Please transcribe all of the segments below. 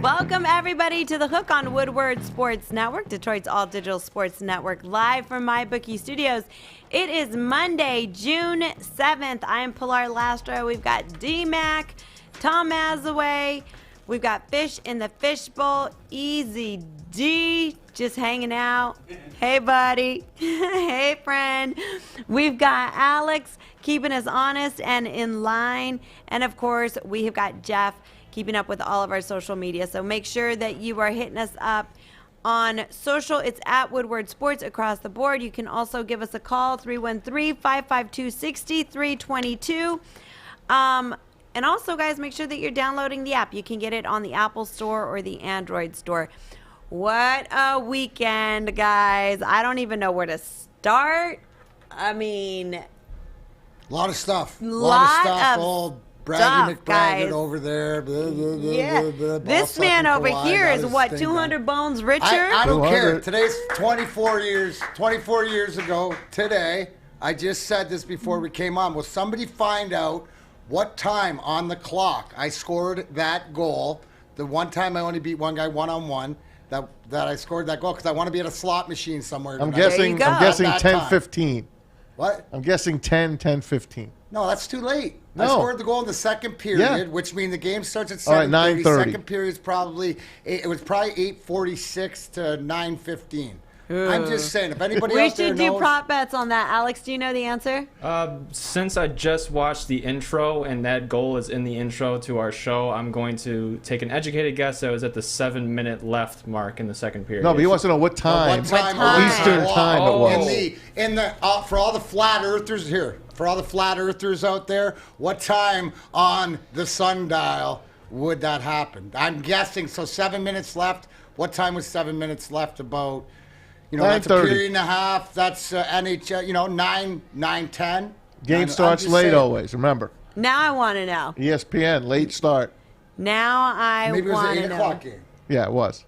Welcome, everybody, to The Hook on Woodward Sports Network, Detroit's all-digital sports network, live from MyBookie Studios. It is Monday, June 7th. I am Pilar Lastro. We've got D-Mac, Tom Mazzaway. We've got Fish in the Fishbowl, Easy D, just hanging out. Hey, buddy. Hey, friend. We've got Alex keeping us honest and in line. And, of course, we have got Jeff keeping up with all of our social media. So make sure that you are hitting us up on social. It's at Woodward Sports across the board. You can also give us a call, 313-552-6322. And also, guys, make sure that you're downloading the app. You can get it on the Apple Store or the Android Store. What a weekend, guys. I don't even know where to start. I mean, a lot of stuff. Old Braggy McBraggett guys. Over there. Blah, blah, blah, yeah. blah, blah, This man over here is what, 200 bones richer? I don't care. Today's 24 years ago today. I just said this before we came on. Will somebody find out what time on the clock I scored that goal? The one time I only beat one guy one-on-one, that I scored that goal because I want to be at a slot machine somewhere. I'm guessing 10-15. What? I'm guessing 10-15. No, that's too late. No. I scored the goal in the second period, which means the game starts at 7:30. All right, 9:30. Second period is probably 8:46 to 9:15. I'm just saying, if anybody We out there should do knows, prop bets on that. Alex, do you know the answer? Since I just watched the intro and that goal is in the intro to our show, I'm going to take an educated guess that was at the 7-minute left mark in the second period. No, but he wants to know what time. What time? Eastern time it was. For all the flat earthers here, for all the flat earthers out there, what time on the sundial would that happen? I'm guessing. So 7 minutes left. What time was 7 minutes left? About. That's a period and a half. That's NHL, 9:10. Game starts late always, remember. Now I want to know. ESPN, late start. Now I want to know. Maybe it was an 8 o'clock game. Yeah, it was.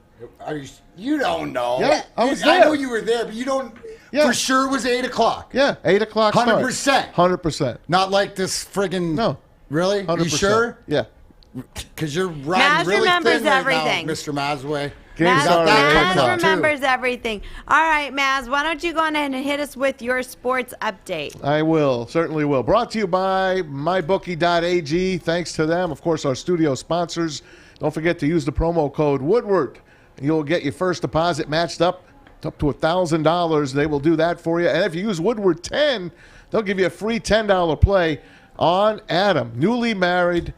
You don't know. Yeah, I was there. I know you were there, but you don't. Yeah. For sure it was 8 o'clock. Yeah, 8 o'clock start. 100%. 100%. Not like this friggin'. No. Really? 100%. You sure? Yeah. Because you're riding Maz really remembers thin right everything. now, Mr. Mazzaway. Maz remembers everything. All right, Maz, why don't you go on ahead and hit us with your sports update? I will, certainly will. Brought to you by mybookie.ag. Thanks to them. Of course, our studio sponsors. Don't forget to use the promo code Woodward. You'll get your first deposit matched up to $1,000. They will do that for you. And if you use Woodward 10, they'll give you a free $10 play on Adam. Newly married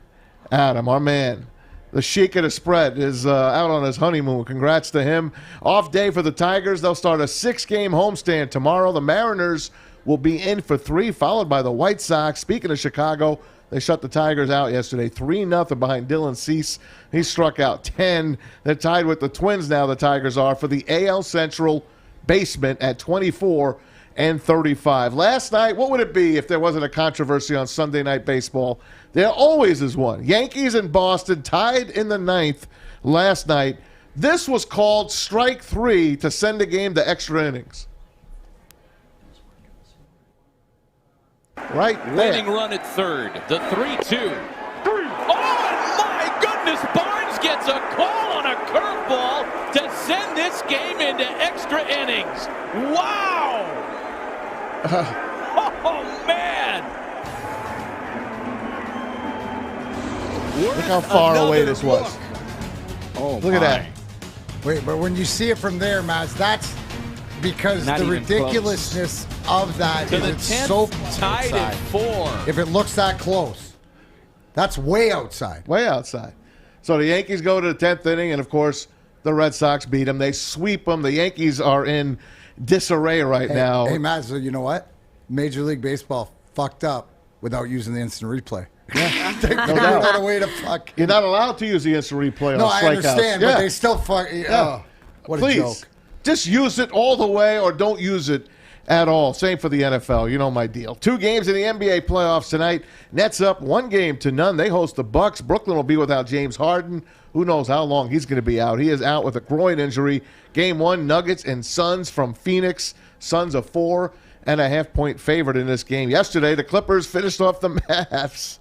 Adam, our man. The sheik of the spread is out on his honeymoon. Congrats to him. Off day for the Tigers. They'll start a 6-game homestand tomorrow. The Mariners will be in for 3, followed by the White Sox. Speaking of Chicago, they shut the Tigers out yesterday. 3-0 behind Dylan Cease. He struck out 10. They're tied with the Twins now, the Tigers are, for the AL Central basement at 24-35. Last night, what would it be if there wasn't a controversy on Sunday Night Baseball? There always is one. Yankees and Boston tied in the 9th last night. This was called strike 3 to send the game to extra innings. Right there. Winning run at third. The 3-2. Oh, my goodness. Barnes gets a call on a curveball to send this game into extra innings. Wow. Oh, man. Look how far away this was. Oh, look at that. Wait, but when you see it from there, Maz, that's because the ridiculousness of that is it's so tied at 4. If it looks that close, that's way outside. Way outside. So the Yankees go to the 10th inning, and, of course, the Red Sox beat them. They sweep them. The Yankees are in disarray right now. Hey, Maz, you know what? Major League Baseball fucked up without using the instant replay. Yeah. They figured out a way to fuck. You're not allowed to use the instant replay on strikeouts. No, I understand, but they still fuck. Oh, what Please, a joke. just use it all the way or don't use it at all. Same for the NFL. You know my deal. 2 games in the NBA playoffs tonight. Nets up 1-0 They host the Bucks. Brooklyn will be without James Harden. Who knows how long he's going to be out. He is out with a groin injury. Game 1, Nuggets and Suns from Phoenix. Suns a 4.5-point favorite in this game. Yesterday, the Clippers finished off the Mavs.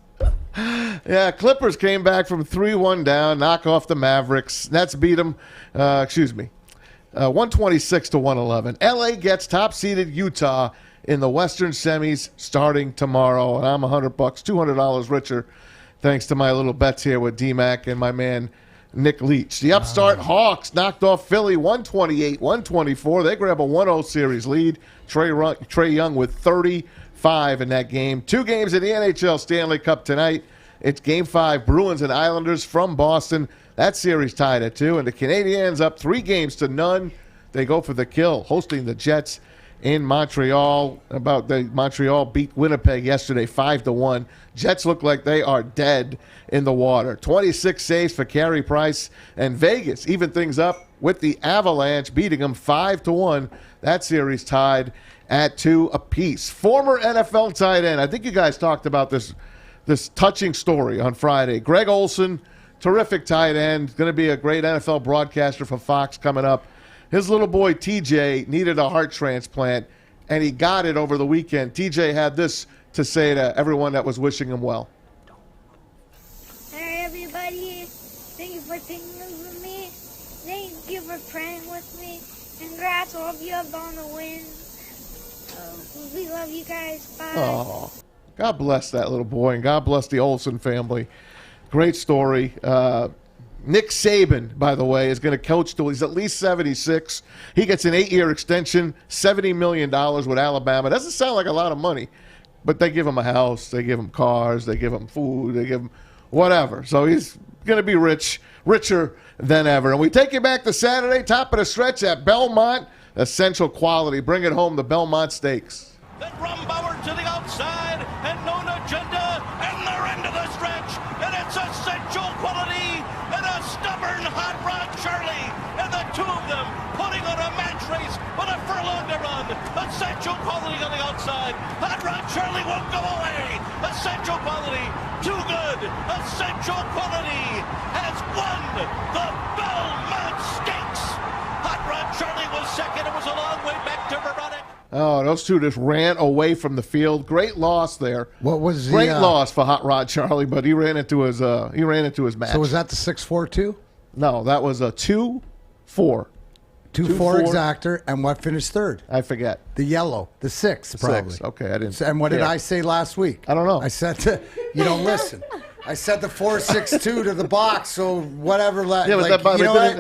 Yeah, Clippers came back from 3-1 down, knock off the Mavericks. Nets beat them, 126-111. LA gets top-seeded Utah in the Western semis starting tomorrow, and I'm $100, $200 richer thanks to my little bets here with D-Mac and my man Nick Leach. The upstart Hawks knocked off Philly 128-124. They grab a 1-0 series lead. Trae Young with 35 in that game. 2 games in the NHL Stanley Cup tonight. It's Game 5, Bruins and Islanders from Boston. That series tied at 2, and the Canadiens up 3-0. They go for the kill, hosting the Jets in Montreal. Montreal beat Winnipeg yesterday 5-1. Jets look like they are dead in the water. 26 saves for Carey Price, and Vegas even things up with the Avalanche, beating them 5-1. That series tied at 2 apiece. Former NFL tight end. I think you guys talked about this touching story on Friday. Greg Olsen, terrific tight end, going to be a great NFL broadcaster for Fox coming up. His little boy, TJ, needed a heart transplant, and he got it over the weekend. TJ had this to say to everyone that was wishing him well. Hey, everybody. Thank you for thinking of me. Thank you for praying with me. Congrats, all of you have on the win. We love you guys. Bye. Oh, God bless that little boy, and God bless the Olsen family. Great story. Nick Saban, by the way, is going to coach till he's at least 76. He gets an 8-year extension, $70 million with Alabama. Doesn't sound like a lot of money, but they give him a house, they give him cars, they give him food, they give him whatever. So he's going to be richer than ever. And we take you back to Saturday, top of the stretch at Belmont. Essential quality. Bring it home, the Belmont Steaks. Then Rumbauer to the outside, and known agenda, and they're into the stretch, and it's essential quality, and a stubborn hot rod Charlie, and the two of them putting on a match race with a furlong to run. Essential quality on the outside. Hot rod Charlie won't go away. Essential quality, too good. Essential quality has won the Belmont Stakes. Hot rod Charlie was second. It was a long way back to Veronic. Oh, those two just ran away from the field. Great loss there. What was the great loss for Hot Rod Charlie? But he ran into his match. So was that the 6-4-2? No, that was a 2-4. 2-4 exactor, and what finished third? I forget. The yellow, the 6, probably. 6. Okay, I didn't. And what did I say last week? I don't know. I said you don't listen. I said the 4-6-2 to the box, so whatever. Yeah, but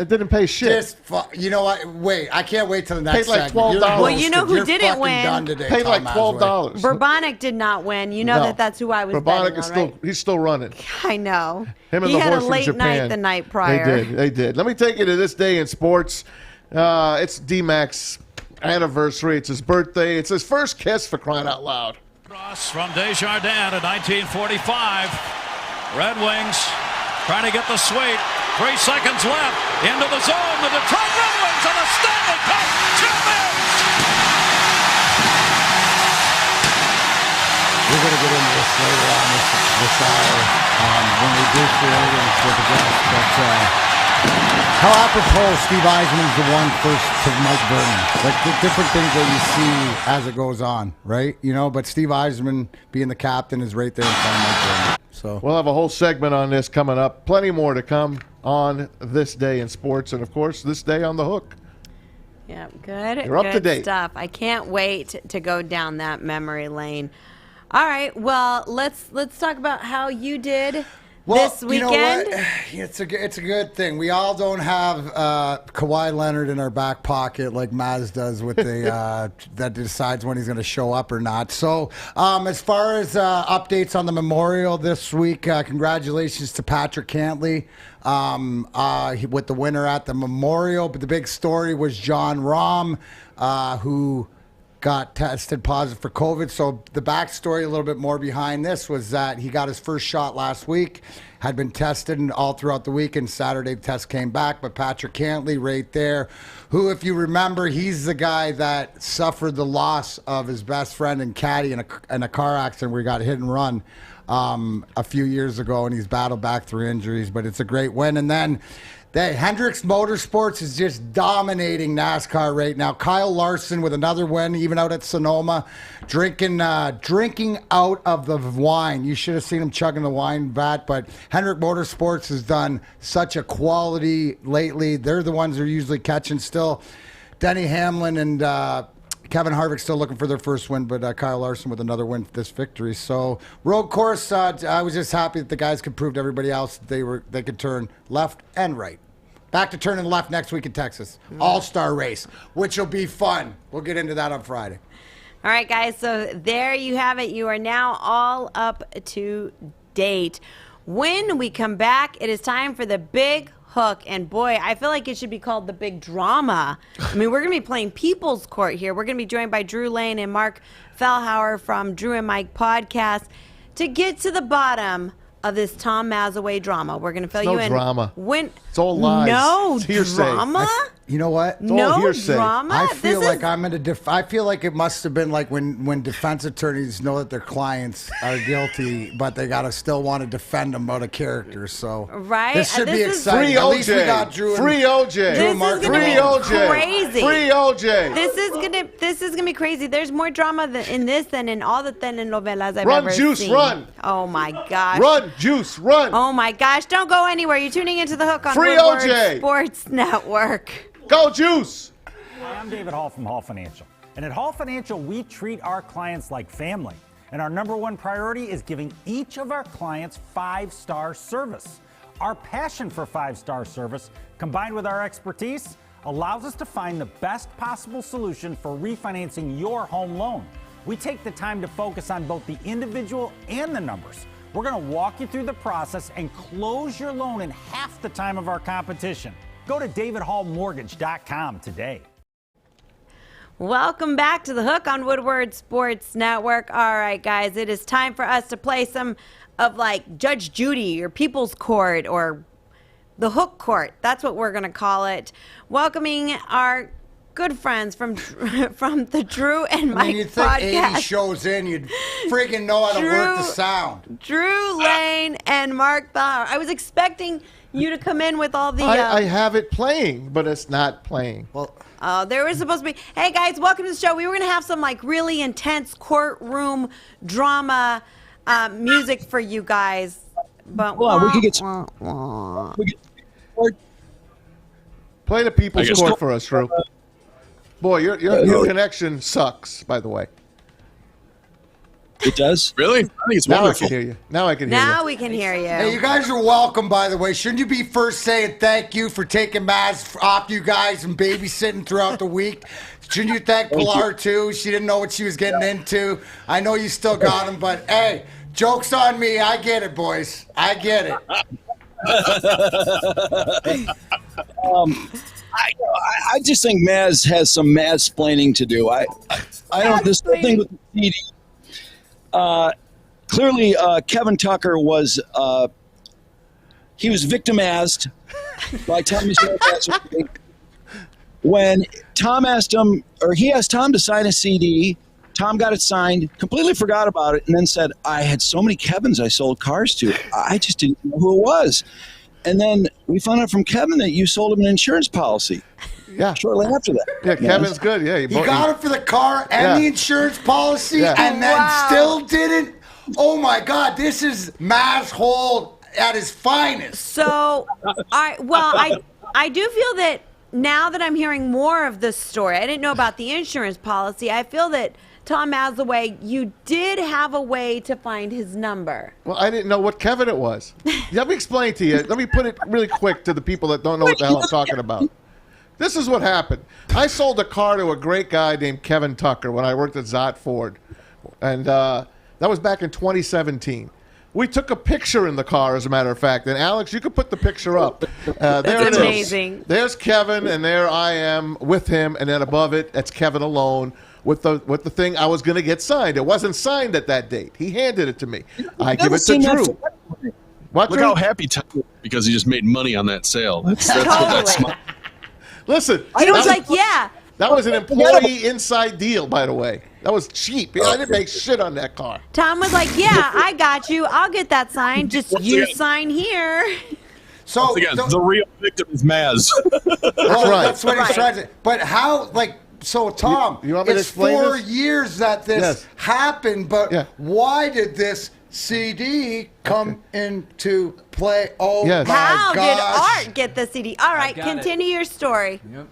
it didn't pay shit. You know what? Wait, I can't wait till the next paid like $12. Well, you know who didn't win? Done today, paid like Mazzaway. $12. Bourbonic did not win. You know that's who I was Bourbonic betting is on, still right? he's still running. I know. Him and he the had horse a from late Japan. night the night prior. They did. Let me take you to this day in sports. It's D-Mac's anniversary. It's his birthday. It's his first kiss, for crying out loud. Cross from Desjardins in 1945. Red Wings trying to get the sweep. 3 seconds left. Into the zone. The Detroit Red Wings are the Stanley Cup champions. We're going to get into this later on this hour when we do create with the guests. But how apropos Steve Yzerman's the one first to Mike Vernon. Like the different things that you see as it goes on, right? You know, but Steve Yzerman being the captain is right there in front of Mike Vernon. So we'll have a whole segment on this coming up. Plenty more to come on this day in sports, and of course, this day on the hook. Yeah, good. You're up good to date. Stuff. I can't wait to go down that memory lane. All right, well, let's talk about how you did this weekend. You know what? It's a good thing. We all don't have Kawhi Leonard in our back pocket like Maz does with the that decides when he's going to show up or not. So as far as updates on the memorial this week, congratulations to Patrick Cantley with the winner at the memorial. But the big story was John Rahm, who got tested positive for COVID. So the backstory a little bit more behind this was that he got his first shot last week, had been tested and all throughout the week, and Saturday the test came back. But Patrick Cantley right there, who, if you remember, he's the guy that suffered the loss of his best friend and caddy in a car accident where he got hit and run a few years ago, and he's battled back through injuries. But it's a great win. And then Hendricks Motorsports is just dominating NASCAR right now. Kyle Larson with another win, even out at Sonoma, drinking out of the wine. You should have seen him chugging the wine vat, but Hendrick Motorsports has done such a quality lately. They're the ones who are usually catching still. Denny Hamlin and Kevin Harvick still looking for their first win, but Kyle Larson with another win for this victory. So road course, I was just happy that the guys could prove to everybody else that they could turn left and right. Back to turning left next week in Texas. All-Star race, which will be fun. We'll get into that on Friday. All right, guys, so there you have it. You are now all up to date. When we come back, it is time for the big hook, and boy, I feel like it should be called the big drama. I mean, we're going to be playing People's Court here. We're going to be joined by Drew Lane and Marc Fellhauer from Drew and Marc podcast to get to the bottom of this Tom Mazzaway drama. We're going to fill you in. No drama. It's all lies. No it's hearsay. Drama? You know what? It's all No hearsay. drama? I feel like I'm in a I feel like it must have been like when defense attorneys know that their clients are guilty, but they gotta still want to defend them out of character. So Right? this should be This is- exciting. Free At least we OJ. got Drew and Free OJ. This Drew is and Marc. gonna Free be OJ. crazy. Free OJ. This is gonna be crazy. There's more drama in this than in all the telenovelas I've Run, ever Juice, seen. run. Oh my gosh. Run, Juice, run. Oh my gosh. Don't go anywhere. You're tuning into the Hook on Free Woodward OJ. Sports Network. Go, Juice. Hi, I'm David Hall from Hall Financial. And at Hall Financial, we treat our clients like family. And our number one priority is giving each of our clients 5-star service. Our passion for 5-star service, combined with our expertise, allows us to find the best possible solution for refinancing your home loan. We take the time to focus on both the individual and the numbers. We're going to walk you through the process and close your loan in half the time of our competition. Go to davidhallmortgage.com today. Welcome back to the Hook on Woodward Sports Network. All right, guys, it is time for us to play some of like Judge Judy or People's Court or the Hook Court. That's what we're going to call it. Welcoming our good friends from the Drew and Marc you'd think podcast. 80 shows in, you'd freaking know how to work the sound. Drew Lane and Marc Fellhauer. I was expecting you to come in with all the... I have it playing, but it's not playing. Well, there was supposed to be... Hey, guys, welcome to the show. We were going to have some, like, really intense courtroom drama music for you guys. But well, we could get Play the People's Court for us, Drew. Boy, your connection sucks, by the way. It does? Really? I think it's Now wonderful. I can hear you. Now I can hear you. Now we can hear you. hey, you guys are welcome, by the way. Shouldn't you be first saying thank you for taking Maz off you guys and babysitting throughout the week? Shouldn't you thank Pilar, too? She didn't know what she was getting into. I know you still got him, but, hey, joke's on me. I get it, boys. I get it. I just think Maz has some Maz-splaining to do. I don't. This whole thing with the CD. Clearly, Kevin Tucker was he was victimized by Tommy Mazzaway. When Tom asked him, or he asked Tom to sign a CD, Tom got it signed, completely forgot about it, and then said, "I had so many Kevins I sold cars to, I just didn't know who it was." And then we found out from Kevin that you sold him an insurance policy. Yeah. Shortly after that. Yeah, Kevin's good. Yeah, You got it for the car and the insurance policy and then still didn't? Oh, my God. This is Maz Hole at his finest. So, I do feel that now that I'm hearing more of this story, I didn't know about the insurance policy. I feel that Tom Mazzaway, you did have a way to find his number. Well, I didn't know what Kevin it was. Let me explain to you. Let me put it really quick to the people that don't know what the hell I'm talking about. This is what happened. I sold a car to a great guy named Kevin Tucker when I worked at Zott Ford. And that was back in 2017. We took a picture in the car, as a matter of fact. And, Alex, you could put the picture up. There That's it is. amazing. There's Kevin, and there I am with him. And then above it, that's Kevin alone with the thing I was going to get signed. It wasn't signed at that date. He handed it to me. I give it to Drew. What, Look Drew? how happy Tucker because he just made money on that sale. That's what that's Totally. Listen. He was like, yeah. That was an employee inside deal, by the way. That was cheap. I didn't make shit on that car. Tom was like, yeah, I got you. I'll get that signed. Just you sign here. So Once again, the real victim is Maz. That's what he's trying to. But how, so Tom, you want me to it's explain 4 this? years that this happened, but why did this CD come into play? Oh my How gosh. did Art get the CD? All right, continue your story. Yep.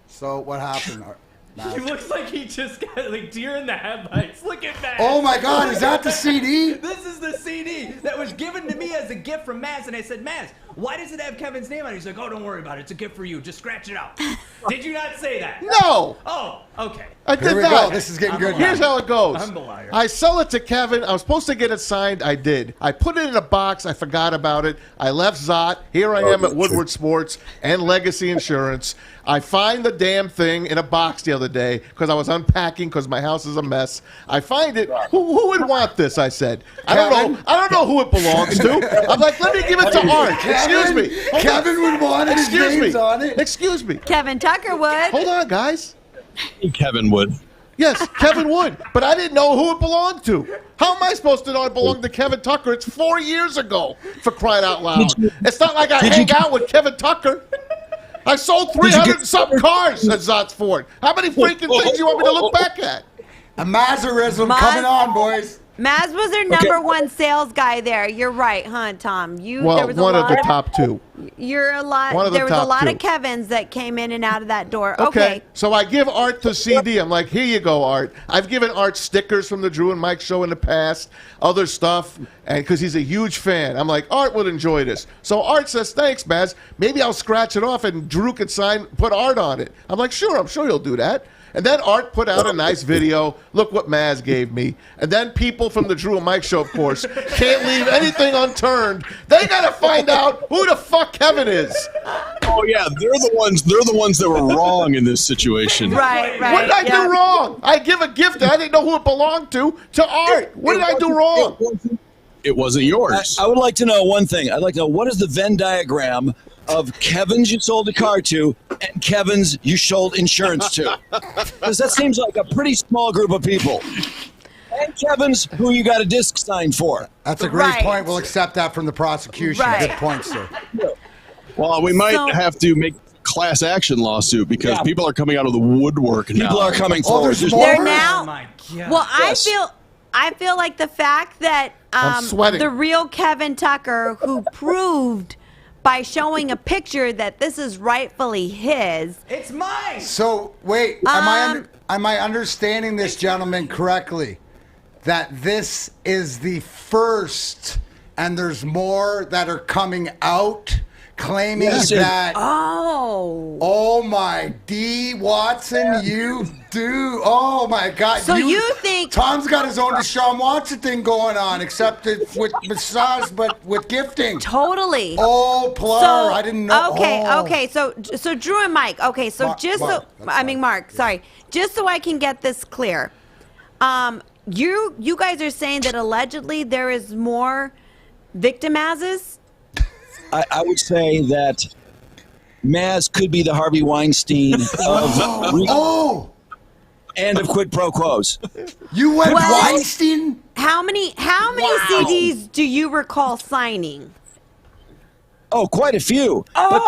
So what happened, Art? He looks like he just got like deer in the headlights. Look at that. Oh my God, is that the CD? This is the CD that was given to me as a gift from Maz, and I said, Maz, why does it have Kevin's name on it? He's like, oh, don't worry about it. It's a gift for you. Just scratch it out. Did you not say that? No. Oh, okay. I did Here we not. go. This is getting good. Here's how it goes. I'm the liar. I sell it to Kevin. I was supposed to get it signed. I did. I put it in a box. I forgot about it. I left Zot. Here I am at Woodward Sports and Legacy Insurance. I find the damn thing in a box the other day because I was unpacking because my house is a mess. I find it. Who would want this? I said. I don't know who it belongs to. I'm like, let me give it to Art. Excuse me. Hold Kevin on. would want his names on it. Excuse me. Kevin Tucker would. Hold on, guys. Kevin would. Yes, Kevin would. But I didn't know who it belonged to. How am I supposed to know it belonged to Kevin Tucker? It's 4 years ago, for crying out loud. It's not like I hang out with Kevin Tucker. I sold 300-something cars at Zot's Ford. How many freaking things do you want me to look back at? A Mazarism coming on, boys. Maz was their number one sales guy there. You're right, huh, Tom? There was One a of lot the top two. You're a lot. One of the There was a top lot two. of Kevins that came in and out of that door. Okay, so I give Art the CD. I'm like, here you go, Art. I've given Art stickers from the Drew and Marc show in the past, other stuff, and because he's a huge fan. I'm like, Art would enjoy this. So Art says, thanks, Maz. Maybe I'll scratch it off and Drew can put Art on it. I'm like, sure, I'm sure he'll do that. And then Art put out a nice video. Look what Maz gave me. And then people from the Drew and Marc show, of course, can't leave anything unturned. They got to find out who the fuck Kevin is. Oh yeah, they're the ones that were wrong in this situation. Right. What did I do wrong? I give a gift that I didn't know who it belonged to Art. What did I do wrong? It wasn't yours. I would like to know one thing. I'd like to know, what is the Venn diagram of Kevin's you sold a car to and Kevin's you sold insurance to? Because that seems like a pretty small group of people. And Kevin's who you got a disc signed for. That's a great point. We'll accept that from the prosecution. Good point, sir. Well, we might have to make a class action lawsuit because people are coming out of the woodwork now. People are coming forward. They're now. Oh my God. Well, Yes. I feel like the fact that I'm sweating. the real Kevin Tucker, who proved by showing a picture that this is rightfully his. It's mine. So wait, am I understanding this gentleman correctly? That this is the first, and there's more that are coming out, claiming that. Oh my D Watson, you do. Oh my God. So you think Tom's got his own Deshaun Watson thing going on, except it's with massage, but with gifting. Totally. Oh, Plar, I didn't know. Okay. So Drew and Mike. Okay, so Mark. Sorry, just so I can get this clear. You guys are saying that allegedly there is more victimazes? I would say that Maz could be the Harvey Weinstein of and of quid pro quos. You went Weinstein? How many CDs do you recall signing? Oh, quite a few. But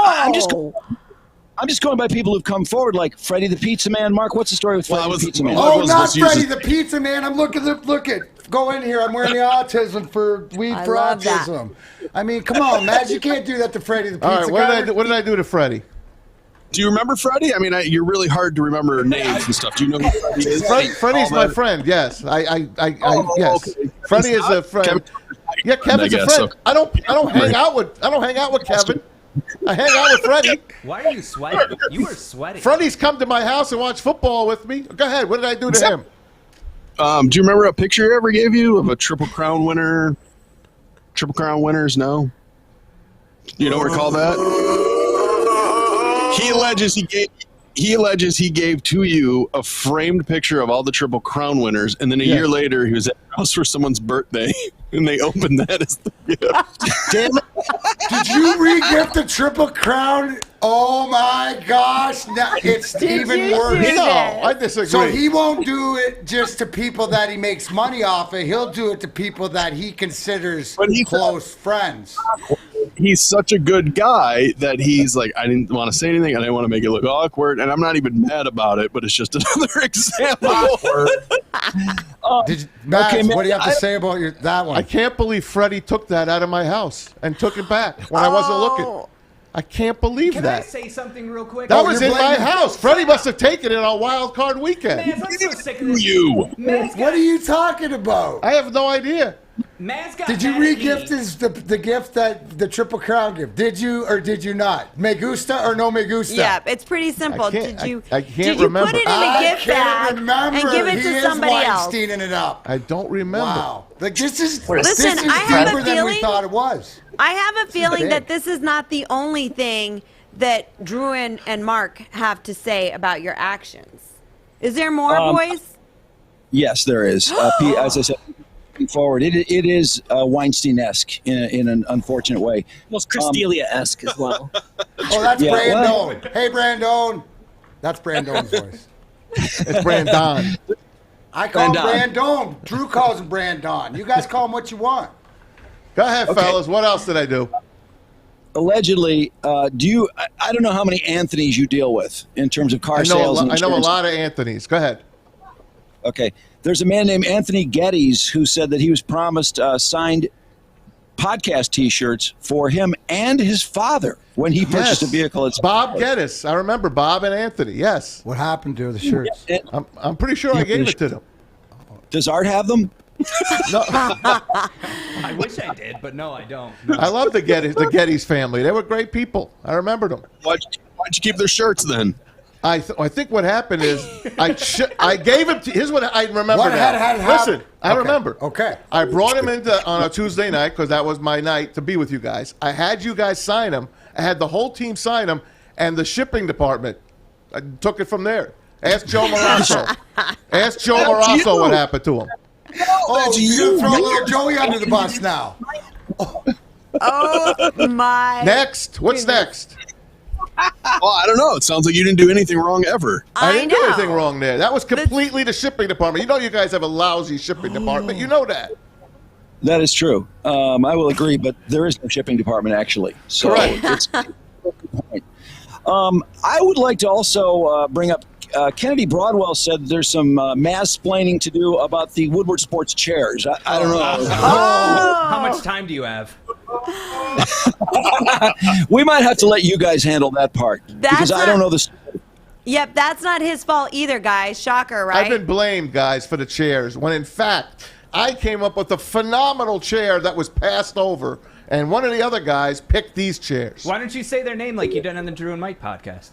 I'm just going by people who've come forward, like Freddie the Pizza Man. Mark, what's the story with Freddie the Pizza Man? Oh, not Freddie the Pizza Man. I'm looking. Look at. Go in here. I'm wearing the autism for weed for autism. I mean, come on, Matt. You can't do that to Freddie the Pizza All right, what did I do to Freddie? Do you remember Freddie? I mean, you're really hard to remember names and stuff. Do you know who Freddie is? Freddie's my friend. Yes, yes. Okay. Freddie is a friend. Yeah, Kevin's a friend. So. I don't hang out with Kevin. I hang out with Freddie. Why are you sweating? You were sweating. Freddie's come to my house and watched football with me. Go ahead. What did I do to him? Do you remember a picture I ever gave you of a Triple Crown winner? Triple Crown winners? No. You don't recall that? He alleges he gave to you a framed picture of all the Triple Crown winners, and then a year later he was at the house for someone's birthday, and they opened that as the gift. Damn it! Did you re-gift the Triple Crown? Oh my gosh! Now it's even worse. No, I disagree. So he won't do it just to people that he makes money off of. He'll do it to people that he considers close friends. he's such a good guy that he's like, I didn't want to say anything. I didn't want to make it look awkward. And I'm not even mad about it, but it's just another example. Matt, Okay, what do you have to say about that one? I can't believe Freddie took that out of my house and took it back when I wasn't looking. I can't believe Can that. I say something real quick? That was you're in my blaming- house. Freddie must have taken it on Wild Card Weekend. Maz, I'm so sick of this. You. Maz What are you talking about? I have no idea. Maz got Did you mad at me. re-gift the gift that the Triple Crown gift? Did you or did you not? Me gusta or no me gusta? Yeah, it's pretty simple. I can't- Did you? I can't did you remember. put it in a I gift can't bag remember. and give it He to is somebody else? Weinsteining it up. I don't remember. Wow. Like this is Listen, this is I have a deeper than we feeling- thought it was. I have a feeling big. that this is not the only thing that Drew and Marc have to say about your actions. Is there more, boys? Yes, there is. As I said, looking forward, it is Weinstein-esque in an unfortunate way. Almost Chris D'Elia-esque as well. Oh, that's Yeah, Brandon. Hey, Brandon. That's Brandon's voice. It's Brandon. I call him Brandon. Brandon. Drew calls him Brandon. You guys call him what you want. Go ahead, fellas. What else did I do? Allegedly, do you? I don't know how many Anthonys you deal with in terms of car I sales. And know a insurance. lot of Anthony's. Go ahead. Okay, there's a man named Anthony Geddes who said that he was promised signed podcast T-shirts for him and his father when he purchased a vehicle. It's Bob Geddes. I remember Bob and Anthony. Yes. What happened to the shirts? I'm pretty sure I gave it to them. Does Art have them? No. I wish I did, but no, I don't. I love the Geddes family. They were great people. I remember them. Why'd you keep their shirts then? I think what happened is I gave him. Here's what I remember. What now. had happened? Listen, I remember. Okay. I brought him into on a Tuesday night because that was my night to be with you guys. I had you guys sign him. I had the whole team sign him, and the shipping department. I took it from there. Ask Joe Marasso. Ask Joe Marasso what happened to him. Oh, you're gonna throw little Joey under the bus now. Oh my! Next, what's next? Well, I don't know. It sounds like you didn't do anything wrong ever. I didn't do know. anything wrong there. That was completely the shipping department. You know, you guys have a lousy shipping department. You know that. That is true. I will agree, but there is no shipping department actually. So Correct. it's I would like to also bring up Kennedy Broadwell said there's some mansplaining to do about the Woodward Sports chairs. I don't know. How much time do you have? We might have to let you guys handle that part because I don't know this. Yep, that's not his fault either, guys. Shocker, right? I've been blamed, guys, for the chairs, when in fact, I came up with a phenomenal chair that was passed over, and one of the other guys picked these chairs. Why don't you say their name like you did on the Drew and Mike podcast?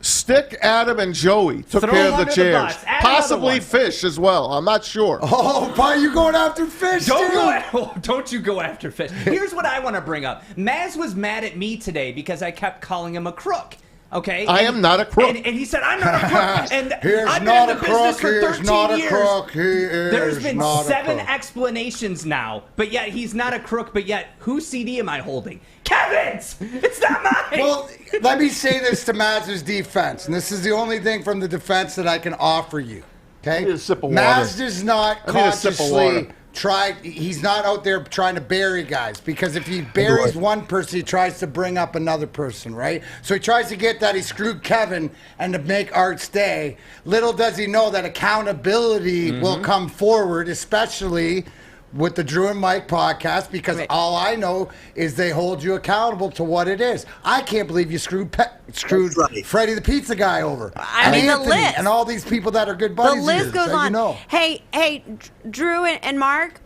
Stick, Adam, and Joey took Throw care them of the under the chairs. bus. Add another Possibly one. Fish as well. I'm not sure. Oh, but you going after Fish, Don't you go after Fish. Here's what I want to bring up. Maz was mad at me today because I kept calling him a crook. Okay? I am not a crook. And he said, I'm not a crook. And Here's I've been not in a the business crook. for Here's 13 not a years. crook. He There's is been not a 7 crook. explanations now, but yet he's not a crook, but yet whose CD am I holding? Kevin's! It's not mine! Well, let me say this to Maz's defense, and this is the only thing from the defense that I can offer you. Okay? I need a sip of water. Maz does not I need a sip of consciously water. he's not out there trying to bury guys, because if he buries one person, he tries to bring up another person, right? So he tries to get that he screwed Kevin and to make Art stay. Little does he know that accountability will come forward, especially with the Drew and Mike podcast, because all I know is they hold you accountable to what it is. I can't believe you screwed Freddie the pizza guy over. I mean, the Anthony, list. and all these people that are good buddies. The of list yours, goes so on. You know. Hey, Drew and Marc,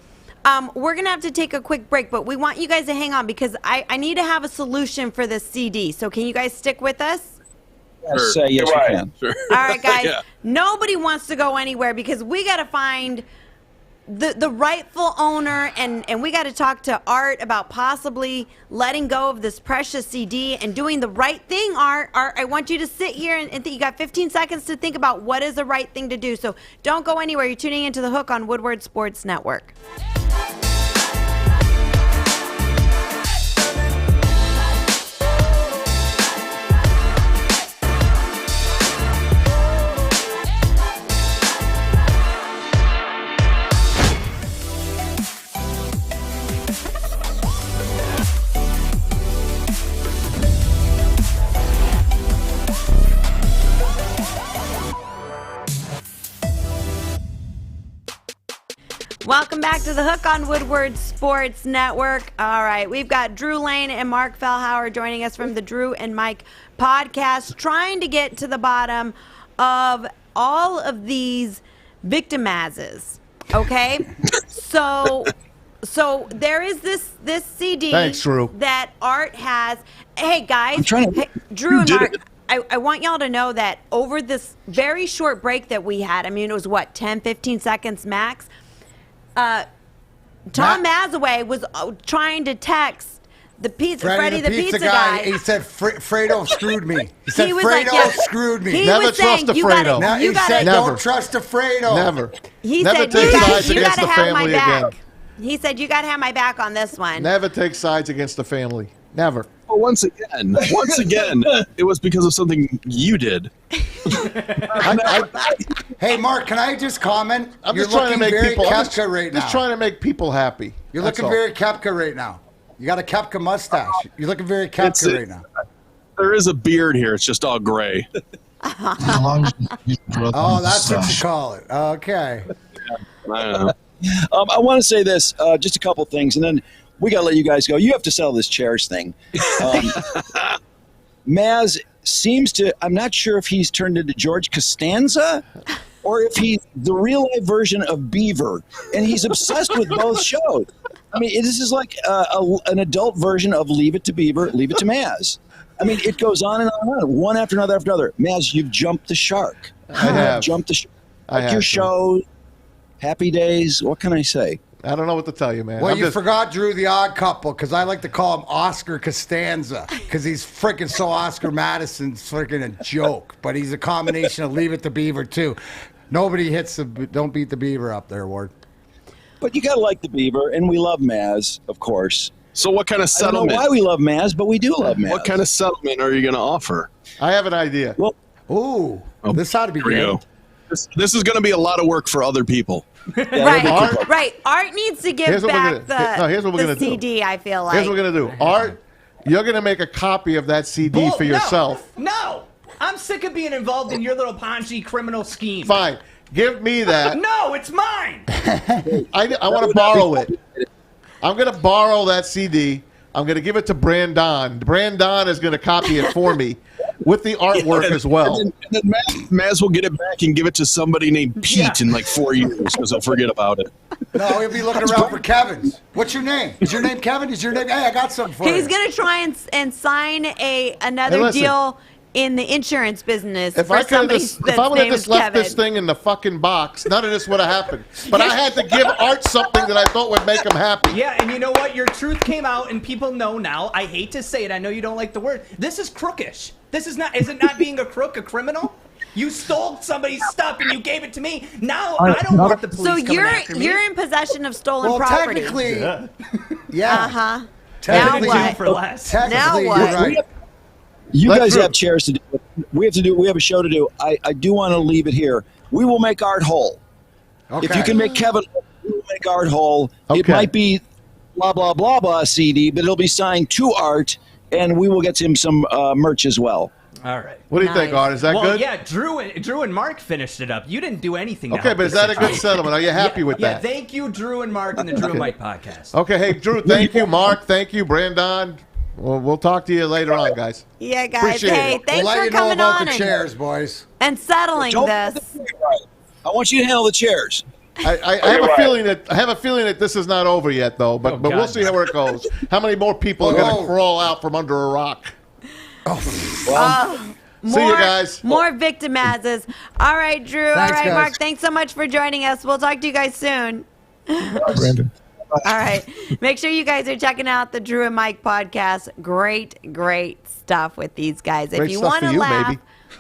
we're going to have to take a quick break, but we want you guys to hang on because I need to have a solution for this CD. So can you guys stick with us? Yes, yes, you can. Sure. All right, guys. Yeah. Nobody wants to go anywhere because we got to find the rightful owner, and we got to talk to Art about possibly letting go of this precious CD and doing the right thing. Art, I want you to sit here and think. You got 15 seconds to think about what is the right thing to do. So don't go anywhere. You're tuning into The Hook on Woodward Sports Network. back to The Hook on Woodward Sports Network. All right, we've got Drew Lane and Mark Fellhauer joining us from the Drew and Mike podcast, trying to get to the bottom of all of these victimazes. Okay, so there is this CD. Thanks, Drew. That Art has. Hey guys, Drew and Mark. I want y'all to know that over this very short break that we had, I mean, it was what, 10, 15 seconds max? Tom Mazzaway was trying to text Freddie the pizza guy. He said, Fredo screwed me. He said, was Fredo like, screwed me. He Never was saying, trust a you Fredo. gotta, He said, Never. don't trust a Fredo. Never. He Never said, take sides you against gotta the have my family back. again. He said, you got to have my back on this one. Never take sides against the family. Never. Well, once again, it was because of something you did. Hey, Mark, can I just comment? I'm You're just trying to looking make very people. Kepka right now. Just trying to make people happy. You're That's looking all. very Kepka right now. You got a Kepka mustache. You're looking very Kepka right now. There is a beard here. It's just all gray. Oh, that's what you call it. Okay. I don't know. I want to say this, just a couple things, and then we got to let you guys go. You have to sell this chairs thing. Maz seems to, I'm not sure if he's turned into George Costanza or if he's the real life version of Beaver, and he's obsessed with both shows. I mean, this is like an adult version of Leave It to Beaver, Leave It to Maz. I mean, it goes on and on, one after another after another. Maz, you've jumped the shark. I have. Jumped the shark. I have your to. show, Happy Days, what can I say? I don't know what to tell you, man. Well, I'm you just- forgot Drew the Odd Couple, because I like to call him Oscar Costanza, because he's freaking so Oscar Madison's freaking a joke. But he's a combination of Leave It to Beaver, too. Nobody don't beat the Beaver up there, Ward. But you got to like the Beaver, and we love Maz, of course. So what kind of I don't settlement? know why we love Maz, but we do love Maz. What kind of settlement are you going to offer? I have an idea. Well, ooh, this ought to be Here we good. go. This is going to be a lot of work for other people. Right. Art needs to give Here's what we're back gonna- here's what we're the gonna do. CD, I feel like. Here's what we're going to do. Art, you're going to make a copy of that CD for yourself. No, I'm sick of being involved in your little Ponzi criminal scheme. Fine. Give me that. No, it's mine. I want to borrow it. I'm going to borrow that CD. I'm going to give it to Brandon. Brandon is going to copy it for me with the artwork as well. And then Maz will get it back and give it to somebody named Pete in like 4 years because he'll forget about it. No, he'll be looking around for Kevin's. What's your name? Is your name Kevin? Is your name? Hey, I got something for you. He's going to try and sign another Hey, listen. deal in the insurance business If for I could somebody have that's if I would have name is just left Kevin. this thing in the fucking box, none of this would have happened. But I had to give Art something that I thought would make him happy. Yeah, and you know what? Your truth came out, and people know now. I hate to say it. I know you don't like the word. This is crookish. This is not. Is it not being a crook, a criminal? You stole somebody's stuff and you gave it to me. Now I don't want the police So coming after me. you're in possession of stolen Well, property. technically, Uh yeah. huh. Technically, Now what? for less. Technically, Now what? you're right. You Let guys Drew- have chairs to do. We have a show to do. I do want to leave it here. We will make Art whole. Okay. If you can make Kevin whole, we will make Art whole. It Okay. might be blah, blah, blah, blah CD, but it'll be signed to Art, and we will get him some merch as well. All right. What do you think, Nice. Art? Is that well, good? yeah, Drew and Mark finished it up. You didn't do anything. to Okay, help but is this that a good situation. settlement? Are you happy with Yeah, that? thank you, Drew and Mark, and the Drew and Mike podcast. Okay, hey, Drew, thank you. Mark, thank you. Brandon, we'll talk to you later on, guys. Yeah, guys. Appreciate Hey, it. thanks We'll let for you know coming about on the and, chairs, boys. and settling Don't- this. I want you to handle the chairs. I have a feeling that this is not over yet, though. But Oh, but we'll God, see how it goes. How many more people are going to crawl out from under a rock? See you guys. More victimazes. All right, Drew. Thanks, all right, guys. Mark. Thanks so much for joining us. We'll talk to you guys soon. Brandon. All right. Make sure you guys are checking out the Drew and Mike podcast. Great stuff with these guys. If Great you stuff want for to you, laugh,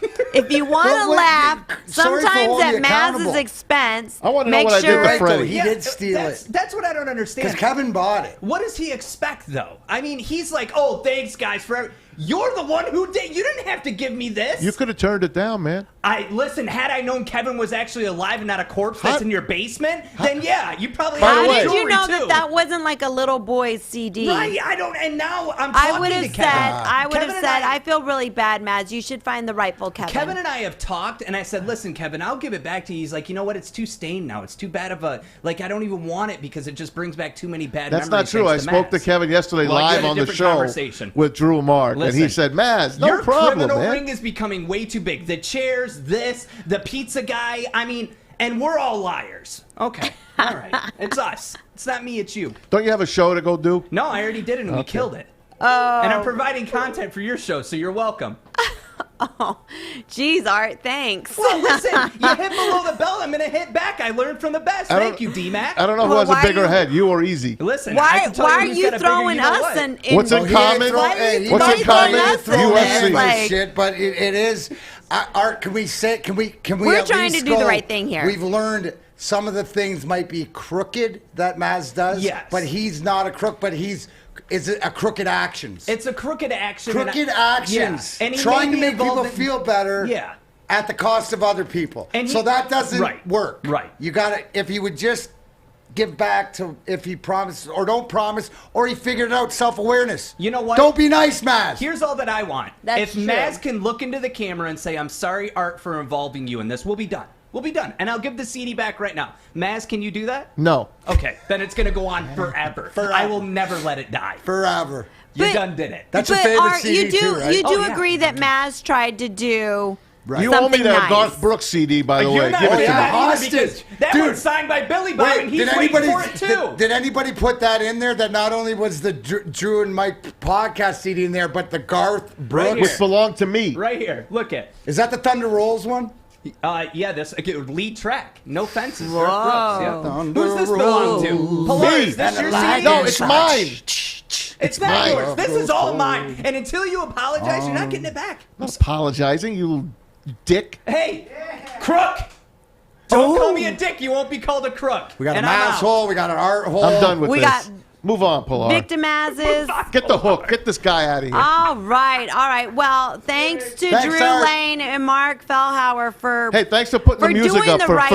baby. if you want to Well, wait, laugh, sorry for sometimes holding at you accountable. Maz's expense, I wanna know make what I did sure. to Right, though, Freddie. he did steal it. That's what I don't understand. Because Kevin bought it. What does he expect, though? I mean, he's like, "Oh, thanks, guys, for." You're the one who did. You didn't have to give me this. You could have turned it down, man. Listen. Had I known Kevin was actually alive and not a corpse that's in your basement, then yeah, you probably. By had the How way- did you jewelry, know too. that wasn't like a little boy's CD? Right. I don't. And now I'm talking I would to have Kevin. said, Kevin and I feel really bad, Maz. You should find the right spiteful, Kevin. Kevin and I have talked, and I said, listen, Kevin, I'll give it back to you. He's like, you know what? It's too stained now. It's too bad of a, like, I don't even want it because it just brings back too many bad That's memories. not true. I thanks to spoke to Maz. Kevin yesterday Well, you live had a on the different show conversation. with Drew and Marc, and he Listen, said, Maz, no your problem, criminal man. ring is becoming way too big. The chairs, the pizza guy, I mean, and we're all liars. Okay, all right. It's us. It's not me, it's you. Don't you have a show to go do? No, I already did it, and we Okay. killed it. Oh. And I'm providing content for your show, so you're welcome. Oh, geez, Art, thanks. Well, listen, you hit below the belt, I'm going to hit back. I learned from the best. Thank you, D-Mac. I don't know who has a bigger head, you or Easy. Listen, I Why can tell are who's you got a bigger throwing you-know us what. in What's in common? What's in common? UFC. Like, Shit, but it is. Art, can we say? Can we? We're at trying least to do the go, right thing here. We've learned some of the things might be crooked that Maz does. Yes. But he's not a crook. But is it a crooked actions? It's a crooked action. Crooked actions. Yeah. And he trying may to be make people involved in- feel better. Yeah. At the cost of other people. And so that doesn't work. Right. You gotta. If he would just give back to, if he promised or don't promise, or he figured out self-awareness. You know what? Don't be nice, Maz. Here's all that I want. That's if true. Maz can look into the camera and say, I'm sorry, Art, for involving you in this, we'll be done. We'll be done. And I'll give the CD back right now. Maz, can you do that? No. Okay, then it's going to go on forever. I will never let it die. Forever. You But- done did it. That's your but favorite Art, CD you do, too, right? You do Oh, yeah. agree that Maz tried to do You owe me something that nice. Garth Brooks CD, by the way. You're not Give it doing to that me. either Hostage. because that Dude. one's signed by Billy Bob and he's waiting for it too. Did anybody put that in there? That not only was the Drew and Mike podcast CD in there, but the Garth Brooks, here. Which belonged to me. Right here. Look at. Is that the Thunder Rolls one? Yeah, this lead track. No fences. Whoa. Garth Brooks. Yeah. Thunder Who's this belong to? Rolls. Pilar, Me. is this your And CD? No, it's mine. It's not mine. yours. This is all mine. And until you apologize, you're not getting it back. I'm not apologizing, you dick. Hey, crook! Don't call me a dick. You won't be called a crook. We got And an I'm out. asshole. We got an art hole. I'm done with We this. got Move on, Pilar. victimazes. Get the hook. Get this guy out of here. All right. Well, thanks to Thanks, Drew Art. Lane and Mark Fellhauer for Hey, thanks for putting the music doing up the for right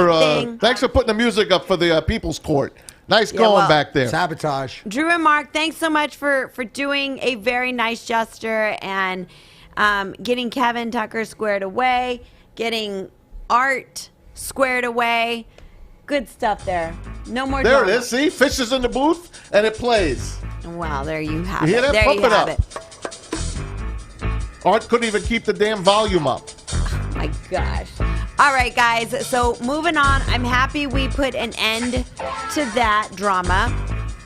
thing. thanks for putting the music up for the People's Court. Nice going well, back there. Sabotage. Drew and Mark, thanks so much for doing a very nice gesture and getting Kevin Tucker squared away, getting Art squared away. Good stuff there. No more There it drama. is. See, Fish is in the booth and it plays. Wow, there you have You hear it. that? There Pump you it have up. it. Art couldn't even keep the damn volume up. My gosh. All right, guys. So moving on. I'm happy we put an end to that drama.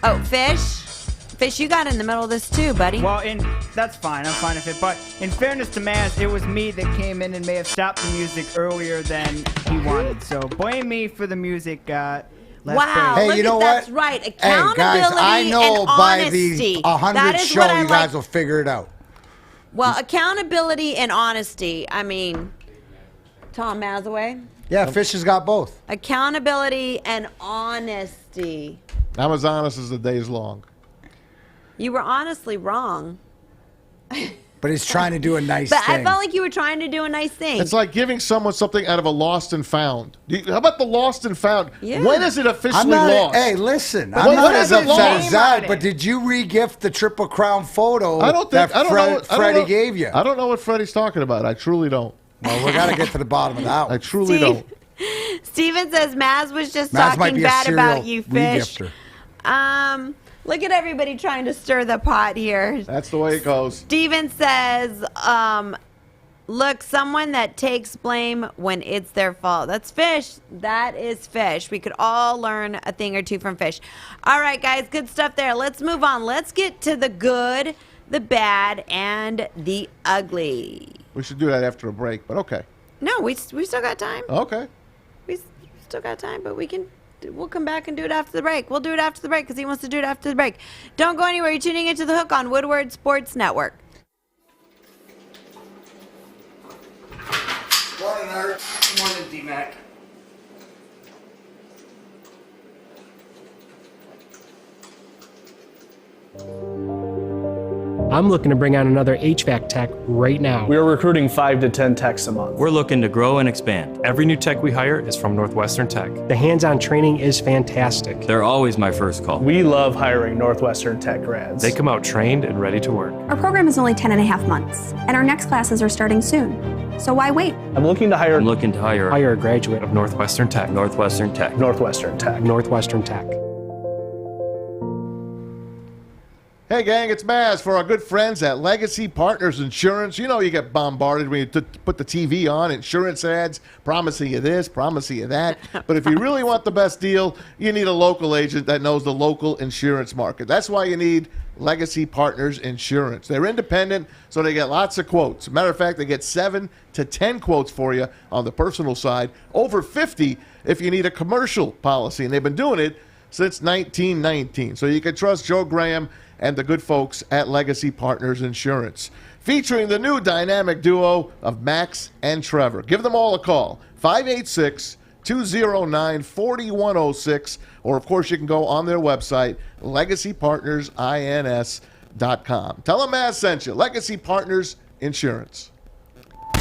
Oh, Fish, you got in the middle of this too, buddy. Well, that's fine. I'm fine with it. But in fairness to Maz, it was me that came in and may have stopped the music earlier than he wanted. So blame me for the music. Wow, Hey, look you know at that's what? right. Hey, Accountability guys, I know and by honesty. the 100 That is show, what I you guys like. will figure it out. Well, accountability and honesty. I mean, Tom Mazzaway. Yeah, Fish has got both. Accountability and honesty. I'm as honest as the day's long. You were honestly wrong. But he's trying to do a nice But thing. I felt like you were trying to do a nice thing. It's like giving someone something out of a lost and found. How about the lost and found? Yeah. When is it officially I'm not, lost? Hey, listen. But I'm when not is as it upset lost? as that, but did you re-gift the Triple Crown photo I don't think. that I don't know. What, I don't Freddie know- gave you? I don't know what Freddie's talking about. I truly don't. Well, we got to get to the bottom of that I one. truly Steve- don't. Steven says Maz was just Maz might talking be a bad about serial you, Fish. re-gifter. Look at everybody trying to stir the pot here. That's the way it goes. Steven says, look, someone that takes blame when it's their fault. That's Fish. That is Fish. We could all learn a thing or two from Fish. All right, guys, good stuff there. Let's move on. Let's get to the good, the bad, and the ugly. We should do that after a break, but okay. No, we still got time. Okay. We still got time, but we'll come back and do it after the break. We'll do it after the break because he wants to do it after the break. Don't go anywhere. You're tuning into The Hook on Woodward Sports Network. Morning, Art. Morning, D-Mac. I'm looking to bring on another HVAC tech right now. We're recruiting 5 to 10 techs a month. We're looking to grow and expand. Every new tech we hire is from Northwestern Tech. The hands-on training is fantastic. They're always my first call. We love hiring Northwestern Tech grads. They come out trained and ready to work. Our program is only 10.5 months, and our next classes are starting soon. So why wait? I'm looking to hire a graduate of Northwestern Tech. Northwestern Tech. Northwestern Tech. Hey, gang, it's Maz for our good friends at Legacy Partners Insurance. You know you get bombarded when you put the TV on, insurance ads, promising you this, promising you that. But if you really want the best deal, you need a local agent that knows the local insurance market. That's why you need Legacy Partners Insurance. They're independent, so they get lots of quotes. Matter of fact, they get 7 to 10 quotes for you on the personal side, over 50 if you need a commercial policy. And they've been doing it since 1919. So you can trust Joe Graham and the good folks at Legacy Partners Insurance. Featuring the new dynamic duo of Max and Trevor. Give them all a call, 586-209-4106. Or, of course, you can go on their website, legacypartnersins.com. Tell them Maz sent you. Legacy Partners Insurance.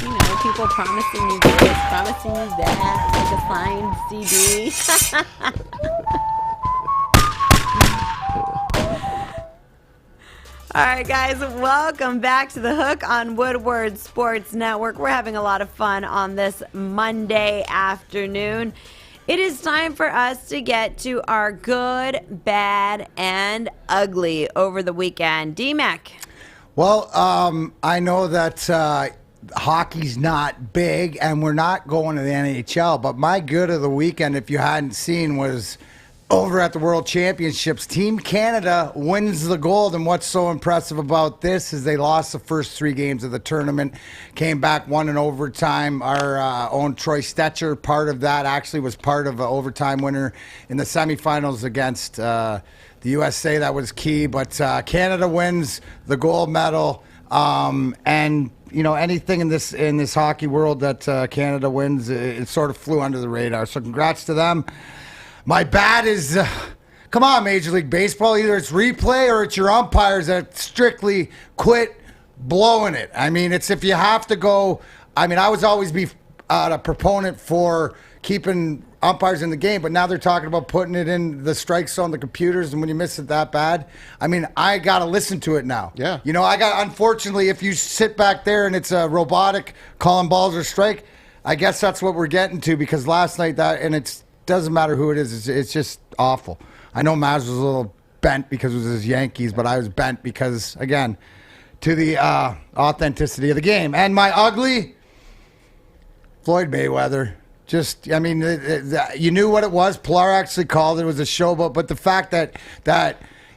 You know, people promising you this, promising you that, like a signed CD. All right, guys, welcome back to The Hook on Woodward Sports Network. We're having a lot of fun on this Monday afternoon. It is time for us to get to our good, bad, and ugly over the weekend. D-Mac. Well, I know that hockey's not big, and we're not going to the NHL, but my good of the weekend, if you hadn't seen, was over at the World Championships. Team Canada wins the gold, and what's so impressive about this is they lost the first 3 games of the tournament, came back, won in overtime. Our own Troy Stetcher, part of that, actually was part of an overtime winner in the semifinals against the USA. That was key, but Canada wins the gold medal, and you know, anything in this hockey world that Canada wins, it sort of flew under the radar. So congrats to them. My bad is, come on, Major League Baseball. Either it's replay or it's your umpires that strictly quit blowing it. I mean, it's if you have to go. I mean, I was always a proponent for keeping umpires in the game, but now they're talking about putting it in the strike zone, the computers, and when you miss it that bad, I mean, I got to listen to it now. Yeah. You know, unfortunately, if you sit back there and it's a robotic calling balls or strike, I guess that's what we're getting to, because last night doesn't matter who it is. It's just awful. I know Maz was a little bent because it was his Yankees, but I was bent because, again, to the authenticity of the game. And my ugly, Floyd Mayweather. Just, I mean, you knew what it was. Pilar actually called it. It was a showboat. But the fact that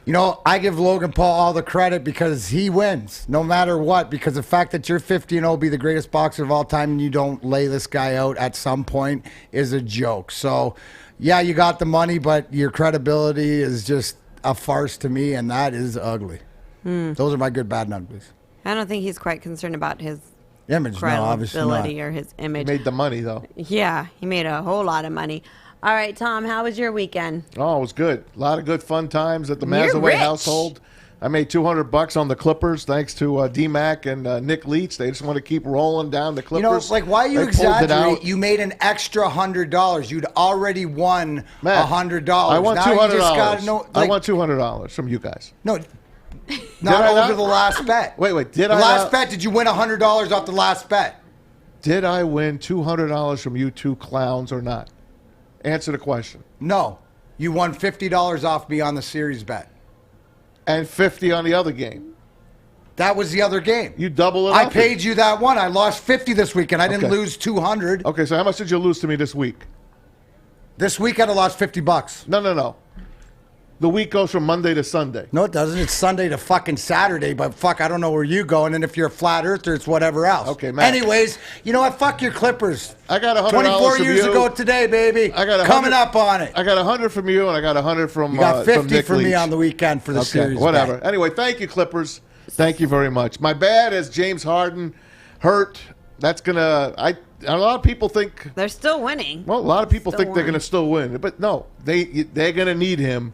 you know, I give Logan Paul all the credit because he wins no matter what. Because the fact that you're 50-0, be the greatest boxer of all time, and you don't lay this guy out at some point is a joke. So, yeah, you got the money, but your credibility is just a farce to me, and that is ugly. Those are my good, bad, and uglies. I don't think he's quite concerned about his image, no, obviously not. or his image. He made the money, though. Yeah, he made a whole lot of money. All right, Tom, how was your weekend? Oh, it was good. A lot of good fun times at the Mazzaway household. I made $200 on the Clippers thanks to D-Mac and Nick Leach. They just want to keep rolling down the Clippers. You know, it's like, why you exaggerate? You made an extra $100. You'd already won $100. I won $200. I won $200 from you guys. No, not over the last bet. Wait. The last bet, did you win $100 off the last bet? Did I win $200 from you two clowns or not? Answer the question. No. You won $50 off me on the series bet. And $50 on the other game. That was the other game. You double it up. I paid you that one. I lost $50 this weekend. I didn't lose $200. Okay, so how much did you lose to me this week? This weekend I lost $50. No. The week goes from Monday to Sunday. No, it doesn't. It's Sunday to fucking Saturday, but fuck, I don't know where you go. And then if you're a flat earther, it's whatever else. Okay, man. Anyways, you know what? Fuck your Clippers. I got $100 24 from years you. ago today, baby. I got coming up on it. I got 100 from you, and I got 100 from You got 50 from Nick from me Leach. on the weekend for the series. Whatever. Bet. Anyway, thank you, Clippers. Thank you very much. My bad is James Harden hurt. That's gonna. A lot of people think they're still winning. Well, a lot of people Still think they're won. gonna still win, but no, they're gonna need him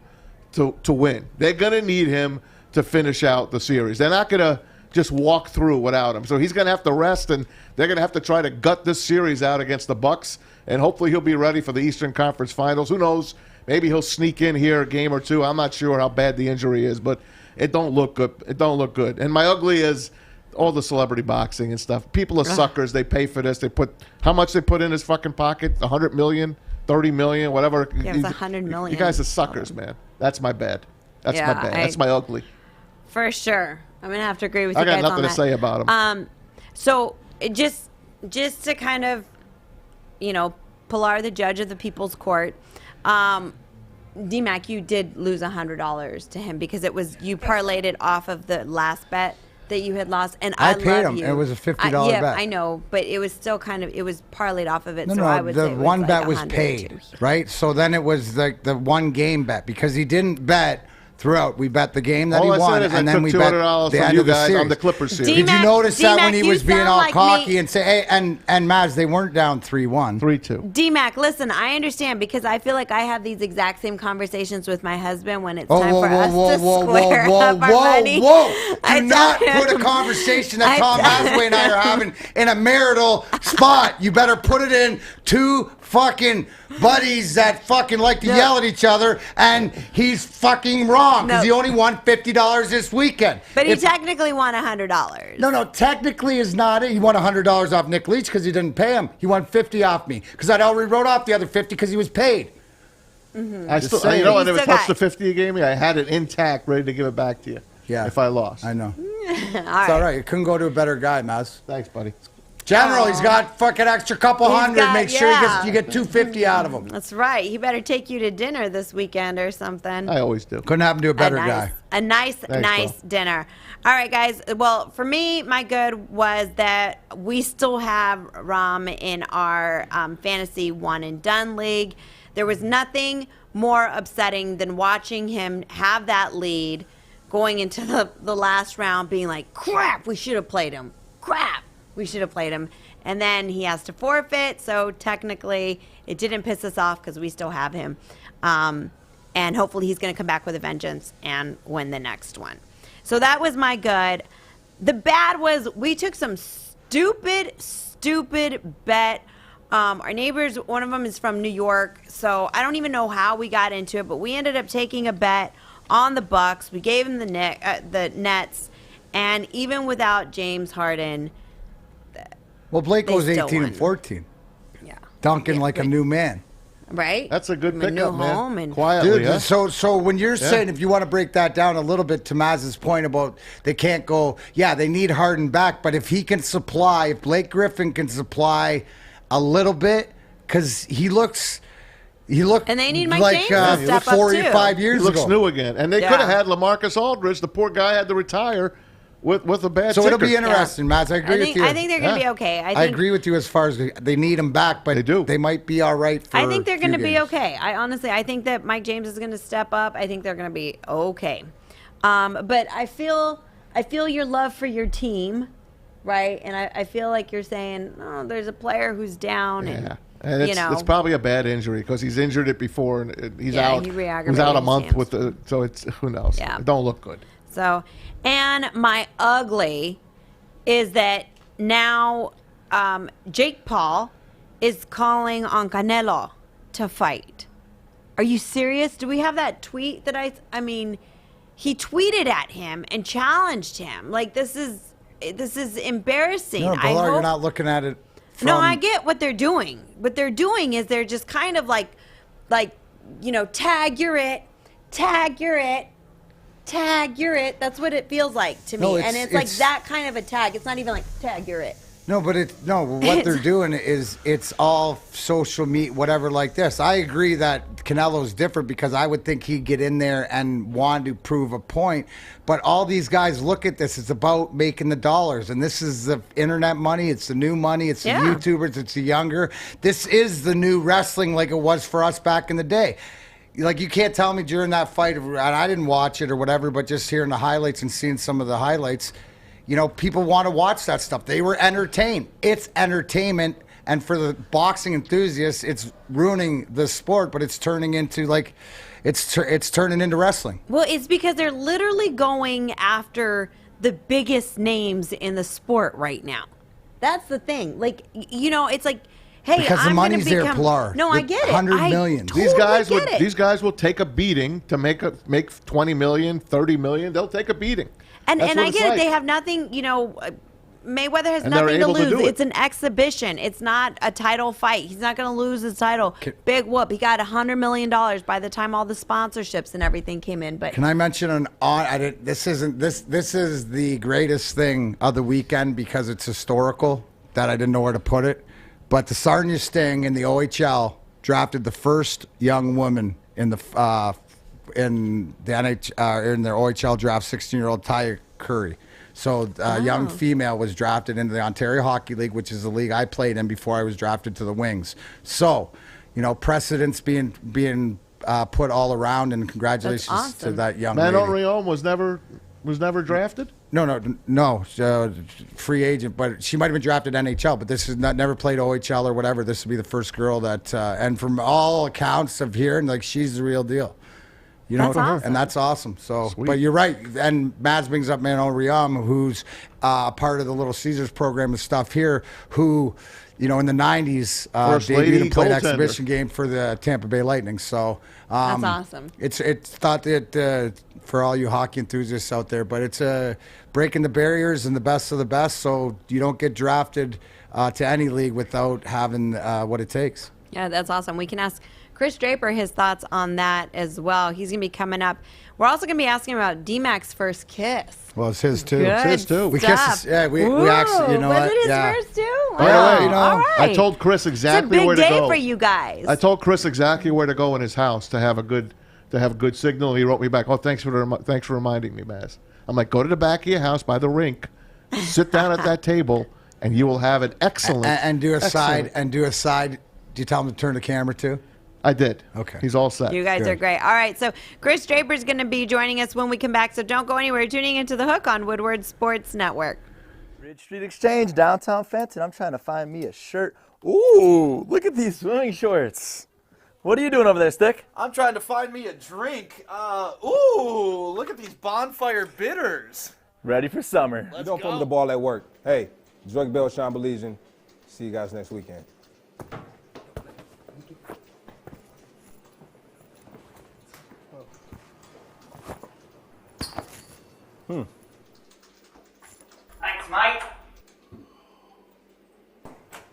to win. They're gonna need him to finish out the series. They're not going to just walk through without him. So he's going to have to rest, and they're going to have to try to gut this series out against the Bucks, and hopefully he'll be ready for the Eastern Conference Finals. Who knows? Maybe he'll sneak in here a game or two. I'm not sure how bad the injury is, but it don't look good. It don't look good. And my ugly is all the celebrity boxing and stuff. People are suckers. They pay for this. They put how much they put in his fucking pocket? $100 million, $30 million, whatever. Yeah, it's $100 million. You guys are suckers, man. That's my bad. That's my bad. That's my ugly. For sure. I'm going to have to agree with you guys on that. I got nothing to say about him. So just to kind of, Pilar, the judge of the People's Court, D-Mac, you did lose $100 to him because you parlayed it off of the last bet that you had lost, and I paid him. You. It was a $50 bet. bet. I know, but it was still it was parlayed off of it. No, I would the say it was one like bet was 100 paid, right? So then it was like the one game bet because he didn't bet throughout. We bet the game that All he I won, said is and I then took we bet $200 the from end you of the guys series. on the Clippers series. Did you notice that when he was being all like cocky me. and say, "Hey," and Maz, they weren't down 3-1, 3-2. D-Mac, listen, I understand because I feel like I have these exact same conversations with my husband when it's time for us to square up our money. Do not put a conversation that Tom Mazzaway and I are having in a marital spot. You better put it in two fucking buddies that fucking like to yell at each other, and he's fucking wrong because he only won $50 this weekend. But he technically won $100. No, technically is not it. He won $100 off Nick Leach because he didn't pay him. He won $50 off me because I'd already wrote off the other $50 because he was paid. Mm-hmm. I still, I never touched the 50 you gave me. I had it intact, ready to give it back to you. Yeah, if I lost. I know. It's all right. You couldn't go to a better guy, Maz. Thanks, buddy. General, he's got fucking extra couple hundred. Make sure you get $250 out of him. That's right. He better take you to dinner this weekend or something. I always do. Couldn't happen to a better guy. A nice dinner. All right, guys. Well, for me, my good was that we still have Ram in our fantasy one and done league. There was nothing more upsetting than watching him have that lead going into the last round being like, crap, we should have played him. Crap. We should have played him. And then he has to forfeit. So technically, it didn't piss us off because we still have him. And hopefully he's going to come back with a vengeance and win the next one. So that was my good. The bad was we took some stupid bet. Our neighbors, one of them is from New York. So I don't even know how we got into it. But we ended up taking a bet on the Bucks. We gave him the Nets. And even without James Harden... Well, Blake goes 18 and 14. Yeah. Dunking like a new man. Right? That's a good pickup, man. And Quietly, dude, so when you're saying, if you want to break that down a little bit to Maz's point about they can't go, they need Harden back, but if he can supply, if Blake Griffin can supply a little bit, because he looked and they need Mike like James to step up 45 too. years he looks ago. new again. And they could have had LaMarcus Aldridge. The poor guy had to retire with a bad So it'll ticker. be interesting, Maz. I agree with you. I think they're going to be okay. I agree with you as far as they need him back, but they might be all right for I think they're going to be okay. I think that Mike James is going to step up. I think they're going to be okay. But I feel your love for your team, right? And I feel like you're saying, oh, there's a player who's down. And it's probably a bad injury because he's injured it before and he's out. He He's out a month with so it's who knows. Yeah. It don't look good. So, and my ugly is that now Jake Paul is calling on Canelo to fight. Are you serious? Do we have that tweet that I mean, he tweeted at him and challenged him. Like this is embarrassing. No, Bilar, you're not looking at it. No, I get what they're doing. What they're doing is they're just kind of like tag you're it. That's what it feels like to me. No, and it's like that kind of a tag. It's not even like tag you're it. No, but what they're doing is it's all social media, whatever like this. I agree that Canelo's different because I would think he'd get in there and want to prove a point. But all these guys look at this. It's about making the dollars. And this is the internet money. It's the new money. It's the YouTubers. It's the younger. This is the new wrestling like it was for us back in the day. Like, you can't tell me during that fight, and I didn't watch it or whatever, but just hearing the highlights and seeing some of the highlights, people want to watch that stuff. They were entertained. It's entertainment And for the boxing enthusiasts, it's ruining the sport, but it's turning into like, it's turning into wrestling. Well, it's because they're literally going after the biggest names in the sport right now. That's the thing. Like, you know, it's like, hey, because the I'm money's gonna there, become, Pilar. No, I get it. 100 million. Totally These guys will take a beating to make 20 million, 30 million. They'll take a beating. And That's I what it's get it. like. They have nothing, you know. Mayweather has And they're nothing to able to lose. do it. It's an exhibition. It's not a title fight. He's not going to lose his title. Big whoop. He got $100 million by the time all the sponsorships and everything came in. But Can I mention this is the greatest thing of the weekend because it's historical that I didn't know where to put it. But the Sarnia Sting in the OHL drafted the first young woman in the NH in their OHL draft, 16-year-old Taya Curry. So a young female was drafted into the Ontario Hockey League, which is the league I played in before I was drafted to the Wings. So, you know, precedents being put all around, and congratulations to that young lady. Manon Rhéaume was never drafted? No, free agent, but she might have been drafted NHL, but this is never played OHL or whatever. This would be the first girl that, and from all accounts of hearing, like, she's the real deal. You know, That's awesome. And that's awesome. So, Sweet. but you're right. And Mads brings up Manon Rhéaume, who's part of the Little Caesars program and stuff here, who, you know, in the 90s, debuted and played an exhibition game for the Tampa Bay Lightning. So that's awesome. It's thought that for all you hockey enthusiasts out there, but it's breaking the barriers and the best of the best, so you don't get drafted to any league without having what it takes. Yeah, that's awesome. We can ask Kris Draper his thoughts on that as well. He's going to be coming up. We're also going to be asking about D-Mac's first kiss. Well, it's his too. Good It's his too. We stuff. kissed. Yeah, we actually, you know was what? it his Yeah. first too? By the Wow. way, you know, All right. I told Chris exactly where it's a to big day go. for you guys. I told Chris exactly where to go in his house to have a good signal. He wrote me back, "Oh, thanks for reminding me, Maz." I'm like, "Go to the back of your house by the rink, sit down at that table, and you will have an excellent And do a excellent- side. Do you tell him to turn the camera too? I did. Okay. He's all set. You guys are great. All right, so Kris Draper is going to be joining us when we come back, so don't go anywhere. You're tuning into The Hook on Woodward Sports Network. Ridge Street Exchange, downtown Fenton. I'm trying to find me a shirt. Ooh, look at these swimming shorts. What are you doing over there, Stick? I'm trying to find me a drink. Ooh, look at these bonfire bitters. Ready for summer. Let's Don't go. put the ball at work. Hey, Drug Bell, Sean Baligian. See you guys next weekend. Thanks, mate.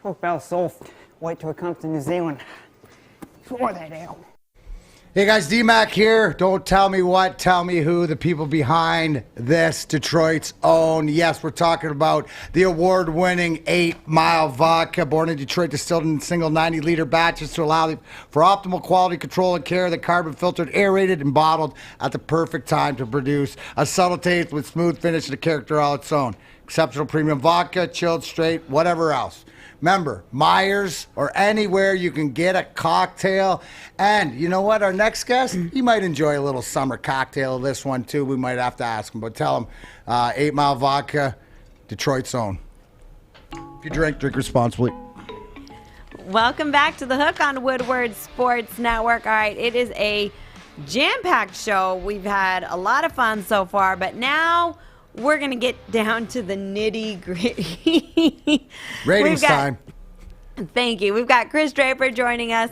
Oh, Bell's soft. Wait till it comes to New Zealand. Pour that out. Hey guys, D-Mac here. Don't tell me what, tell me who, the people behind this, Detroit's own. Yes, we're talking about the award-winning 8 Mile Vodka, born in Detroit, distilled in single 90-liter batches to allow for optimal quality control and care. The carbon-filtered, aerated, and bottled at the perfect time to produce a subtle taste with smooth finish and a character all its own. Exceptional premium vodka, chilled, straight, whatever else. Remember, Myers or anywhere you can get a cocktail. And you know what? Our next guest, he might enjoy a little summer cocktail of this one too. We might have to ask him, but tell him 8 Mile Vodka, Detroit's own. If you drink responsibly. Welcome back to The Hook on Woodward Sports Network. All right, it is a jam-packed show. We've had a lot of fun so far, but now we're going to get down to the nitty-gritty. Ratings time. Thank you. We've got Kris Draper joining us,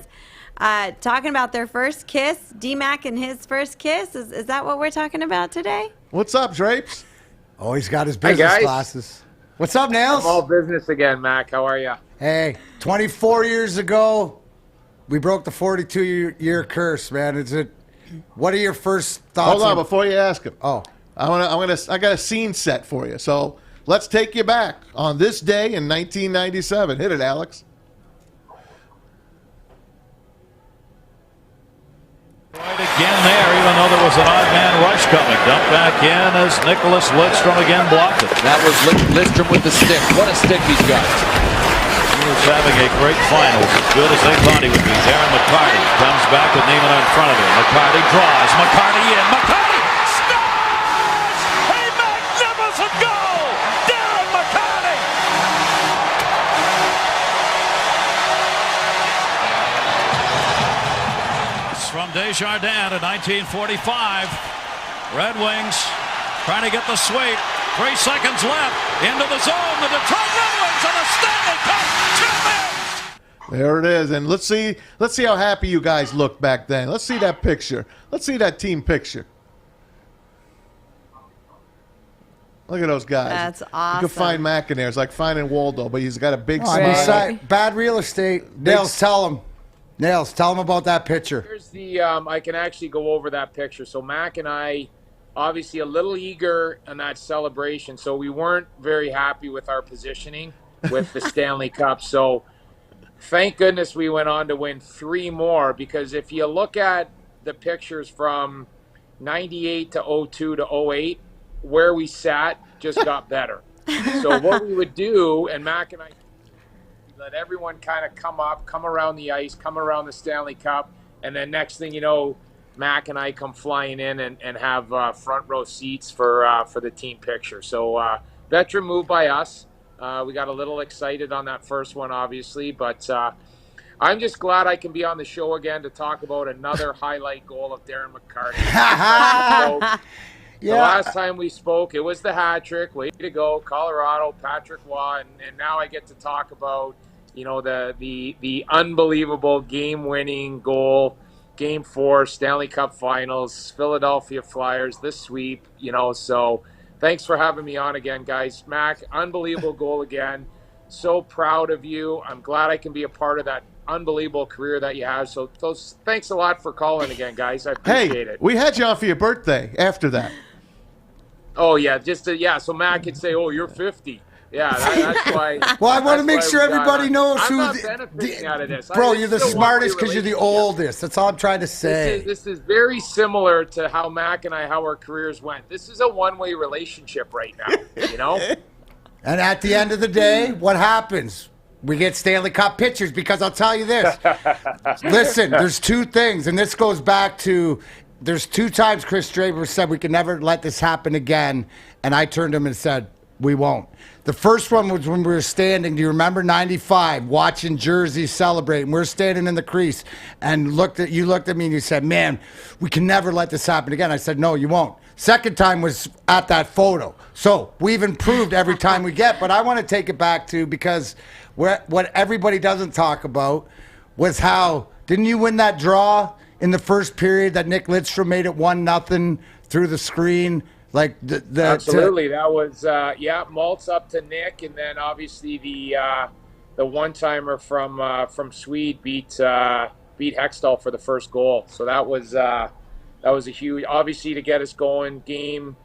talking about their first kiss. D-Mac and his first kiss. Is that what we're talking about today? What's up, Drapes? Oh, he's got his Hi, business guys. glasses. What's up, Nails? I'm all business again, Mac. How are you? Hey, 24 years ago, we broke the 42-year curse, man. What are your first thoughts? Hold on, before you ask him. Oh. I got a scene set for you. So let's take you back on this day in 1997. Hit it, Alex. Right again there, even though there was an odd man rush coming. Dumped back in as Nicholas Lidstrom again blocked it. That was Lidstrom with the stick. What a stick he's got. He was having a great finals, as good as they thought he would be. Darren McCarty comes back with Neiman in front of him. McCarty draws. McCarty in. McCarty! Desjardins in 1945. Red Wings trying to get the sweep. 3 seconds left. Into the zone. The Detroit Red Wings are the Stanley Cup champions. There it is. And let's see how happy you guys looked back then. Let's see that picture. Let's see that team picture. Look at those guys. That's awesome. You can find Mac in there. It's like finding Waldo, but he's got a big smile. Bad real estate. Nails, tell him. Nails, tell him about that picture. Here's the I can actually go over that picture. So Mac and I, obviously a little eager in that celebration, so we weren't very happy with our positioning with the Stanley Cup. So thank goodness we went on to win 3 more, because if you look at the pictures from 98 to 02 to 08, where we sat just got better. So what we would do, and Mac and I let everyone kind of come around the ice, come around the Stanley Cup, and then next thing you know, Mac and I come flying in and have front row seats for the team picture. So veteran move by us. We got a little excited on that first one, obviously, but I'm just glad I can be on the show again to talk about another highlight goal of Darren McCarty. The last time we spoke, it was the hat trick. Way to go, Colorado, Patrick Waugh, and now I get to talk about, you know, the unbelievable game-winning goal, Game 4, Stanley Cup Finals, Philadelphia Flyers, this sweep, you know. So thanks for having me on again, guys. Mac, unbelievable goal again. So proud of you. I'm glad I can be a part of that unbelievable career that you have. So thanks a lot for calling again, guys. I appreciate it. We had you on for your birthday after that. Oh, yeah. So Mac could say, oh, you're 50. Yeah, that's why. Well, I want to make sure everybody knows I'm who. not benefiting out of this. Bro, you're the smartest because you're the oldest. That's all I'm trying to say. This is very similar to how Mac and I, how our careers went. This is a one-way relationship right now, you know? And at the end of the day, what happens? We get Stanley Cup pictures, because I'll tell you this. Listen, there's 2 things, and this goes back to, there's 2 times Kris Draper said we can never let this happen again, and I turned to him and said, we won't. The first one was when we were standing, do you remember 95, watching Jersey celebrating. We're standing in the crease, and you looked at me and you said, man, we can never let this happen again. I said, no, you won't. Second time was at that photo. So we've improved every time we get, but I want to take it back to, because what everybody doesn't talk about was how, didn't you win that draw in the first period that Nick Lidstrom made it 1-0 through the screen? Like absolutely, that was Maltz up to Nick, and then obviously the one-timer from Swede beat Hextall for the first goal. So that was a huge, obviously, to get us going. Game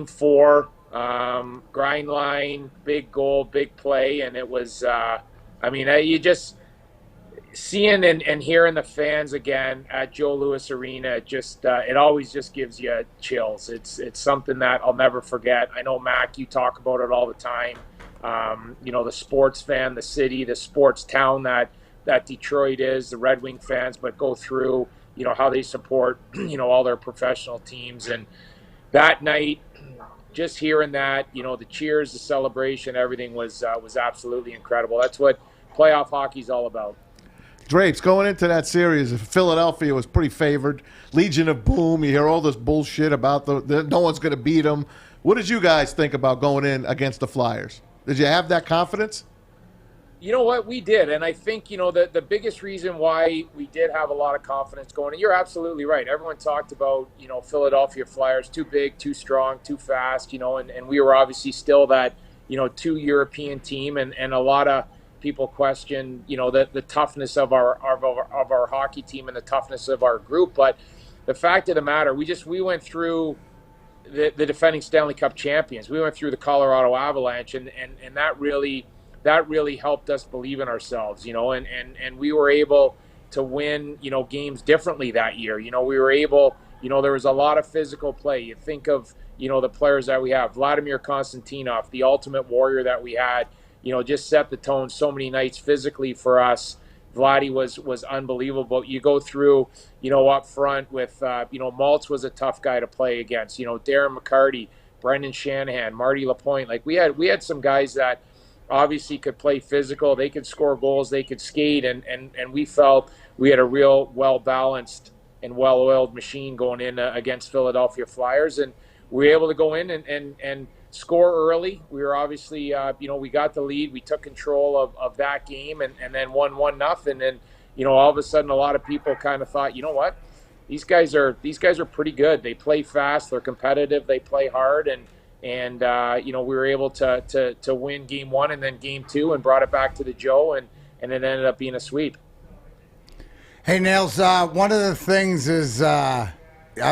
4, grind line, big goal, big play, and it was. You just seeing and hearing the fans again at Joe Louis Arena, it always just gives you chills. It's something that I'll never forget. I know, Mac, you talk about it all the time. The sports fan, the city, the sports town that Detroit is, the Red Wing fans, but go through, how they support, all their professional teams. And that night, just hearing that, the cheers, the celebration, everything was absolutely incredible. That's what playoff hockey's all about. Drapes, going into that series, Philadelphia was pretty favored. Legion of Boom, you hear all this bullshit about no one's going to beat them. What did you guys think about going in against the Flyers? Did you have that confidence? You know what? We did. And I think, the biggest reason why we did have a lot of confidence going, and you're absolutely right. Everyone talked about, Philadelphia Flyers, too big, too strong, too fast, and we were obviously still that, 2 European team, and a lot of people question, the toughness of our hockey team and the toughness of our group. But the fact of the matter, we went through the defending Stanley Cup champions. We went through the Colorado Avalanche, and that really helped us believe in ourselves, and we were able to win, games differently that year. We were able, there was a lot of physical play. You think of, the players that we have, Vladimir Konstantinov, the ultimate warrior that we had, just set the tone so many nights physically for us. Vladdy was unbelievable. You go through, up front with, Maltz was a tough guy to play against. Darren McCarty, Brendan Shanahan, Marty Lapointe. Like we had some guys that obviously could play physical. They could score goals. They could skate, and we felt we had a real well-balanced and well-oiled machine going in against Philadelphia Flyers, and we were able to go in and score early. We were obviously, we got the lead. We took control of that game and then won 1-0. And, all of a sudden a lot of people kind of thought, you know what, these guys are pretty good. They play fast. They're competitive. They play hard. And we were able to win game 1 and then game 2 and brought it back to the Joe, and it ended up being a sweep. Hey, Nails, one of the things is I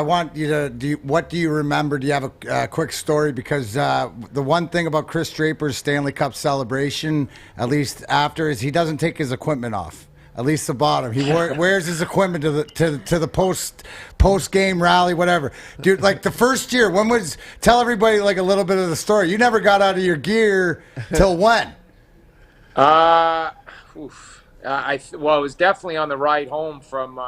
want you to what do you remember? Do you have a quick story? Because the one thing about Kris Draper's Stanley Cup celebration, at least after, is he doesn't take his equipment off. At least the bottom. He wears his equipment to the post game rally, whatever. Dude, like the first year, tell everybody like a little bit of the story. You never got out of your gear till when? It was definitely on the ride home from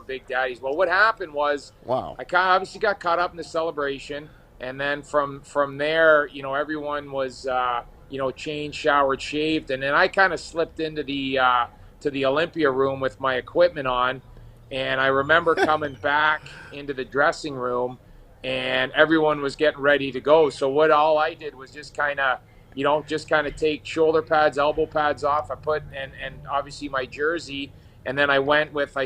Big Daddy's. Well, what happened was, wow, I obviously got caught up in the celebration, and then from there, everyone was changed, showered, shaved, and then I kind of slipped into the Olympia room with my equipment on, and I remember coming back into the dressing room, and everyone was getting ready to go. So all I did was just kind of take shoulder pads, elbow pads off. I put and obviously my jersey, and then I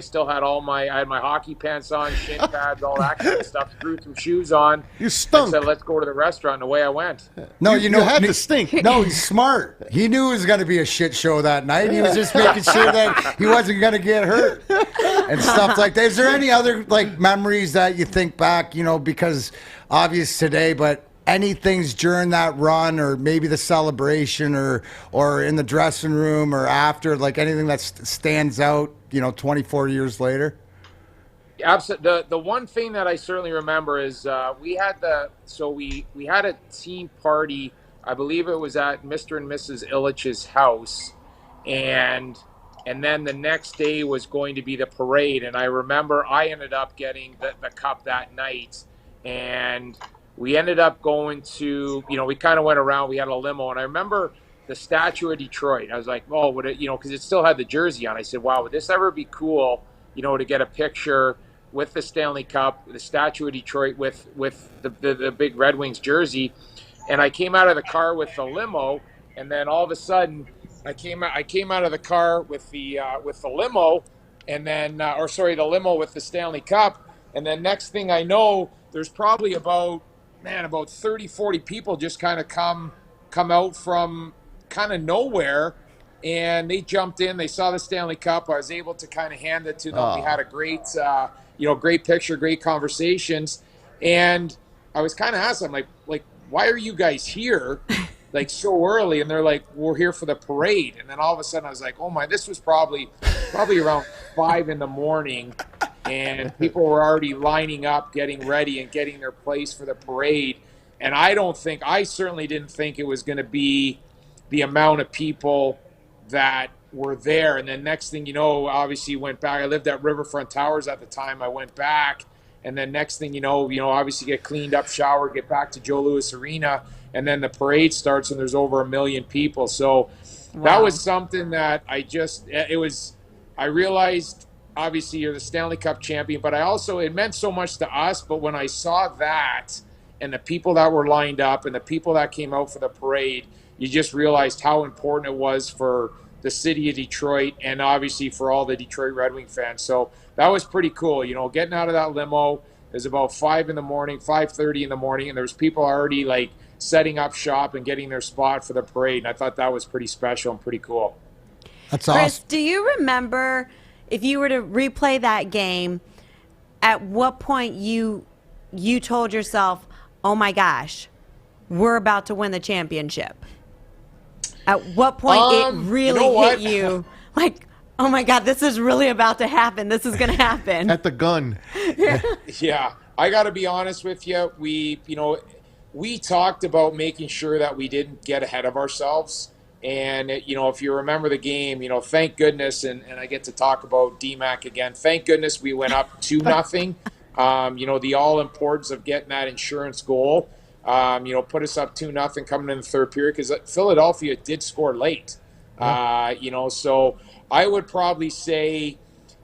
still had I had my hockey pants on, shin pads, all that kind of stuff. Threw some shoes on. You stunk. And said, "Let's go to the restaurant." And away I went. No, you had to stink. No, he's smart. He knew it was going to be a shit show that night. He was just making sure that he wasn't going to get hurt and stuff like that. Is there any other like memories that you think back? Because obvious today, but any things during that run, or maybe the celebration, or in the dressing room, or after, like anything that stands out, 24 years later? Absolutely. The one thing that I certainly remember is we had a team party. I believe it was at Mr. and Mrs. Illich's house, and then the next day was going to be the parade. And I remember I ended up getting the cup that night, and we ended up going to, we kind of went around. We had a limo, and I remember the Statue of Detroit. I was like, oh, would it, because it still had the jersey on. I said, wow, would this ever be cool, to get a picture with the Stanley Cup, the Statue of Detroit with the big Red Wings jersey. And I came out of the car with the limo, and then all of a sudden I came out of the car with the limo, and then the limo with the Stanley Cup, and then next thing I know, there's probably about 30, 40 people just kind of come out from kind of nowhere, and they jumped in. They saw the Stanley Cup. I was able to kind of hand it to them. We had a great, great picture, great conversations, and I was kind of asking them, like, why are you guys here, like so early? And they're like, we're here for the parade. And then all of a sudden, I was like, oh my, this was probably around 5 a.m. And people were already lining up, getting ready, and getting their place for the parade. And I certainly didn't think it was going to be the amount of people that were there. And then next thing you know, obviously went back. I lived at Riverfront Towers at the time. I went back, and then next thing you know, obviously get cleaned up, shower, get back to Joe Louis Arena, and then the parade starts, and there's over 1 million people. So that was something that I realized. Obviously, you're the Stanley Cup champion, but it meant so much to us. But when I saw that and the people that were lined up and the people that came out for the parade, you just realized how important it was for the city of Detroit and obviously for all the Detroit Red Wing fans. So that was pretty cool. Getting out of that limo, it was about 5:30 in the morning, and there was people already like setting up shop and getting their spot for the parade. And I thought that was pretty special and pretty cool. That's awesome. Kris, do you remember, if you were to replay that game, at what point you told yourself, oh my gosh, we're about to win the championship? At what point it really hit you? Like, oh my God, this is really about to happen. This is going to happen. At the gun. Yeah. I got to be honest with you. We talked about making sure that we didn't get ahead of ourselves. And, if you remember the game, thank goodness, and I get to talk about DMAC again, thank goodness we went up 2-0. The all-importance of getting that insurance goal, put us up 2-0 coming in the third period, because Philadelphia did score late. So I would probably say,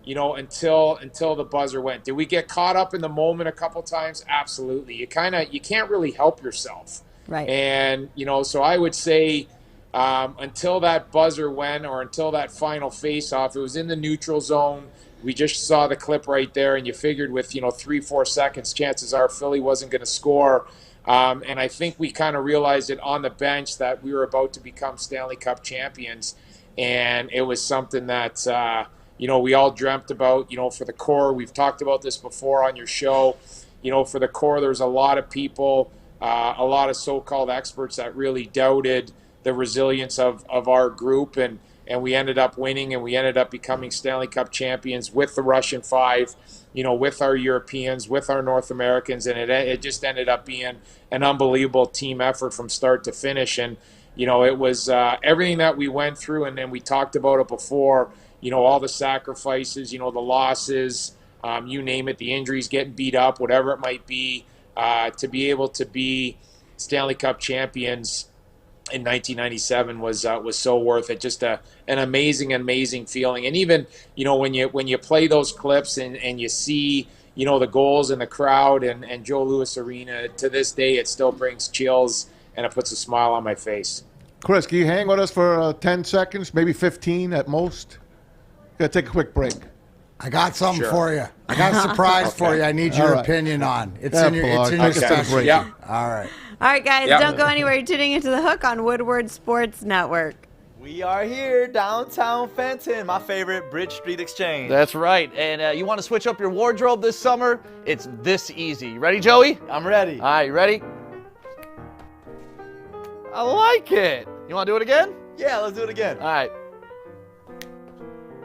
until the buzzer went. Did we get caught up in the moment a couple times? Absolutely. You can't really help yourself. Right. And, so I would say until that buzzer went, or until that final face-off, it was in the neutral zone. We just saw the clip right there, and you figured with, 3-4 seconds, chances are Philly wasn't going to score. And I think we kind of realized it on the bench that we were about to become Stanley Cup champions. And it was something that, we all dreamt about, for the core. We've talked about this before on your show. For the core, there's a lot of people, a lot of so-called experts that really doubted the resilience of our group. And we ended up winning, and we ended up becoming Stanley Cup champions with the Russian Five, with our Europeans, with our North Americans. And it just ended up being an unbelievable team effort from start to finish. And, it was everything that we went through, and then we talked about it before, all the sacrifices, the losses, you name it, the injuries, getting beat up, whatever it might be, to be able to be Stanley Cup champions in 1997 was so worth it. Just an amazing feeling. And even, when you play those clips and you see, the goals in the crowd and Joe Louis Arena, to this day, it still brings chills and it puts a smile on my face. Kris, can you hang with us for 10 seconds, maybe 15 at most? Got to take a quick break. I got something for you. I got a surprise for you. I need your opinion on. It's in your special. Yeah. All right. All right, guys, don't go anywhere. You're tuning into The Hook on Woodward Sports Network. We are here, downtown Fenton, my favorite Bridge Street Exchange. That's right. And you want to switch up your wardrobe this summer? It's this easy. You ready, Joey? I'm ready. All right, you ready? I like it. You want to do it again? Yeah, let's do it again. All right.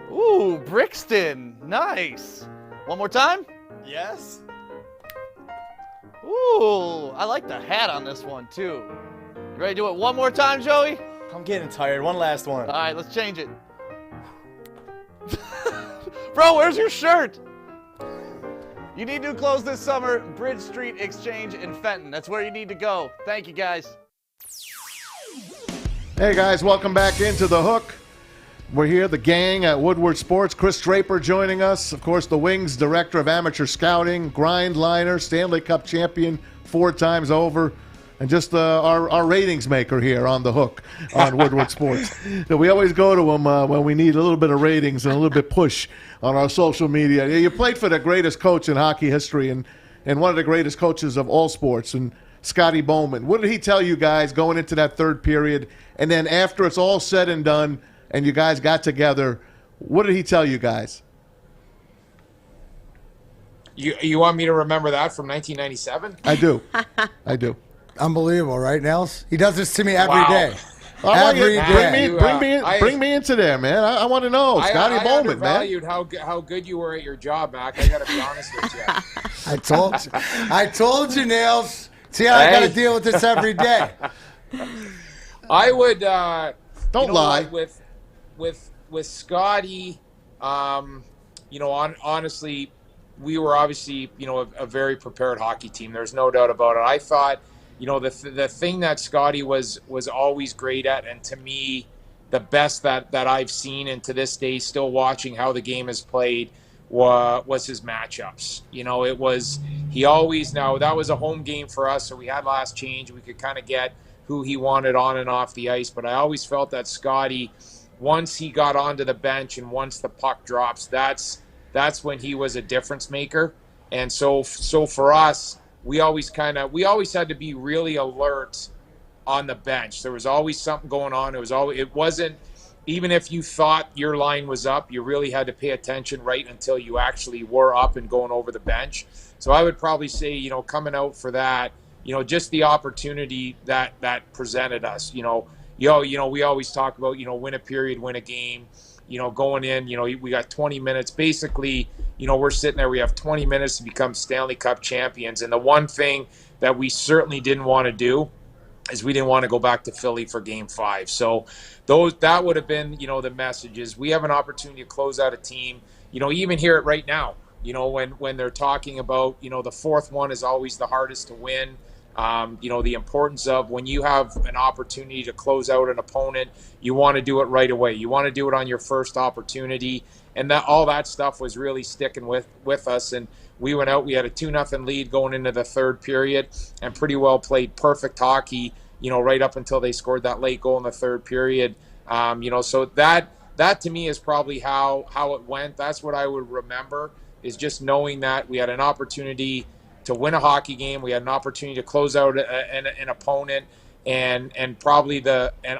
Ooh, Brixton. Nice. One more time? Yes. Ooh, I like the hat on this one, too. You ready to do it one more time, Joey? I'm getting tired. One last one. All right, let's change it. Bro, where's your shirt? You need new clothes this summer. Bridge Street Exchange in Fenton. That's where you need to go. Thank you, guys. Hey, guys, welcome back into The Hook. We're here, the gang at Woodward Sports. Kris Draper joining us. Of course, the Wings Director of Amateur Scouting, grind liner, Stanley Cup champion 4 times over, and just our ratings maker here on The Hook on Woodward Sports. We always go to him when we need a little bit of ratings and a little bit push on our social media. You played for the greatest coach in hockey history and one of the greatest coaches of all sports, and Scotty Bowman. What did he tell you guys going into that third period? And then after it's all said and done and you guys got together, what did he tell you guys? You want me to remember that from 1997? I do. I do. Unbelievable, right, Nels? He does this to me every day. Every day. Bring me into there, man. I want to know. Scotty Bowman, man. I undervalued how good you were at your job, Mac. I got to be honest with you. I told you, Nels. See how I got to deal with this every day. I would don't lie. With Scotty, honestly, we were obviously a very prepared hockey team. There's no doubt about it. I thought, the thing that Scotty was always great at, and to me, the best that I've seen, and to this day, still watching how the game is played, was his matchups. It was that was a home game for us, so we had last change. We could kind of get who he wanted on and off the ice, but I always felt that Scotty, once he got onto the bench and once the puck drops, that's when he was a difference maker. And so for us, we always had to be really alert on the bench. There was always something going on. It wasn't, even if you thought your line was up, you really had to pay attention right until you actually were up and going over the bench. So I would probably say, coming out for that, just the opportunity that presented us, we always talk about, win a period, win a game, going in, we got 20 minutes. Basically, we're sitting there, we have 20 minutes to become Stanley Cup champions. And the one thing that we certainly didn't want to do is we didn't want to go back to Philly for Game 5. So that would have been, the messages. We have an opportunity to close out a team, even hear it right now, when they're talking about, the fourth one is always the hardest to win. The importance of when you have an opportunity to close out an opponent, you want to do it right away. You want to do it on your first opportunity. And that all that stuff was really sticking with us. And we went out, we had a 2-0 lead going into the third period and pretty well played perfect hockey, right up until they scored that late goal in the third period. So that to me is probably how it went. That's what I would remember, is just knowing that we had an opportunity to win a hockey game. We had an opportunity to close out an opponent, and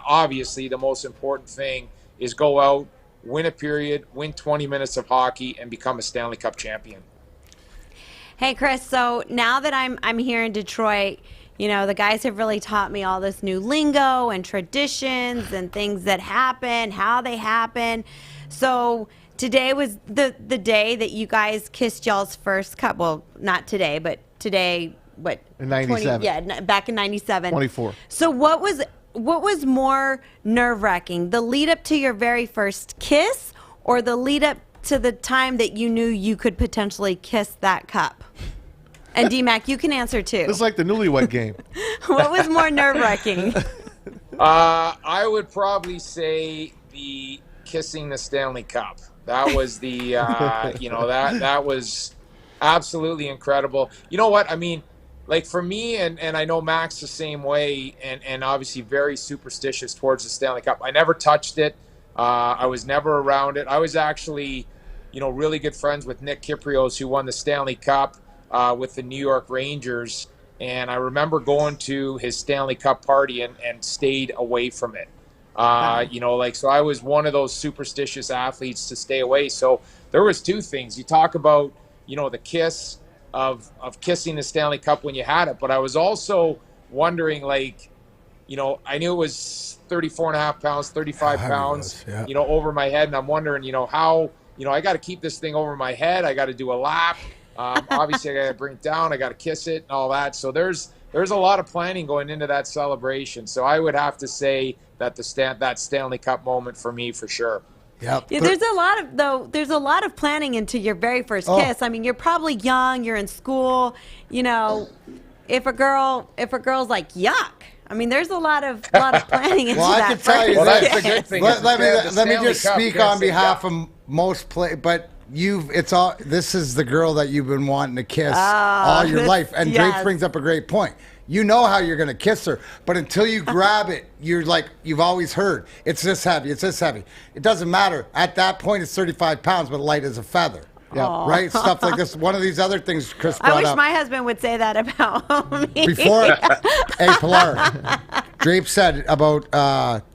obviously the most important thing is go out, win a period, win 20 minutes of hockey, and become a Stanley Cup champion. Hey, Kris, so now that I'm here in Detroit, the guys have really taught me all this new lingo and traditions and things that happen, how they happen. So today was the day that you guys kissed y'all's first cup. Well, not today, but today, what? In 97. Back in 97. 24. So what was more nerve-wracking, the lead up to your very first kiss or the lead up to the time that you knew you could potentially kiss that cup? And D-Mac, you can answer too. It's like the newlywed game. What was more nerve-wracking? I would probably say the kissing the Stanley Cup. That was the, that was absolutely incredible. You know what? I mean, like for me, and I know Mac's the same way, and obviously very superstitious towards the Stanley Cup. I never touched it. I was never around it. I was actually, really good friends with Nick Kyprios, who won the Stanley Cup with the New York Rangers. And I remember going to his Stanley Cup party and stayed away from it. So I was one of those superstitious athletes to stay away. So there was two things. You talk about, the kiss of kissing the Stanley Cup when you had it. But I was also wondering, I knew it was 34.5 pounds, 35 pounds, over my head. And I'm wondering, how, I got to keep this thing over my head. I got to do a lap. Obviously, I got to bring it down. I got to kiss it and all that. So there's a lot of planning going into that celebration. So I would have to say that that Stanley Cup moment for me, for sure. Yep. Yeah, there's a lot of planning into your very first kiss. I mean, you're probably young, you're in school, if a girl's like, yuck. I mean, there's a lot of planning into that. I can tell you that's a good thing. Let me just speak on behalf of most but this is the girl that you've been wanting to kiss all your life. And Drake brings up a great point. You know how you're going to kiss her, but until you grab it, you're like, you've always heard, it's this heavy, it's this heavy. It doesn't matter. At that point, it's 35 pounds, but light as a feather. Yeah, right? Stuff like this. One of these other things Kris brought up. I wish my husband would say that about me. Hey, Pilar, Drape said about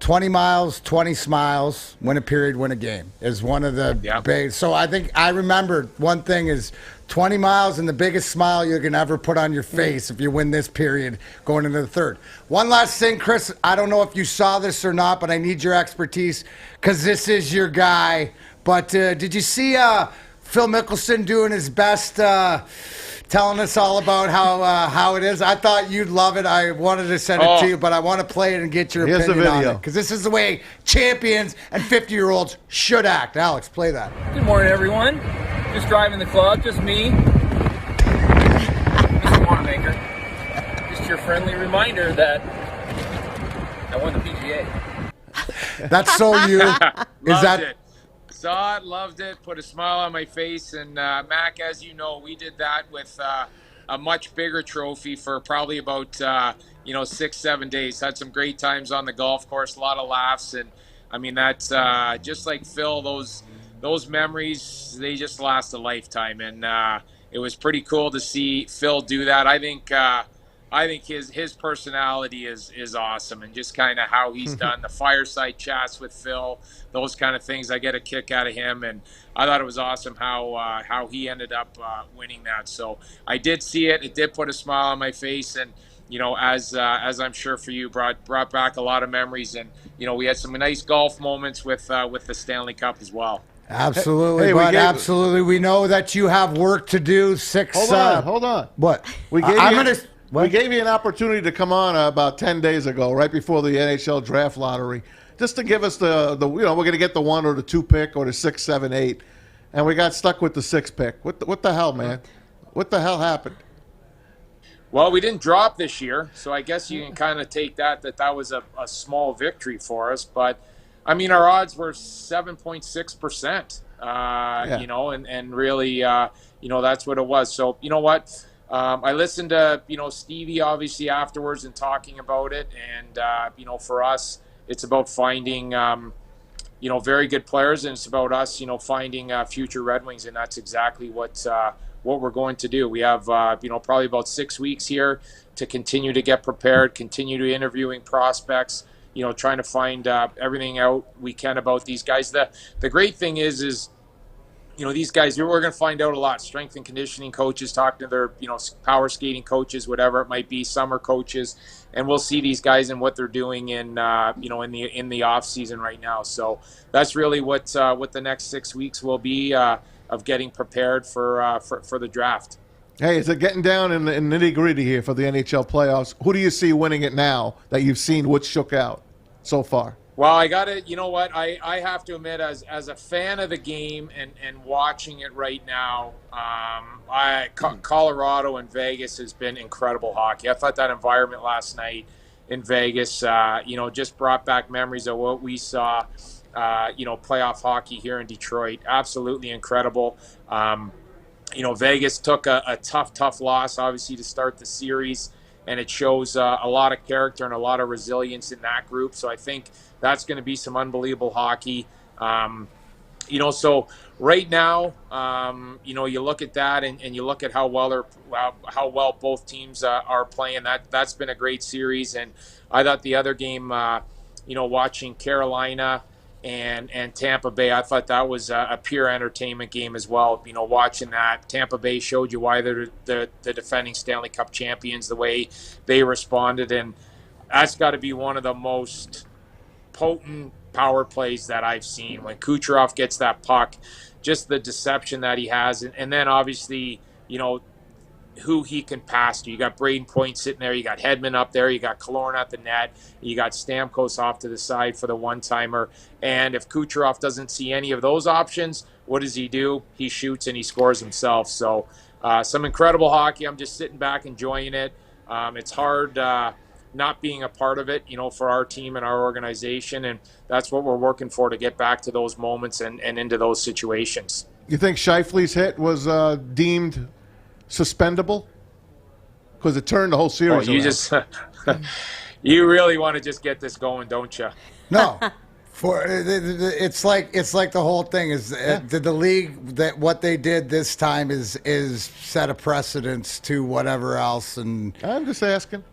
20 miles, 20 smiles, win a period, win a game is one of the big. So I remember one thing is 20 miles and the biggest smile you can ever put on your face if you win this period going into the third. One last thing, Kris, I don't know if you saw this or not, but I need your expertise because this is your guy. But did you see Phil Mickelson doing his best, telling us all about how it is? I thought you'd love it. I wanted to send it to you, but I want to play it and get your opinion on it. Because this is the way champions and 50-year-olds should act. Alex, play that. Good morning, everyone. Just driving the club, just me. Mr. Wanamaker. Just your friendly reminder that I won the PGA. That's so you. Loved it. Saw it, loved it, put a smile on my face. And Mac, as you know, we did that with a much bigger trophy for probably about 6-7 days. Had some great times on the golf course, a lot of laughs, and I mean that's just like Phil. Those memories, they just last a lifetime, and it was pretty cool to see Phil do that. I think his personality is awesome, and just kind of how he's done the fireside chats with Phil, those kind of things. I get a kick out of him, and I thought it was awesome how he ended up winning that. So I did see it. It did put a smile on my face, and as I'm sure for you, brought back a lot of memories, and we had some nice golf moments with the Stanley Cup as well. Absolutely, absolutely. We know that you have work to do. Hold on. What? We gave you an opportunity to come on about 10 days ago, right before the NHL draft lottery, just to give us the we're going to get the 1 or the 2 pick or the 6, 7, 8, and we got stuck with the 6 pick. What the hell, man? What the hell happened? Well, we didn't drop this year, so I guess you can kind of take that was a small victory for us. But, I mean, our odds were 7.6%, you know, and really, you know, that's what it was. So, you know what? I listened to, you know, Stevie obviously afterwards and talking about it. And, you know, for us, it's about finding, you know, very good players, and it's about us, you know, finding future Red Wings, and that's exactly what we're going to do. We have, you know, probably about 6 weeks here to continue to get prepared, continue to interviewing prospects, you know, trying to find everything out we can about these guys. The great thing is, you know, these guys, we're going to find out a lot. Strength and conditioning coaches, talking to their, you know, power skating coaches, whatever it might be, summer coaches, and we'll see these guys and what they're doing in, you know, in the off season right now. So that's really what the next 6 weeks will be of getting prepared for the draft. Hey, is it getting down in the nitty-gritty here for the NHL playoffs? Who do you see winning it now that you've seen what shook out so far? Well, I got to, you know what, I have to admit, as a fan of the game and watching it right now, Colorado and Vegas has been incredible hockey. I thought that environment last night in Vegas, you know, just brought back memories of what we saw, you know, playoff hockey here in Detroit. Absolutely incredible. You know, Vegas took a tough loss, obviously, to start the series, and it shows a lot of character and a lot of resilience in that group. So I think that's going to be some unbelievable hockey. You know, so right now, you know, you look at that and you look at how well both teams are playing. That's been a great series. And I thought the other game, you know, watching Carolina and Tampa Bay, I thought that was a pure entertainment game as well. You know, watching that, Tampa Bay showed you why they're the defending Stanley Cup champions, the way they responded. And that's got to be one of the most potent power plays that I've seen. When Kucherov gets that puck, just the deception that he has. And then obviously, you know, who he can pass to. You got Braden Point sitting there. You got Hedman up there. You got Killorn at the net. You got Stamkos off to the side for the one-timer. And if Kucherov doesn't see any of those options, what does he do? He shoots and he scores himself. So some incredible hockey. I'm just sitting back enjoying it. It's hard not being a part of it, you know, for our team and our organization. And that's what we're working for, to get back to those moments and into those situations. You think Scheifele's hit was deemed suspendable? Because it turned the whole series you around. Just you really want to just get this going, don't you? No. It's like the whole thing is the league, that what they did this time is set a precedence to whatever else. And I'm just asking.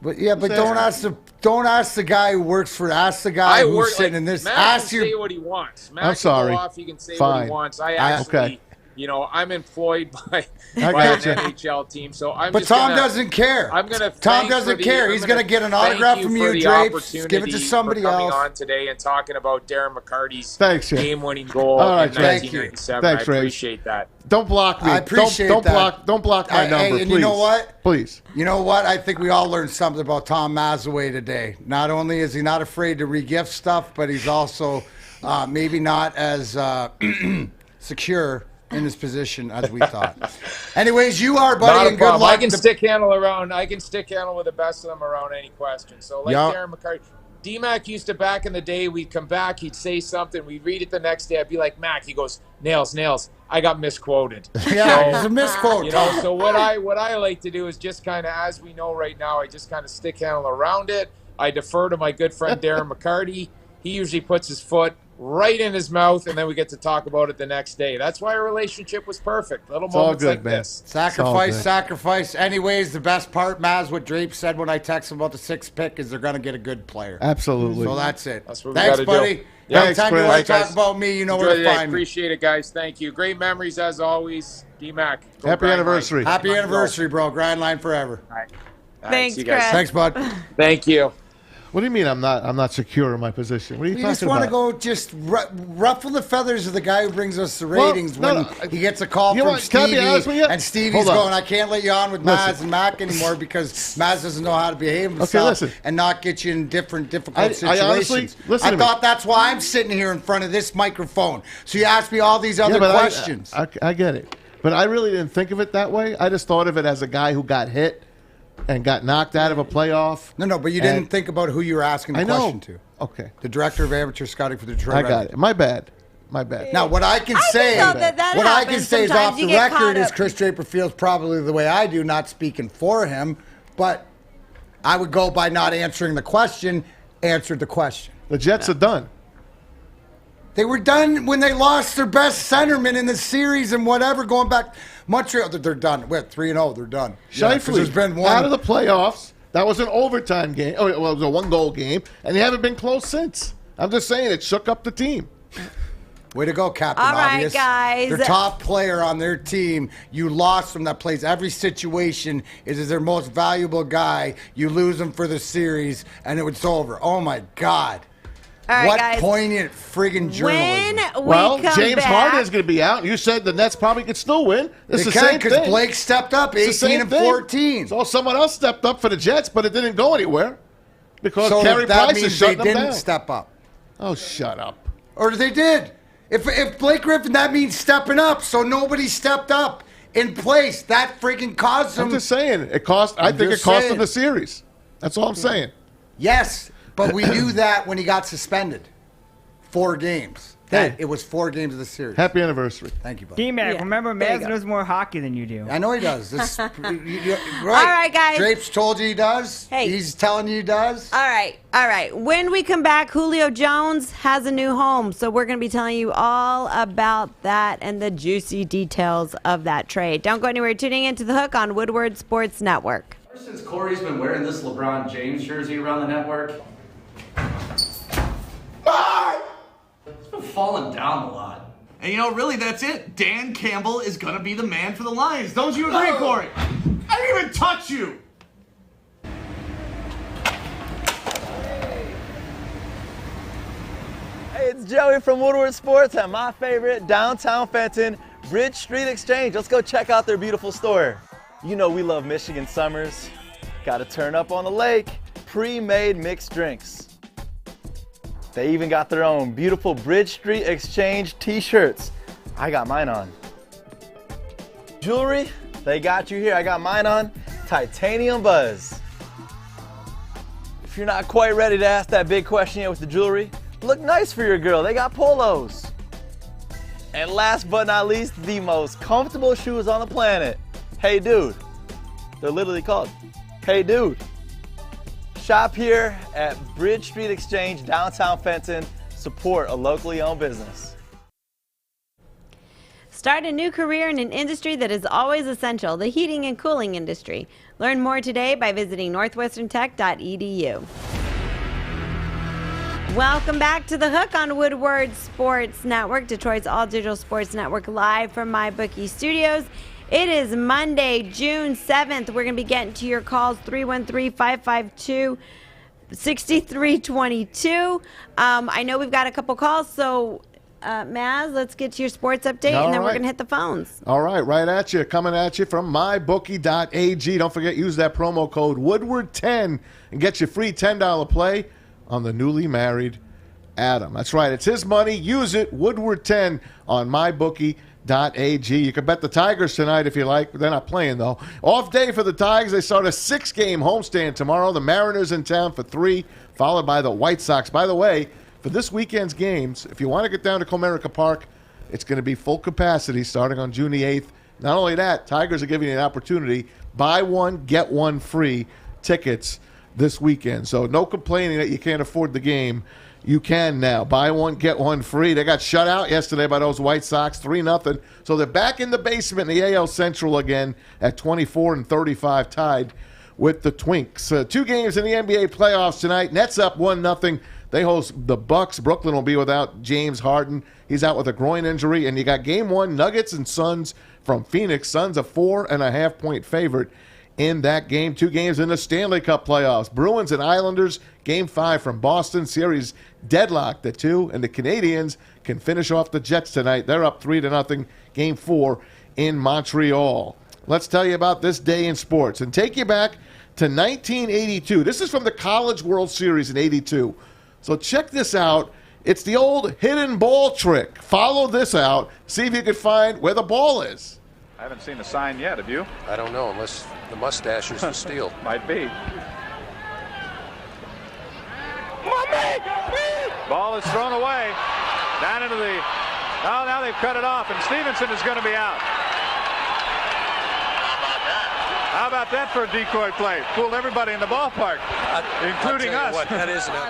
But don't ask the guy who works for. Ask the guy who's sitting in this. Matt ask can say what he wants. Matt I'm sorry. Can go off, he can say Fine. what he wants. I actually, okay. You know, I'm employed by an gotcha. NHL team, so I'm. But just Tom gonna, doesn't care. I'm gonna. Tom doesn't care. He's gonna get an autograph from you, Drapes. Give it to somebody else. Coming else. on today and talking about Darren McCarty's game-winning goal in 1997. Thanks, I Ray. appreciate that. Don't block me. I appreciate don't that. Don't block my number, and please. you know what? Please. You know what? I think we all learned something about Tom Mazzaway today. Not only is he not afraid to regift stuff, but he's also maybe not as secure in his position as we thought. Anyways, you are, buddy, and good luck. I can stick handle with the best of them around any question. So like Darren McCarty. D-Mac used to, back in the day, we'd come back, he'd say something, we'd read it the next day, I'd be like, Mac, he goes, nails, I got misquoted. Yeah, it's a misquote. You know, so what I like to do is just kind of, as we know right now, I just kind of stick handle around it. I defer to my good friend Darren McCarty. He usually puts his foot right in his mouth, and then we get to talk about it the next day. That's why our relationship was perfect. Little moments like this. Sacrifice. Anyways, the best part, Maz, what Drape said when I texted him about the 6th pick is they're going to get a good player. Absolutely. So that's it. That's what Thanks, we buddy. do. Yeah. Anytime you want to talk about me, you know where to find me. Appreciate it, guys. Thank you. Great memories as always. D-Mac. Happy anniversary. Happy anniversary, bro. Grind line forever. All right. Thanks, you guys. Chris. Thanks, bud. Thank you. What do you mean I'm not secure in my position? What are you talking just want about? to go just ruffle the feathers of the guy who brings us the ratings when he gets a call from Stevie, and Stevie's going, I can't let you on with Maz and Mac anymore because Maz doesn't know how to behave himself and not get you in difficult situations. I thought that's why I'm sitting here in front of this microphone. So you asked me all these other questions. I get it. But I really didn't think of it that way. I just thought of it as a guy who got hit and got knocked out of a playoff. No, but you didn't think about who you were asking the question to. Okay. The director of amateur scouting for the Detroit I Red got Wings. it. My bad. My bad. Now, what I can say, think, though, that what I can happens say is sometimes. off You the get caught record is up. Kris Draper feels probably the way I do, not speaking for him, but I would go by not answering the question, answered the question. The Jets are done. They were done when they lost their best centerman in the series and whatever, going back. Montreal, they're done. We're at 3-0, they're done. Yeah, 'cause there's been one. out of the playoffs. That was an overtime game. Oh, well, it was a one-goal game, and they haven't been close since. I'm just saying it shook up the team. Way to go, Captain All right, Obvious. guys. Their top player on their team, you lost from that plays every situation, is their most valuable guy. You lose him for the series, and it's over. Oh, my God. All right, what guys. poignant friggin' journalism. When Well, we come James back, Harden is going to be out. You said the Nets probably could still win. It's They the can, same because thing. Blake stepped up, It's the 18 same and thing. 14. So someone else stepped up for the Jets, but it didn't go anywhere because So Carey that Price means is they shutting them didn't down. step up. Oh, shut up. Or they did. If Blake Griffin, that means stepping up. So nobody stepped up in place. That freaking caused them. I'm just saying it cost. I think it cost them the series. That's all I'm saying. Yes, but we knew that when he got suspended. 4 games. That Hey. it was 4 games of the series. Happy anniversary. Thank you, buddy. D-Mac, Yeah, remember, there you Maz go. knows more hockey than you do. I know he does. This, right. All right, guys. Drapes told you he does. Hey. He's telling you he does. All right. When we come back, Julio Jones has a new home. So we're going to be telling you all about that and the juicy details of that trade. Don't go anywhere. Tuning into The Hook on Woodward Sports Network. Ever since Corey's been wearing this LeBron James jersey around the network, it's been falling down a lot. And you know, really, that's it. Dan Campbell is going to be the man for the Lions. Don't you agree, Corey? I didn't even touch you. Hey, it's Joey from Woodward Sports at my favorite downtown Fenton, Bridge Street Exchange. Let's go check out their beautiful store. You know we love Michigan summers. Gotta turn up on the lake. Pre-made mixed drinks. They even got their own beautiful Bridge Street Exchange t-shirts. I got mine on. Jewelry, they got you here. I got mine on. Titanium Buzz. If you're not quite ready to ask that big question yet with the jewelry, look nice for your girl. They got polos. And last but not least, the most comfortable shoes on the planet. Hey Dude. They're literally called Hey Dude. Shop here at Bridge Street Exchange, downtown Fenton. Support a locally owned business. Start a new career in an industry that is always essential, the heating and cooling industry. Learn more today by visiting northwesterntech.edu. Welcome back to The Hook on Woodward Sports Network, Detroit's all-digital sports network, live from MyBookie Studios. It is Monday, June 7th. We're going to be getting to your calls, 313-552-6322. I know we've got a couple calls, so Maz, let's get to your sports update, and then we're going to hit the phones. All right, right at you, coming at you from mybookie.ag. Don't forget, use that promo code Woodward10 and get your free $10 play on the newly married Adam. That's right, it's his money. Use it, Woodward10 on mybookie.ag. You can bet the Tigers tonight if you like. They're not playing, though. Off day for the Tigers. They start a 6-game homestand tomorrow. The Mariners in town for 3, followed by the White Sox. By the way, for this weekend's games, if you want to get down to Comerica Park, it's going to be full capacity starting on June the 8th. Not only that, Tigers are giving you an opportunity. Buy one, get one free tickets this weekend. So no complaining that you can't afford the game. You can now. Buy one, get one free. They got shut out yesterday by those White Sox, 3-0. So they're back in the basement in the AL Central again at 24-35, tied with the Twinks. 2 games in the NBA playoffs tonight. Nets up 1-0. They host the Bucks. Brooklyn will be without James Harden. He's out with a groin injury. And you got game 1, Nuggets and Suns from Phoenix. Suns a 4.5-point favorite in that game. 2 games in the Stanley Cup playoffs. Bruins and Islanders, game 5 from Boston. Series deadlocked at 2. And the Canadiens can finish off the Jets tonight. They're up 3-0. Game 4 in Montreal. Let's tell you about this day in sports and take you back to 1982. This is from the College World Series in 82. So check this out. It's the old hidden ball trick. Follow this out. See if you can find where the ball is. I haven't seen the sign yet, have you? I don't know, unless the mustache is the steal. Might be. Ball is thrown away. Down into the... Oh, now they've cut it off, and Stevenson is going to be out. How about that for a decoy play? Fooled everybody in the ballpark, including us.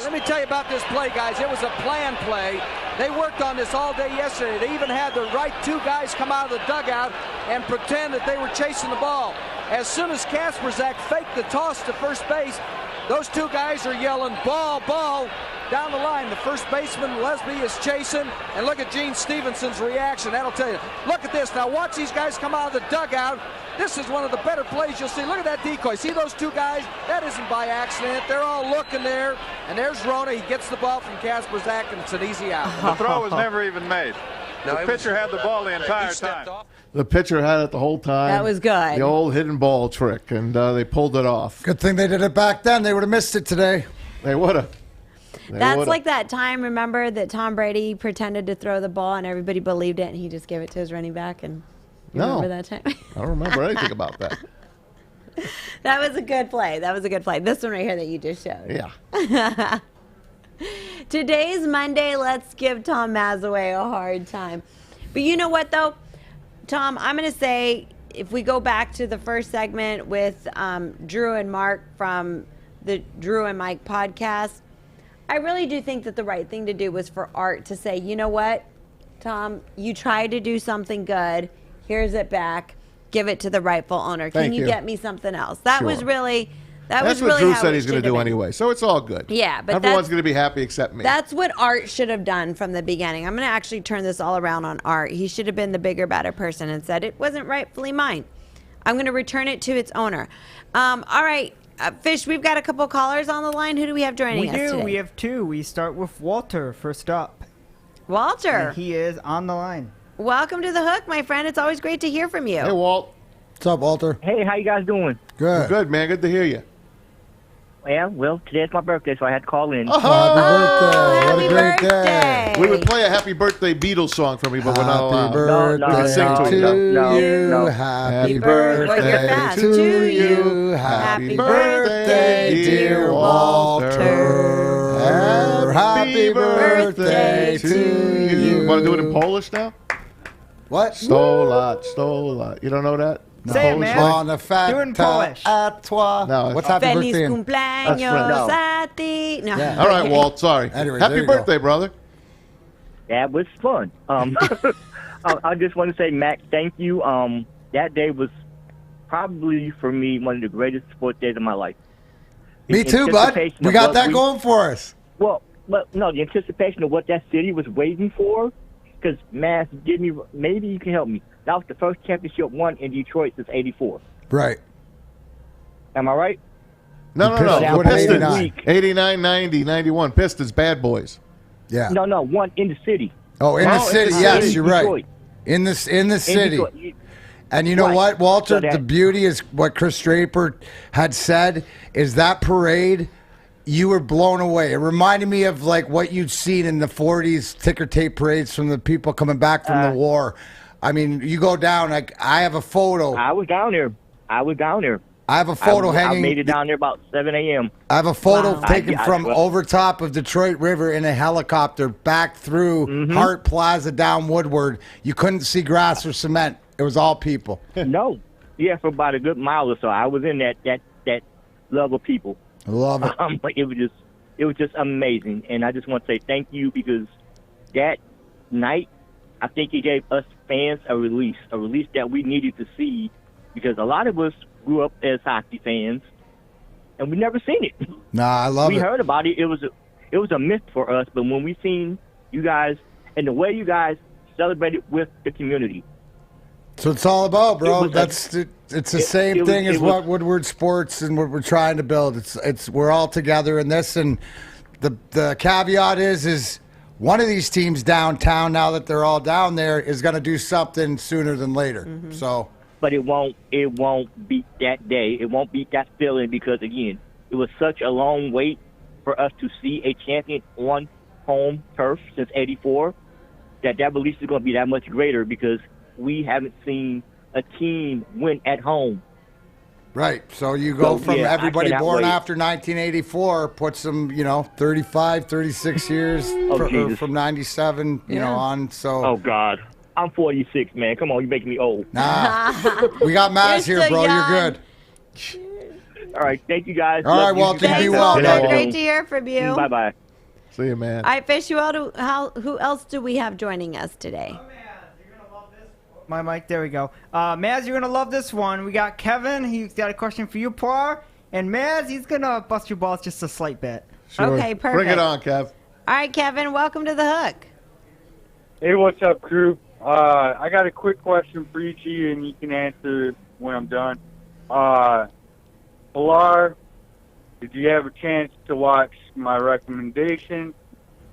Let me tell you about this play, guys. It was a planned play. They worked on this all day yesterday. They even had the right two guys come out of the dugout and pretend that they were chasing the ball. As soon as Kasperzak faked the toss to first base, those two guys are yelling, ball, ball, down the line. The first baseman, Lesby, is chasing, and look at Gene Stevenson's reaction. That'll tell you. Look at this. Now watch these guys come out of the dugout. This is one of the better plays you'll see. Look at that decoy. See those two guys? That isn't by accident. They're all looking there, and there's Rona. He gets the ball from Kasperzak, and it's an easy out. The throw was never even made. The pitcher had the ball the entire time. The pitcher had it the whole time. That was good. The old hidden ball trick, and they pulled it off. Good thing they did it back then. They would have missed it today. They would have. That's like that time, remember, that Tom Brady pretended to throw the ball and everybody believed it, and he just gave it to his running back. And you remember that time? I don't remember anything about that. That was a good play. That was a good play. This one right here that you just showed. Yeah. Today's Monday. Let's give Tom Mazzaway a hard time. But you know what, though? Tom, I'm going to say, if we go back to the first segment with Drew and Marc from the Drew and Mike podcast, I really do think that the right thing to do was for Art to say, you know what, Tom, you tried to do something good. Here's it back. Give it to the rightful owner. Can you get me something else? That was really... That's what Drew said he's going to do anyway, so it's all good. Yeah, but everyone's going to be happy except me. That's what Art should have done from the beginning. I'm going to actually turn this all around on Art. He should have been the bigger, better person and said it wasn't rightfully mine. I'm going to return it to its owner. All right, Fish, we've got a couple callers on the line. Who do we have joining us today? We have two. We start with Walter first up. Walter. And he is on the line. Welcome to the Hook, my friend. It's always great to hear from you. Hey, Walt. What's up, Walter? Hey, how you guys doing? Good. Good, man. Good to hear you. Yeah, well, today's my birthday, so I had to call in. Oh, happy birthday. What a great day. We would play a happy birthday Beatles song from you, but we're not allowed. Birthday we can sing to you. No. Happy birthday to you. Happy birthday, dear Walter. Happy birthday to you. You want to do it in Polish now? What? Sto lat. You don't know that? No. Say it, man. Do it in Polish. No, what's happy Feliz birthday? cumpleaños a ti. No. Yeah. All right, Walt. Sorry. Anyways, happy birthday, brother. That was fun. I just want to say, Mac, thank you. That day was probably, for me, one of the greatest sports days of my life. Me too, bud. We got that going for us. Well, no, the anticipation of what that city was waiting for, because, man, maybe you can help me. That was the first championship won in Detroit since '84. Right. Am I right? No. The Pistons. 89, 90, 91. Pistons, bad boys. Yeah. No, one in the city. Oh, in the city. Yes, you're right. In the city. Detroit. And you know what, Walter? The beauty is what Kris Draper had said is that parade, you were blown away. It reminded me of like what you'd seen in the 40s ticker tape parades from the people coming back from the war. I mean, you go down, like, I have a photo. I was down there. I have a photo hanging. I made it down there about 7 a.m. I have a photo taken from over top of Detroit River in a helicopter back through Hart Plaza down Woodward. You couldn't see grass or cement. It was all people. No. Yeah, for about a good mile or so. I was in that level of people. I love it. It was just amazing. And I just want to say thank you, because that night, I think it gave us fans a release that we needed to see, because a lot of us grew up as hockey fans, and we never seen it. Nah, I love it. We heard about it. It was a myth for us, but when we seen you guys and the way you guys celebrated with the community. That's what it's all about, bro. It's the same thing as what Woodward Sports and what we're trying to build. It's we're all together in this, and the caveat is one of these teams downtown, now that they're all down there, is going to do something sooner than later. So, but it won't beat that day. It won't beat that feeling, because again, it was such a long wait for us to see a champion on home turf since '84. That release is going to be that much greater, because we haven't seen a team win at home. Right. So you go So, from yeah, I everybody cannot born wait. after 1984, puts them, 35, 36 years Jesus. from 97, on. So. Oh, God. I'm 46, man. Come on, you're making me old. Nah. We got Maz You're here, so bro. young. You're good. All right, thank you, guys. All right, Love you. Walter, Thanks, be well. Walter. Great to hear from you. Bye-bye. See you, man. All right, Fish, who else do we have joining us today? My mic, there we go. Maz, you're going to love this one. We got Kevin. He's got a question for you, Par. And Maz, he's going to bust your balls just a slight bit. Sure. Okay, perfect. Bring it on, Kev. All right, Kevin, welcome to the hook. Hey, what's up, crew? I got a quick question for each of you, and you can answer when I'm done. Pilar, did you have a chance to watch my recommendation?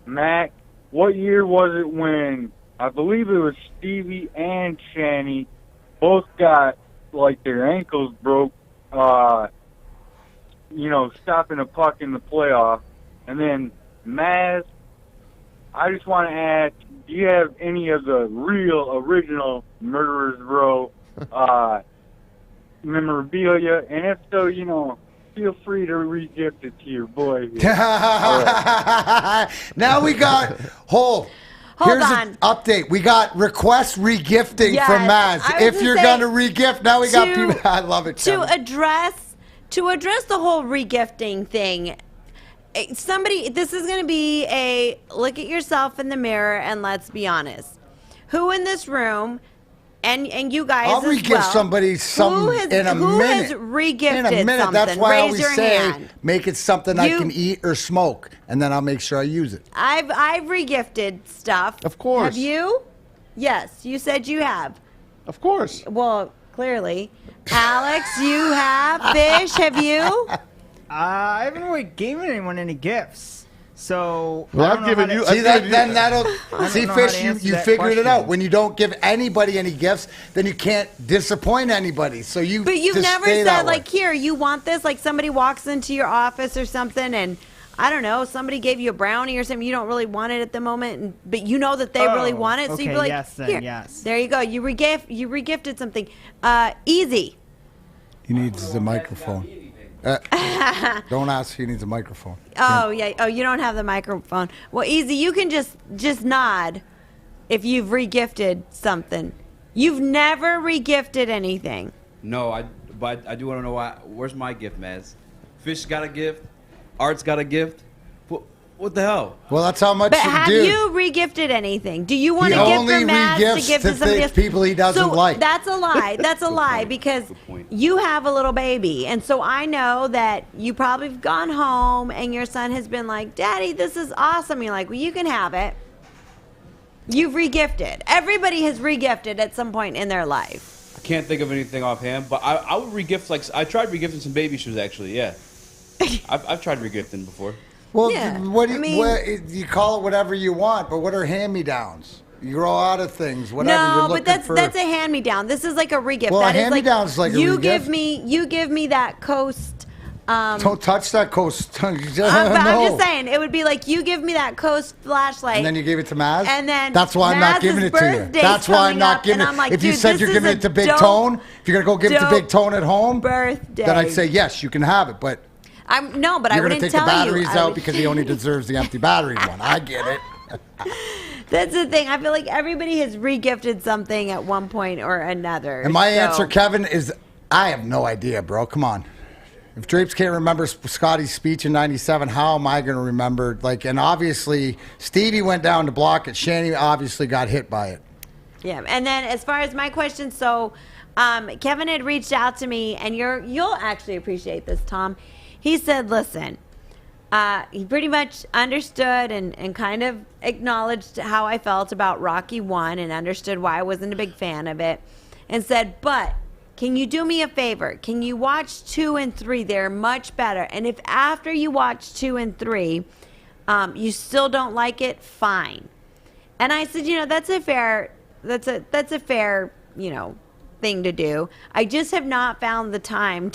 Mac, what year was it when I believe it was Stevie and Shanny both got, like, their ankles broke, stopping a puck in the playoff? And then, Maz, I just want to ask, do you have any of the real, original Murderers Row memorabilia? And if so, feel free to re-gift it to your boy here. Now we got Here's on. an update. We got request regifting Yes, from Maz. I was If gonna you're say, gonna regift, now we got people. I love it. To Kevin. address the whole regifting thing, this is going to be a look at yourself in the mirror and let's be honest. Who in this room, and you guys I'll as regift well, somebody who has in a who minute. has regifted In a minute. something? That's why I Raise always your say hand. make it something I You- can eat or smoke, and then I'll make sure I use it. I've regifted stuff. Of course. Have you? Yes, you said you have. Of course. Well, clearly. Alex, you have. Fish, have you? I haven't really given anyone any gifts. So Well, I I've don't know given how to- you- See that? Then I that'll don't see, know how to Fish. You answer that figured it question. out. When you don't give anybody any gifts, then you can't disappoint anybody. So you. But you've just never stay that said, way. like, here, you want this? Like, somebody walks into your office or something and, I don't know, somebody gave you a brownie or something. You don't really want it at the moment, but you know that they really want it. So you'd be okay, like, yes, then, here. yes. There you go. You regifted something. Easy. He needs a microphone. Don't ask if he needs a microphone. Oh, yeah. Oh, you don't have the microphone. Well, Easy, you can just nod if you've regifted something. You've never regifted anything. No, but I do want to know why. Where's my gift, Maz? Fish got a gift. Art's got a gift. What the hell? Well, that's how much But you have do. you regifted anything? Do you want He to gift only from Matt to regifts give to to somebody the else? people he doesn't so like. That's a lie. That's a lie because you have a little baby, and so I know that you probably have gone home and your son has been like, "Daddy, this is awesome." You're like, "Well, you can have it." You've regifted. Everybody has regifted at some point in their life. I can't think of anything offhand, but I would regift I tried regifting some baby shoes actually. Yeah, I've tried regifting before. Well, Yeah, what, I mean- what you call it whatever you want, but what are hand-me-downs? You grow out of things, whatever. You're No, looking but for. that's a hand me down. This is like a regift. Well, a that is hand-me-down is like a you regift. give me that Coast. Don't touch that Coast. But No. I'm just saying, it would be like you give me that Coast flashlight. And then you gave it to Maz? And then that's why I'm not Maz's giving it to you. birthday's That's why I'm coming not up, giving and it. I'm like, if you dude, said this you're is giving a it to Big dope Tone, if you're gonna go give it to dope Big Tone at home, birthday. then I'd say yes, you can have it. But but I you're wouldn't gonna take the tell batteries you. out because he only deserves the empty battery one. I get it. That's the thing. I feel like everybody has regifted something at one point or another. And my so- answer, Kevin, is I have no idea, bro. Come on. If Drapes can't remember Scotty's speech in '97, how am I going to remember? And obviously, Stevie went down to block it. Shanny obviously got hit by it. Yeah, and then as far as my question, so Kevin had reached out to me, and you'll actually appreciate this, Tom. He said, listen, he pretty much understood and kind of acknowledged how I felt about Rocky 1 and understood why I wasn't a big fan of it, and said, but can you do me a favor? Can you watch 2 and 3? They're much better. And if after you watch 2 and 3, you still don't like it, fine. And I said, that's a fair, thing to do. I just have not found the time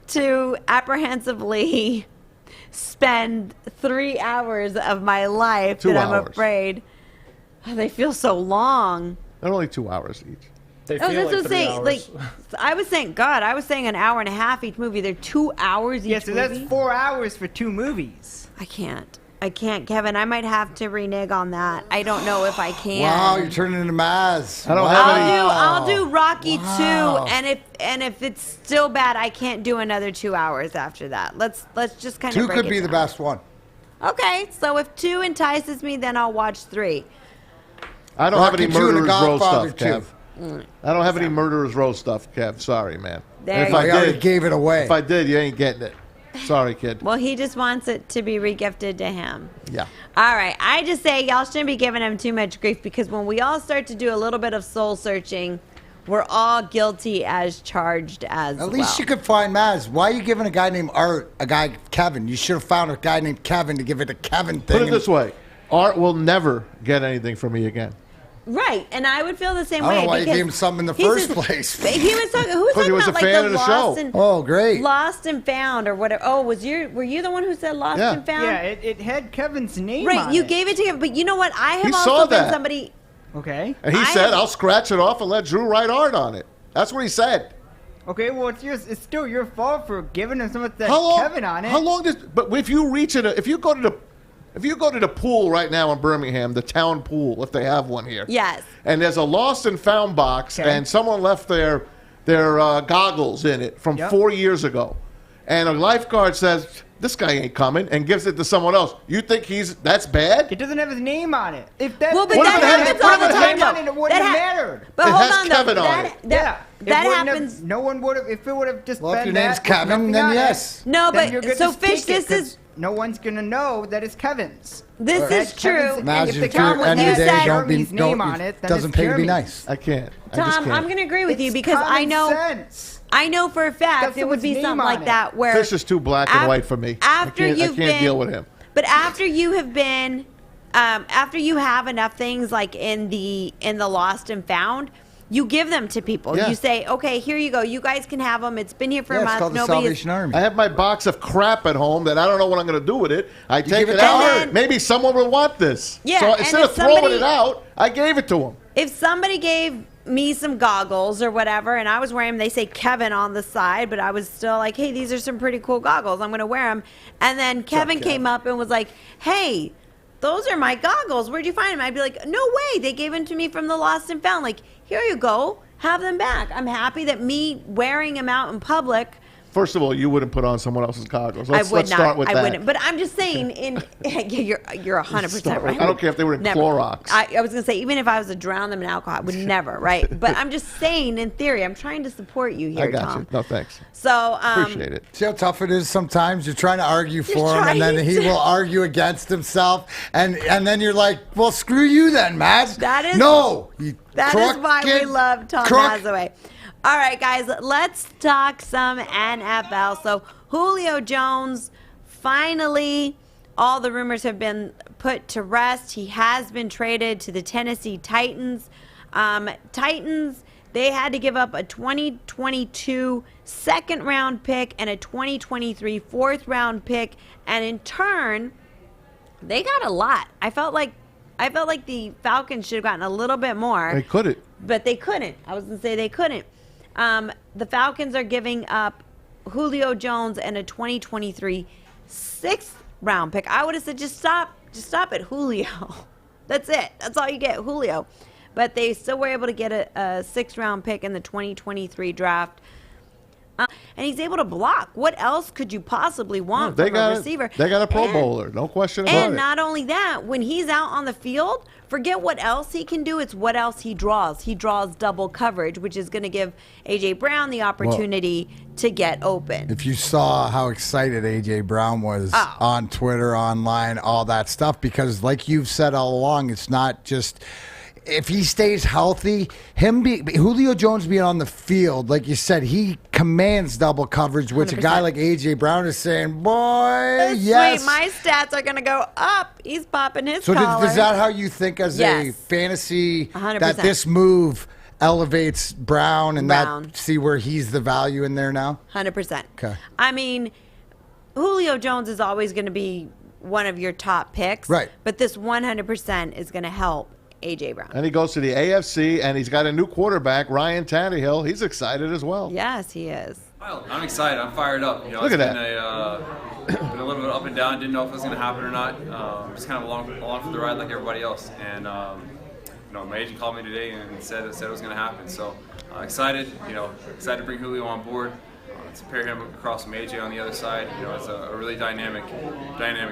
to apprehensively spend 3 hours of my life 2 that I'm hours. afraid they feel so long. They're only 2 hours each. They Oh, feel that's like what 3 I'm saying. hours. Like, I was saying an hour and a half each movie. They're 2 hours each Yeah, so movie. that's 4 hours for 2 movies. I can't, Kevin. I might have to renege on that. I don't know if I can. Wow, you're turning into Maz. I don't have any. I'll do Rocky Wow. 2, and if it's still bad, I can't do another 2 hours after that. Let's just kind of 2 could be the best one. Okay, so if 2 entices me, then I'll watch 3. I don't have Rocky any 2 and The murderers row Godfather stuff, Kev. 2. I don't have any murderers row stuff, Kev. Sorry, man. There And if you I go. already did, gave it away. If I did, you ain't getting it. Sorry, kid. Well, he just wants it to be regifted to him. Yeah. All right, I just say y'all shouldn't be giving him too much grief, because when we all start to do a little bit of soul searching, we're all guilty as charged as At least well. you could find Maz. Why are you giving a guy named Art a guy Kevin? You should have found a guy named Kevin to give it a Kevin thing. Put it this way. Art will never get anything from me again. Right, and I would feel the same I way. don't know why you because gave him something in the he first says- place. He was talking. Who was Because talking he was about a like fan the of the lost show. and Oh, great. Lost and Found or whatever? Oh, were you the one who said Lost Yeah. and Found? Yeah, it had Kevin's name Right, on you it. gave it to him, but you know what? I have He also saw been that. somebody. Okay. And he I said, have- I'll scratch it off and let Drew write art on it. That's what he said. Okay, well, it's still your fault for giving him something that How long, Kevin on it. How long does? But if you reach it, if you go to the pool right now in Birmingham, the town pool, if they have one here. Yes. And there's a lost and found box, Okay. and someone left their goggles in it from Yep. 4 years ago, and a lifeguard says, "This guy ain't coming," and gives it to someone else. You think that's bad? It doesn't have his name on it. If that, Well, but What that if it had- happens what all if the it had- time, though. it wouldn't That have ha- mattered. But It hold has on, though. Kevin on that, it. That, Yeah, that it wouldn't happens. Have, no one would have. If it would have just Well, if been your name's that with Kevin, nothing then on it, yes. No, then but- you're gonna so just Fish, take it, this 'cause is- no one's gonna know that it's Kevin's. This That is true. Kevin's- Imagine if the if you're guy end of you the day, said- don't be, Jeremy's name don't, on it, then doesn't it's pay to be Jeremy's. nice. I can't. I just Tom, can't. I'm going to agree with you It's because I common know. sense. I know for a fact That's it would be someone's something name like on that where Fish is too black and white for me. After I you've can't been, deal with him. But after you have been, after you have enough things like in the lost and found, you give them to people. Yeah. You say, okay, here you go. You guys can have them. It's been here for Yeah, a it's month. called the Nobody Salvation Army. I have my box of crap at home that I don't know what I'm going to do with it. I take give it it to out. Art. Maybe someone will want this. Yeah, So and instead if of throwing somebody- it out, I gave it to him. If somebody gave me some goggles or whatever, and I was wearing them, they say Kevin on the side, but I was still like, hey, these are some pretty cool goggles. I'm going to wear them. And then Kevin came up and was like, hey, those are my goggles. Where'd you find them? I'd be like, no way. They gave them to me from the lost and found. Like, here you go. Have them back. I'm happy that me wearing them out in public. First of all, you wouldn't put on someone else's goggles. Let's I would not. start with I that. wouldn't. But I'm just saying, you're 100% right. I don't care if they were in Never. Clorox. I was gonna say, even if I was to drown them in alcohol, I would never. Right. But I'm just saying, in theory, I'm trying to support you here, I got Tom. you. No, thanks. So Appreciate it. See how tough it is sometimes? You're trying to argue for him, and then trying he to- will argue against himself, and then you're like, well, screw you then, Matt. That is no. That is why we crooked love Tom crook. Mazzaway. All right, guys, let's talk some NFL. So Julio Jones, finally, all the rumors have been put to rest. He has been traded to the Tennessee Titans. Titans, they had to give up a 2022 second-round pick and a 2023 fourth-round pick, and in turn, they got a lot. I felt like the Falcons should have gotten a little bit more. They couldn't. But they couldn't. I was going to say they couldn't. The Falcons are giving up Julio Jones and a 2023 sixth-round pick. I would have said just stop at Julio. That's it. That's all you get, Julio. But they still were able to get a sixth-round pick in the 2023 draft. And he's able to block. What else could you possibly want from a receiver? They got a Pro And- Bowler. No question about And it. not only that, when he's out on the field, forget what else he can do. It's what else he draws. He draws double coverage, which is going to give A.J. Brown the opportunity to get open. If you saw how excited A.J. Brown was Oh. on Twitter, online, all that stuff, because like you've said all along, it's not just... If he stays healthy, Julio Jones being on the field, like you said, he commands double coverage, which a guy 100%. like A.J. Brown is saying, boy, Sweet, yes. my stats are going to go up. He's popping his So collar. is that how you think as a Yes. fantasy 100%. that this move elevates Brown and Brown. that see where he's the value in there now? 100%. Okay. I mean, Julio Jones is always going to be one of your top picks. Right. But this 100% is going to help A.J. Brown. And he goes to the AFC, and he's got a new quarterback, Ryan Tannehill. He's excited as well. Yes, he is. Well, I'm excited. I'm fired up. You know, Look at it's that. been a little bit up and down. Didn't know if it was going to happen or not. Just kind of along for the ride like everybody else. And you know, my agent called me today and said it was going to happen. So excited. You know, excited to bring Julio on board. To pair him across from AJ on the other side. You know, it's a really dynamic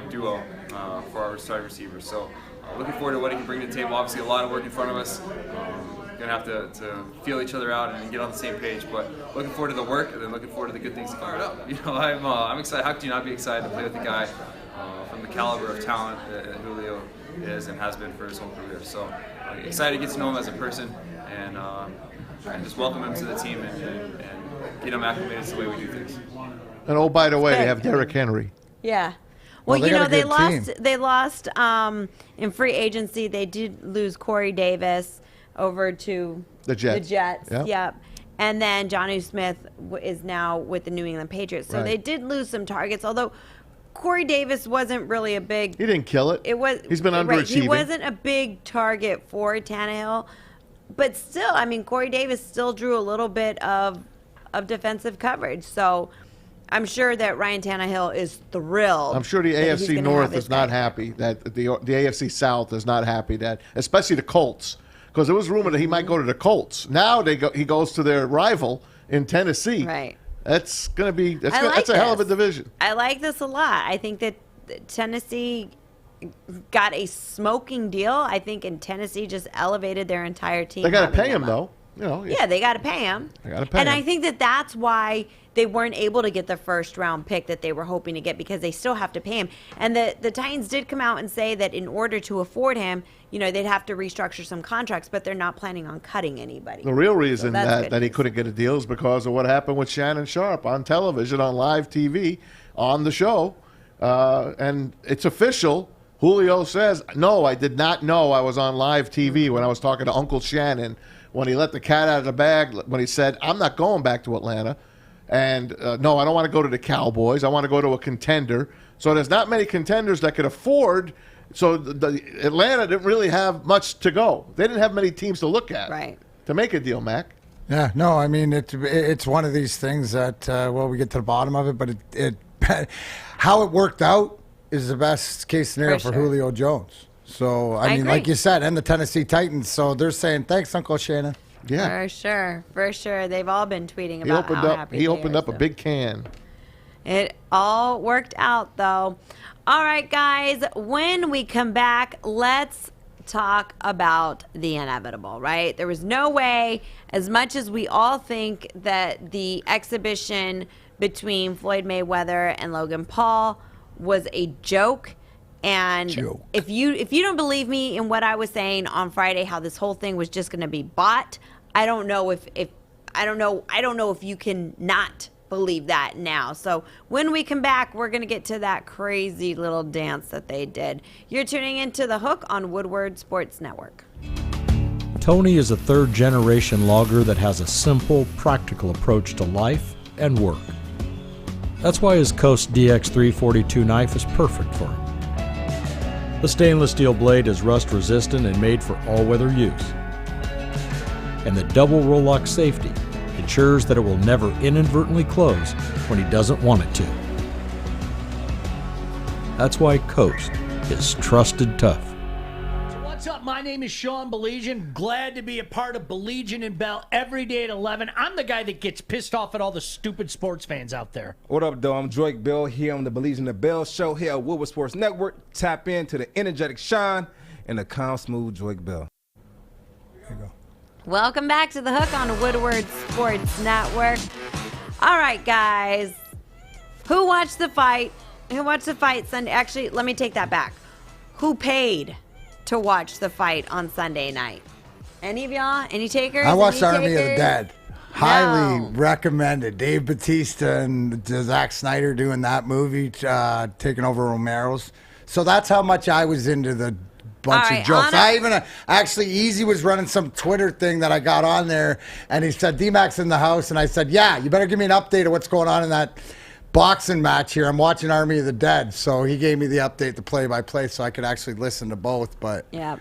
duo for our starting receivers. So looking forward to what he can bring to the table. Obviously, a lot of work in front of us. Gonna have to feel each other out and get on the same page. But looking forward to the work, and then looking forward to the good things to fire it up. You know, I'm excited. How could you not be excited to play with a guy from the caliber of talent that Julio is and has been for his whole career? So excited to get to know him as a person and just welcome him to the team and get him acclimated to the way we do things. And oh, by the way, they have Derrick Henry. Yeah. Well, Well, you know, they they lost in free agency. They did lose Corey Davis over to The Jets. Yep. And then Jonnu Smith is now with the New England Patriots. So Right. they did lose some targets, although Corey Davis wasn't really a big. He didn't kill it. He's been underachieving. Right, he wasn't a big target for Tannehill, but still, I mean, Corey Davis still drew a little bit of defensive coverage. So I'm sure that Ryan Tannehill is thrilled. I'm sure the that he's AFC gonna North have his is not guy. happy that the AFC South is not happy that, especially the Colts, because there was rumor that he might go to the Colts. Now he goes to their rival in Tennessee. Right. That's going to be that's like a hell of a this. division. I like this a lot. I think that Tennessee got a smoking deal. I think in Tennessee just elevated their entire team. They got to having pay him them up. though. You know. Yeah, they got to pay him. They got to pay And him. I think that that's why they weren't able to get the first round pick that they were hoping to get, because they still have to pay him. And the Titans did come out and say that in order to afford him, you know, they'd have to restructure some contracts, but they're not planning on cutting anybody. The real reason that's that, good that he news. couldn't get a deal is because of what happened with Shannon Sharp on television, on live TV, on the show. And it's official. Julio says, no, I did not know I was on live TV when I was talking to Uncle Shannon, when he let the cat out of the bag, when he said, I'm not going back to Atlanta. And no, I don't want to go to the Cowboys. I want to go to a contender. So there's not many contenders that could afford. So the Atlanta didn't really have much to go. They didn't have many teams to look at to make a deal, Mac. Yeah, no, I mean it's one of these things that we get to the bottom of it, but it how it worked out is the best case scenario for Julio Jones. So I mean, agree. like you said, and the Tennessee Titans. So they're saying thanks, Uncle Shannon. For sure. They've all been tweeting about how happy He they opened are, up a so. big can. It all worked out, though. All right, guys, when we come back, let's talk about the inevitable, right? There was no way, as much as we all think that the exhibition between Floyd Mayweather and Logan Paul was a joke. And if you don't believe me in what I was saying on Friday, how this whole thing was just going to be bought, I don't know if you can not believe that now. So when we come back, we're going to get to that crazy little dance that they did. You're tuning into The Hook on Woodward Sports Network. Tony is a third-generation logger that has a simple, practical approach to life and work. That's why his Coast DX342 knife is perfect for him. The stainless steel blade is rust-resistant and made for all-weather use. And the double roll-lock safety ensures that it will never inadvertently close when he doesn't want it to. That's why Coast is trusted tough. What's up? My name is Sean Baligian. Glad to be a part of Baligian and Bell every day at 11. I'm the guy that gets pissed off at all the stupid sports fans out there. What up, though? I'm Drake Bell here on the Baligian and Bell show here at Woodward Sports Network. Tap into the energetic Sean and the calm, smooth Drake Bell. Welcome back to The Hook on Woodward Sports Network. All right, guys. Who watched the fight? Who watched the fight Sunday? Actually, let me take that back. Who paid to watch the fight on Sunday night? Any of y'all? Any takers? I watched Any Army of the takers? Dead. Highly recommended. Dave Bautista and Zack Snyder doing that movie, taking over Romero's. So that's how much I was into the bunch of jokes. Actually, Easy was running some Twitter thing that I got on there, and he said, D-Mac's in the house, and I said, yeah, you better give me an update of what's going on in that boxing match here. I'm watching Army of the Dead. So he gave me the update, the play-by-play, so I could actually listen to both. But yeah.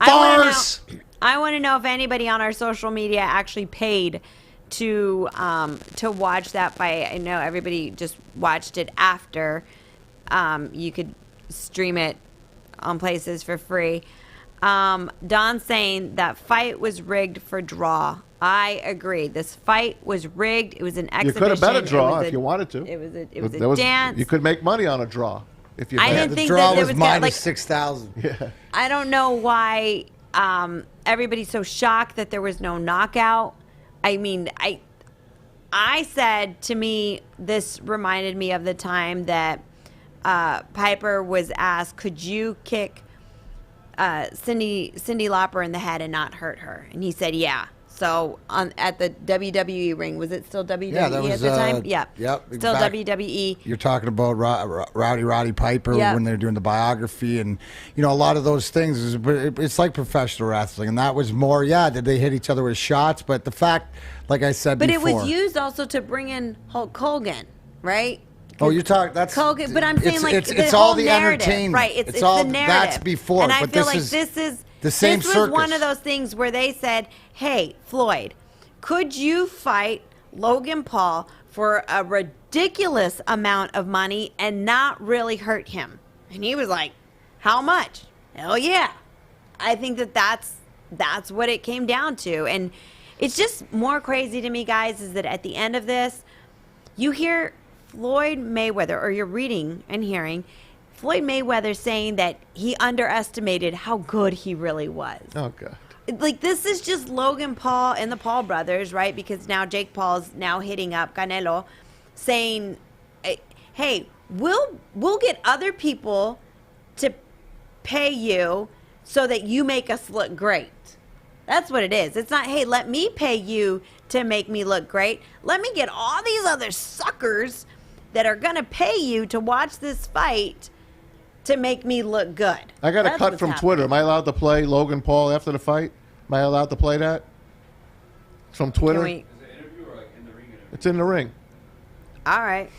Farce. I want to know if anybody on our social media actually paid to watch that fight. I know everybody just watched it after. You could stream it on places for free. Don's saying that fight was rigged for draw. I agree. This fight was rigged. It was an exhibition. You could have bet a draw if you wanted to. It was a dance. You could make money on a draw if you. I didn't think that there was minus 6,000. Yeah. I don't know why everybody's so shocked that there was no knockout. I mean, I said, to me, this reminded me of the time that Piper was asked, could you kick Cyndi Lauper in the head and not hurt her? And he said, yeah. So at the WWE ring, was it still WWE at the time? Yeah. Yep. Still WWE. You're talking about Roddy Piper when they're doing the biography, and a lot of those things. It's like professional wrestling, and that was more. Yeah, did they hit each other with shots? But the fact, like I said before, it was used also to bring in Hulk Hogan, right? Oh, you're talking. That's Hogan, but I'm saying it's all the entertainment, right? It's all the narrative. That's before, and I but feel this like is this is the same This was circus. one of those things where they said, "Hey, Floyd, could you fight Logan Paul for a ridiculous amount of money and not really hurt him?" And he was like, "How much?" Hell yeah! I think that's what it came down to, and it's just more crazy to me, guys, is that at the end of this, you hear Floyd Mayweather, or you're reading and hearing Floyd Mayweather saying that he underestimated how good he really was. Oh, God. Like, this is just Logan Paul and the Paul brothers, right? Because now Jake Paul's now hitting up Canelo, saying, hey, we'll get other people to pay you so that you make us look great. That's what it is. It's not, hey, let me pay you to make me look great. Let me get all these other suckers that are going to pay you to watch this fight to make me look good. I got a cut from Twitter. Am I allowed to play Logan Paul after the fight? Am I allowed to play that? It's from Twitter? Is it an interview or like in the ring? It's in the ring. All right.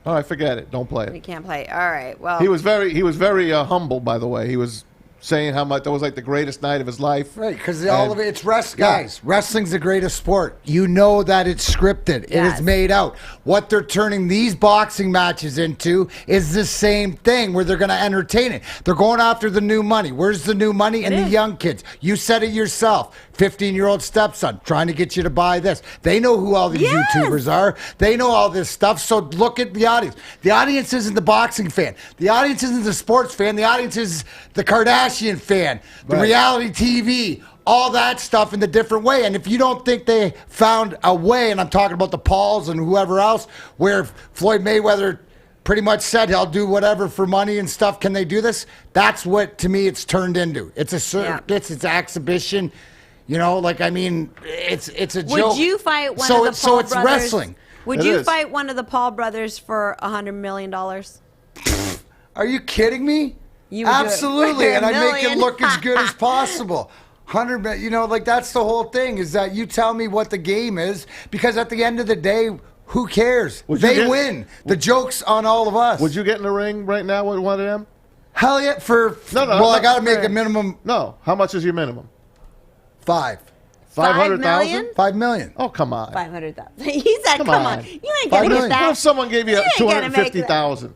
All right, forget it. Don't play it. We can't play. All right. Well, He was very humble, by the way. He was saying how much that was like the greatest night of his life. Right, because all of it's wrestling. Guys, wrestling's the greatest sport. You know that it's scripted. It is made out. What they're turning these boxing matches into is the same thing where they're going to entertain it. They're going after the new money. Where's the new money? And the young kids. You said it yourself. 15-year-old stepson trying to get you to buy this. They know who all these YouTubers are. They know all this stuff. So look at the audience. The audience isn't the boxing fan. The audience isn't the sports fan. The audience is the Kardashian fan, the reality TV, all that stuff in the different way. And if you don't think they found a way, and I'm talking about the Pauls and whoever else, where Floyd Mayweather pretty much said he'll do whatever for money and stuff, can they do this? That's what, to me, it's turned into. It's a circus, it's an exhibition. It's a joke. would you fight one of the Paul brothers? So it's wrestling. Would you fight one of the Paul brothers for $100 million? Are you kidding me? You would absolutely, do it and for $1 I make it million. look as good as possible. 100 million, that's the whole thing, is that you tell me what the game is, because at the end of the day, who cares? They win. The joke's on all of us. Would you get in the ring right now with one of them? Hell yeah, I got to make a minimum. No, how much is your minimum? 5. 500,000? 5 million. Oh, come on. 500,000. He said, come on. You ain't going to get that. What if someone gave you ain't gonna make 250,000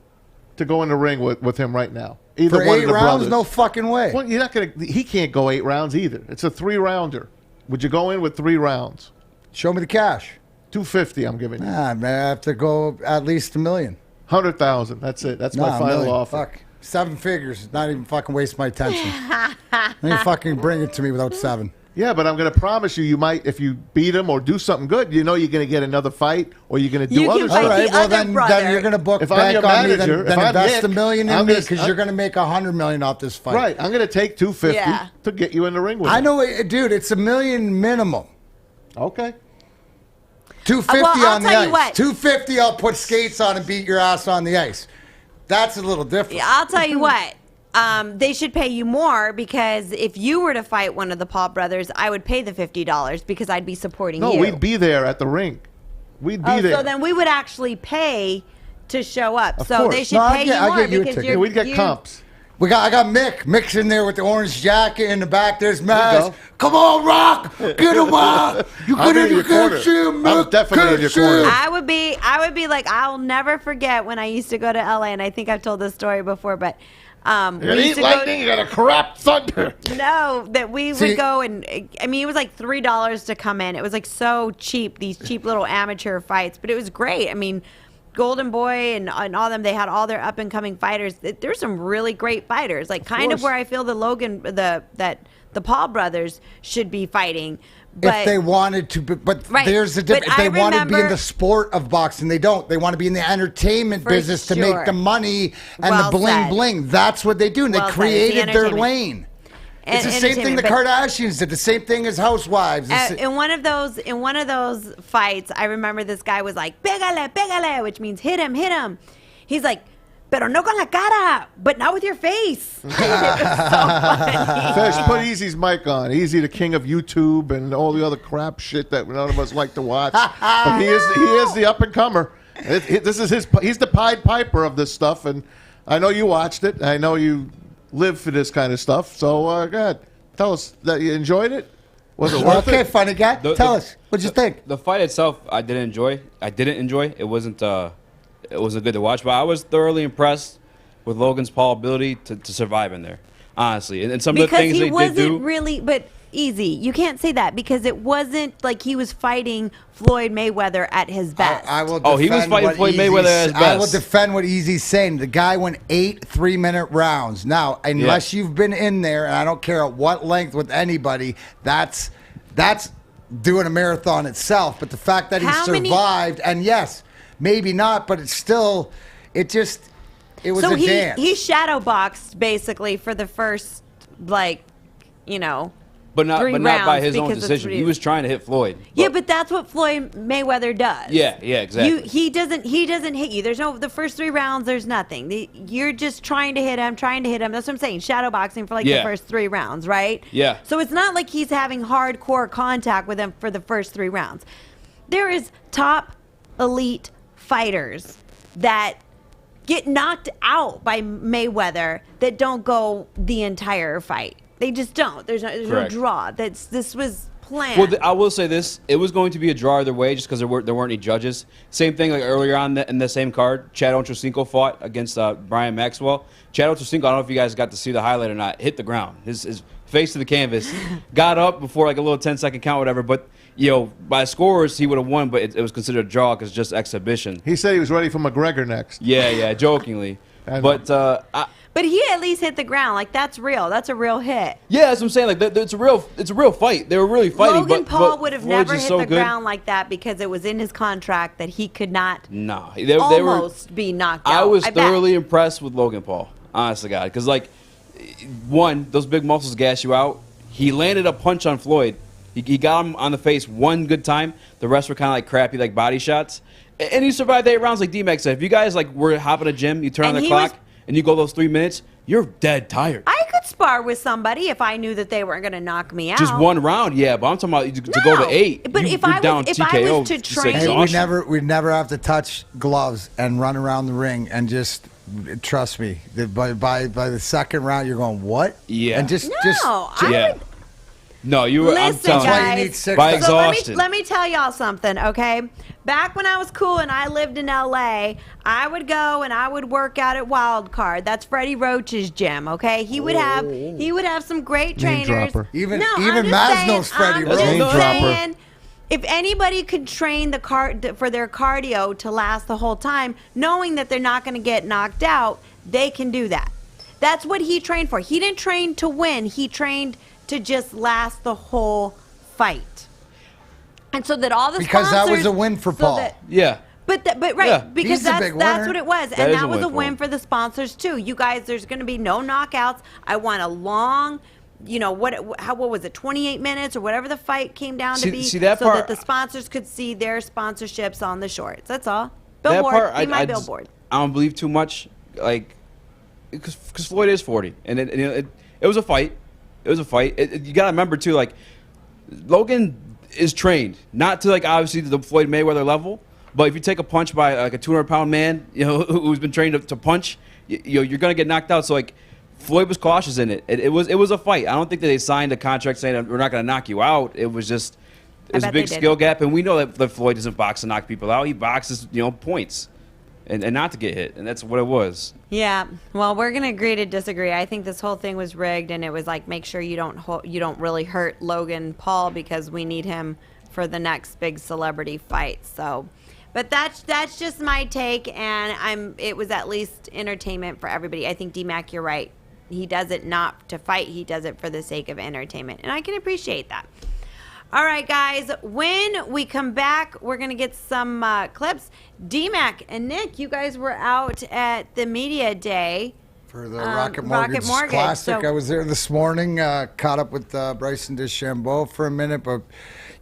to go in the ring with him right now? Either For one 8 of the rounds? brothers. No fucking way. Well, you're not gonna. He can't go 8 rounds either. It's a 3-rounder. Would you go in with 3 rounds? Show me the cash. 250. I'm giving you. Nah, man, I have to go at least $1 million. 100,000. That's it. That's my $1 final million. offer. Fuck. 7 figures. Not even fucking waste my attention. They fucking bring it to me without 7. Yeah, but I'm going to promise you, you might, if you beat him or do something good, you know you're going to get another fight, or you're going to do other stuff. All right, well then you're going to book If I'm back your on me, manager, then if I'm invest Nick, $1 million in I'm me, gonna- because you're going to make $100 million off this fight. Right, I'm going to take 250 to get you in the ring with I him. know, dude. It's $1 million minimum. Okay. 250 I'll on the tell you ice. what. 250, I'll put skates on and beat your ass on the ice. That's a little different. Yeah, I'll tell you what. They should pay you more, because if you were to fight one of the Paul brothers, I would pay the $50 because I'd be supporting No, you. we'd be there at the ring. We'd be there. So then we would actually pay to show up. Of so course. they should pay you more I get you a because ticket. We'd get comps. I got Mick. Mick's in there with the orange jacket in the back. There's Maz. Come on, Rock. Get him out. You can't see him, Mick. I'm definitely in your corner. I would be like, I'll never forget when I used to go to LA, and I think I've told this story before, but you eat lightning, you gotta corrupt thunder. No, that we would go and I mean it was like $3 to come in. It was like so cheap, these cheap little amateur fights, but it was great. I mean, Golden Boy and all them, they had all their up and coming fighters. There's some really great fighters, like kind of where I feel the Logan, that the Paul brothers should be fighting. But, if they wanted to, but there's a difference. If they wanted to be in the sport of boxing, they don't. They want to be in the entertainment business to make the money and the bling bling. That's what they do, and they created their lane. It's the same thing the Kardashians did. The same thing as Housewives. In one of those fights, I remember this guy was like, "Pégale, pégale," which means hit him. He's like, "Pero no con la cara," but not with your face. It was so funny. Fish, put Easy's mic on. Easy, the king of YouTube and all the other crap shit that none of us like to watch. But he is the up and comer. This is he's the Pied Piper of this stuff, and I know you watched it. I know you live for this kind of stuff. So go ahead, tell us that you enjoyed it. Was it worth it? Funny guy. Tell us, what'd you think? The fight itself, I didn't enjoy. It wasn't. It wasn't good to watch, but I was thoroughly impressed with Logan's Paul ability to survive in there, honestly. And some of the things they did do. Because he wasn't really, but Easy, you can't say that because it wasn't like he was fighting Floyd Mayweather at his best. I will. He was fighting Floyd Mayweather at his best. I will defend what Easy's saying. The guy went 8 3-minute rounds. Now, unless you've been in there, and I don't care at what length with anybody, that's doing a marathon itself. But the fact that he survived, and yes. Maybe not, but it's still, it was a dance. He shadow boxed basically for the first, like, but not by his own because decision. He was trying to hit Floyd. Yeah, but that's what Floyd Mayweather does. Yeah, exactly. He doesn't hit you. There's the first 3 rounds. There's nothing. You're just trying to hit him. That's what I'm saying. Shadow boxing for the first 3 rounds, right? Yeah. So it's not like he's having hardcore contact with him for the first 3 rounds. There is top elite fighters that get knocked out by Mayweather that don't go the entire fight. They just don't. There's no draw. This was planned. Well, I will say this: it was going to be a draw either way, just because there weren't any judges. Same thing like earlier on in the same card, Chad Ochocinco fought against Brian Maxwell. Chad Ochocinco, I don't know if you guys got to see the highlight or not, hit the ground. His face to the canvas, got up before like a little 10-second count, whatever. But by scores he would have won, but it was considered a draw because just exhibition. He said he was ready for McGregor next. Yeah, jokingly. But he at least hit the ground. Like, that's real. That's a real hit. Yeah, that's what I'm saying. Like, it's a real fight. They were really fighting. Logan Paul would have Floyd's never hit the ground like that because it was in his contract that he could not be knocked out. I was thoroughly impressed with Logan Paul, honest to God. Because, like, one, those big muscles gas you out. He landed a punch on Floyd. He got him on the face one good time. The rest were kind of like crappy, like body shots. And he survived 8 rounds, like D-Mac said. If you guys were hopping a gym, you turn on the clock, and you go those 3 minutes, you're dead tired. I could spar with somebody if I knew that they weren't going to knock me out. Just 1 round, yeah. But I'm talking about to go to 8. But if I was to train, we'd never have to touch gloves and run around the ring and just trust me. By the second round, you're going what? Yeah. And just No, you were. Listen, I'm telling you, by exhaustion. So let me tell y'all something, okay? Back when I was cool and I lived in LA, I would go and I would work out at Wild Card. That's Freddie Roach's gym, okay? He would have some great trainers. Even Maz knows Freddie Roach. I'm just saying, if anybody could train for their cardio to last the whole time, knowing that they're not going to get knocked out, they can do that. That's what he trained for. He didn't train to win. He trained to just last the whole fight, and so that all the because that was a win for Paul. Because that's what it was, and that was a win for the sponsors too. You guys, there's going to be no knockouts. I want a long, what was it, 28 minutes or whatever the fight came down to be, that the sponsors could see their sponsorships on the shorts. That's all. Billboard, be my billboard. I don't believe too much, like, because Floyd is 40, and it was a fight. It was a fight. You got to remember, too, like, Logan is trained. Not to, like, obviously the Floyd Mayweather level, but if you take a punch by, like, a 200-pound man, who's been trained to punch, you're going to get knocked out. So, like, Floyd was cautious in it. It was a fight. I don't think that they signed a contract saying we're not going to knock you out. It was just a big skill gap, and we know that Floyd doesn't box to knock people out. He boxes, points, and not to get hit, and that's what it was. Yeah. Well, we're gonna agree to disagree. I think this whole thing was rigged, and it was like, make sure you don't really hurt Logan Paul because we need him for the next big celebrity fight. So. But that's just my take, and it was at least entertainment for everybody. I think D-Mac, you're right. He does it not to fight. He does it for the sake of entertainment, and I can appreciate that. All right, guys, when we come back, we're going to get some clips. D-Mac and Nick, you guys were out at the media day. For the Rocket Mortgage Classic. So, I was there this morning, caught up with Bryson DeChambeau for a minute, but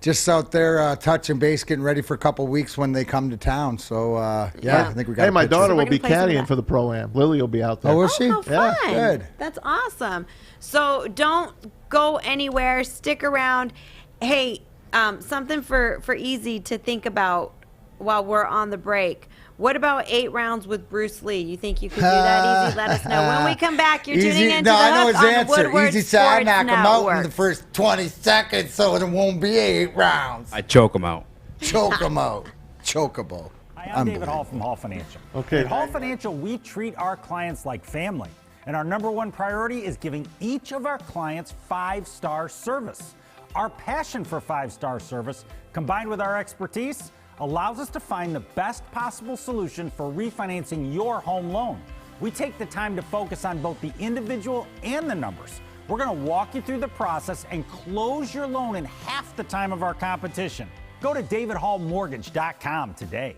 just out there touching base, getting ready for a couple weeks when they come to town. So, I think we got my daughter will be caddying for the Pro-Am. Lily will be out there. Oh, will she? Oh, fun. Yeah, good. That's awesome. So don't go anywhere. Stick around. Hey, something for Easy to think about while we're on the break. What about 8 rounds with Bruce Lee? You think you could do that, Easy? Let us know. When we come back, you're tuning into the I know Hook his on answer. Woodward Easy said I knock him out in Network. the first 20 seconds, so it won't be 8 rounds. I choke him out. Choke him out. Chokeable. Hi, I'm David Hall from Hall Financial. Okay. At Hall Financial, we treat our clients like family. And our #1 priority is giving each of our clients 5-star service. Our passion for 5-star service, combined with our expertise, allows us to find the best possible solution for refinancing your home loan. We take the time to focus on both the individual and the numbers. We're going to walk you through the process and close your loan in half the time of our competition. Go to davidhallmortgage.com today.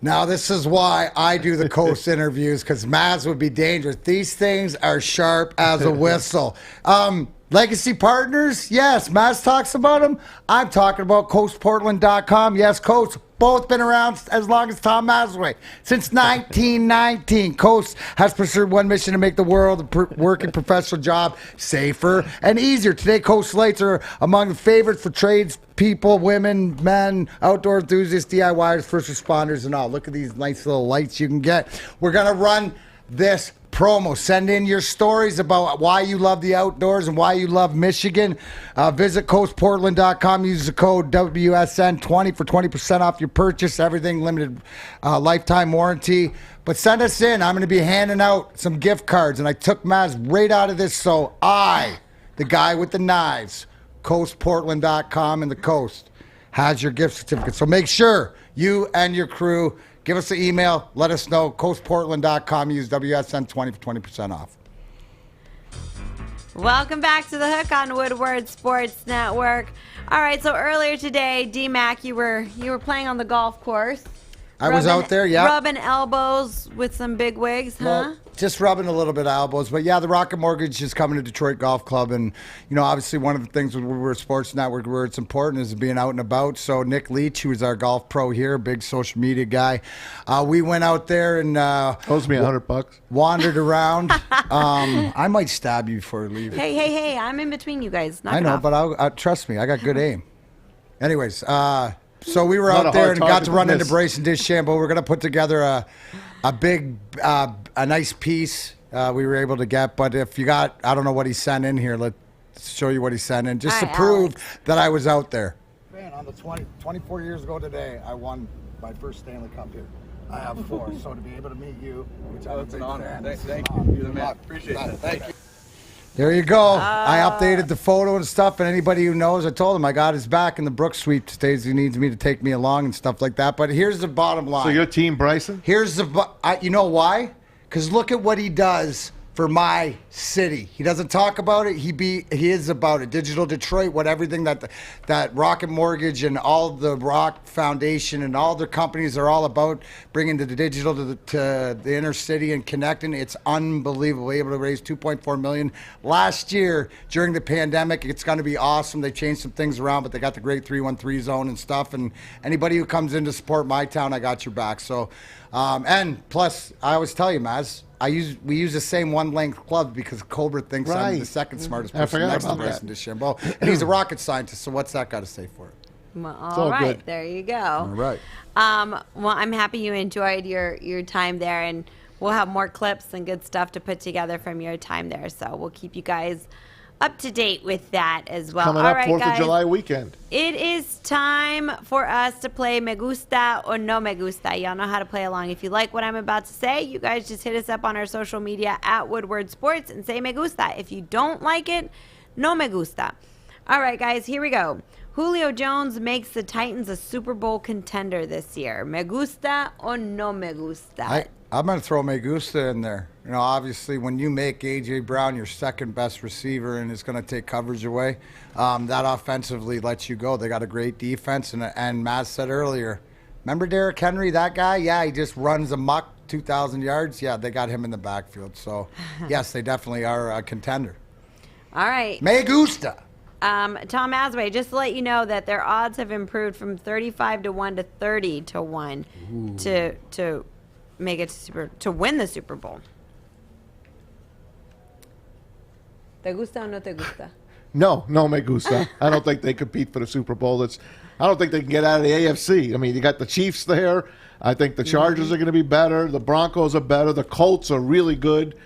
Now, this is why I do the Coast interviews, because Maz would be dangerous. These things are sharp as a whistle. Legacy partners, yes, Maz talks about them. I'm talking about CoastPortland.com. Yes, Coast, both been around as long as Tom Mazzaway. Since 1919, Coast has pursued one mission to make the world a working professional job safer and easier. Today, Coast lights are among the favorites for trades people, women, men, outdoor enthusiasts, DIYers, first responders, and all. Look at these nice little lights you can get. We're going to run this promo. Send in your stories about why you love the outdoors and why you love Michigan. Visit CoastPortland.com. Use the code WSN20 for 20% off your purchase. Everything limited lifetime warranty. But send us in. I'm going to be handing out some gift cards, and I took Maz right out of this. So the guy with the knives, CoastPortland.com and the Coast has your gift certificate. So make sure you and your crew give us an email. Let us know. CoastPortland.com. Use WSN20 for 20% off. Welcome back to the Hook on Woodward Sports Network. All right, so earlier today, D-Mac, you were playing on the golf course. I was out there, yeah. Rubbing elbows with some big wigs, huh? Well, just rubbing a little bit of elbows. But, yeah, the Rocket Mortgage is coming to Detroit Golf Club. And, obviously one of the things with Woodward Sports Network where it's important is being out and about. So Nick Leach, who is our golf pro here, big social media guy, we went out there and owes me $100. Wandered around. I might stab you before I leave. Hey, I'm in between you guys. Knock I it know, off. but trust me, I got good aim. Anyways, so we were out there and got to run into Bryson DeChambeau. We're going to put together a big, a nice piece we were able to get. But if you got, I don't know what he sent in here. Let's show you what he sent in, just to prove that I was out there. Man, on the 24 years ago today, I won my first Stanley Cup here. I have 4, so to be able to meet you, which I'm a big fan. Thank you. You're the man. Appreciate that. Thank you. There you go. I updated the photo and stuff, and anybody who knows, I told him I got his back in the Brooks Suite stays. He needs me to take me along and stuff like that. But here's the bottom line. So your team, Bryson? Here's you know why? Because look at what he does for my city. He doesn't talk about it. He is about it. Digital Detroit, everything that Rocket Mortgage and all the Rock Foundation and all their companies are all about, bringing the digital to the inner city and connecting. It's unbelievable. Able to raise $2.4 million last year during the pandemic. It's going to be awesome. They changed some things around, but they got the great 313 zone and stuff. And anybody who comes in to support my town, I got your back. So, and plus, I always tell you, Maz, we use the same one-length club because Cobra thinks I'm the second smartest person next to Bryson DeChambeau. And he's a rocket scientist, so what's that got to say for it? Well, all right, good. There you go. All right. Well, I'm happy you enjoyed your time there. And we'll have more clips and good stuff to put together from your time there. So we'll keep you guys up to date with that as well. Coming All up, right, 4th guys. of July weekend. It is time for us to play Me Gusta or No Me Gusta. Y'all know how to play along. If you like what I'm about to say, you guys just hit us up on our social media at Woodward Sports and say Me Gusta. If you don't like it, No Me Gusta. All right, guys, here we go. Julio Jones makes the Titans a Super Bowl contender this year. Me gusta or no me gusta? I'm going to throw Me Gusta in there. You know, obviously, when you make A.J. Brown your second best receiver and it's going to take coverage away, that offensively lets you go. They got a great defense. And Matt said earlier, remember Derrick Henry, that guy? Yeah, he just runs amok, 2,000 yards. Yeah, they got him in the backfield. So, yes, they definitely are a contender. All right. Me Gusta. Tom Mazzaway, just to let you know that their odds have improved from 35-1 to 30-1 to make it to win the Super Bowl. ¿Te gusta o no te gusta? No me gusta. I don't think they compete for the Super Bowl. I don't think they can get out of the AFC. I mean, you got the Chiefs there. I think the Chargers are going to be better. The Broncos are better. The Colts are really good.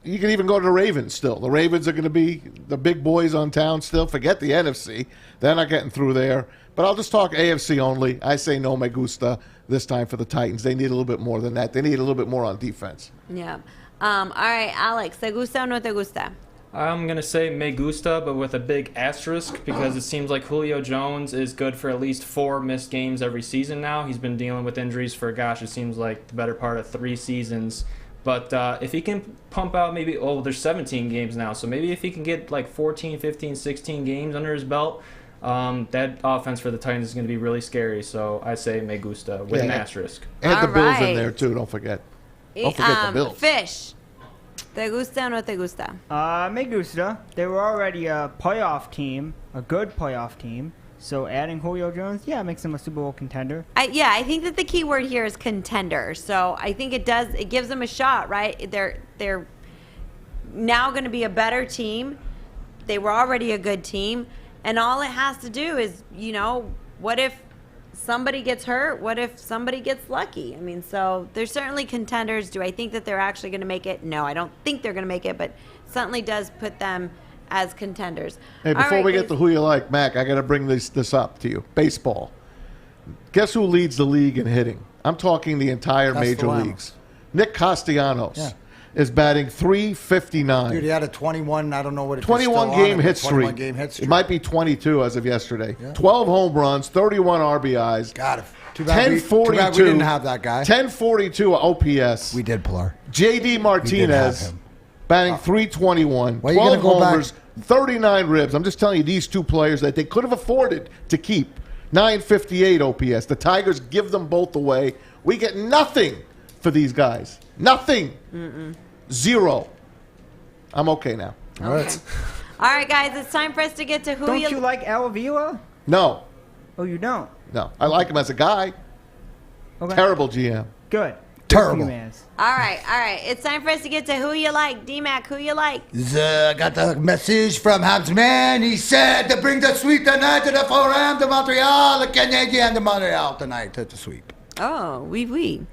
You can even go to the Ravens still. The Ravens are going to be the big boys on town still. Forget the NFC. They're not getting through there. But I'll just talk AFC only. I say no me gusta this time for the Titans. They need a little bit more than that. They need a little bit more on defense. Yeah. All right, Alex, ¿te gusta o no te gusta? I'm going to say me gusta, but with a big asterisk, because it seems like Julio Jones is good for at least 4 missed games every season now. He's been dealing with injuries for, it seems like the better part of 3 seasons. But if he can pump out maybe, there's 17 games now, so maybe if he can get like 14, 15, 16 games under his belt, that offense for the Titans is going to be really scary. So I say me gusta with an asterisk. Add the Bills in there too, don't forget. Don't forget the Bills. Fish, ¿te gusta o no te gusta? Me gusta. They were already a playoff team, a good playoff team. So adding Julio Jones, makes them a Super Bowl contender. I think that the key word here is contender. So I think it gives them a shot, right? They're now going to be a better team. They were already a good team. And all it has to do is, what if somebody gets hurt? What if somebody gets lucky? I mean, so they're certainly contenders. Do I think that they're actually going to make it? No, I don't think they're going to make it, but certainly does put them as contenders. Hey, before we get to who you like, Mac, I got to bring this up to you. Baseball. Guess who leads the league in hitting? I'm talking the entire major leagues. Nick Castellanos is batting .359. Dude, he had a 21, I don't know what it is. 21 game hit streak. It might be 22 as of yesterday. 12 home runs, 31 RBIs. Got it. Too bad we didn't have that guy. 1042 OPS. We did, Pilar. J.D. Martinez batting .321, 12 homers, 39 ribs. I'm just telling you, these two players that they could have afforded to keep. 958 OPS. The Tigers give them both away. We get nothing for these guys. Nothing. Zero. I'm okay now. All right. All right, guys, it's time for us to get to who Don't you like Al Avila? No. Oh, you don't? No. I like him as a guy. Okay. Terrible GM. Good. Terrible. All right. It's time for us to get to who you like. D-Mac, who you like? I got the message from Habs man. He said to bring the sweep tonight to the Forum de Montreal. The Canadiens de Montreal tonight to the sweep. Oh, oui.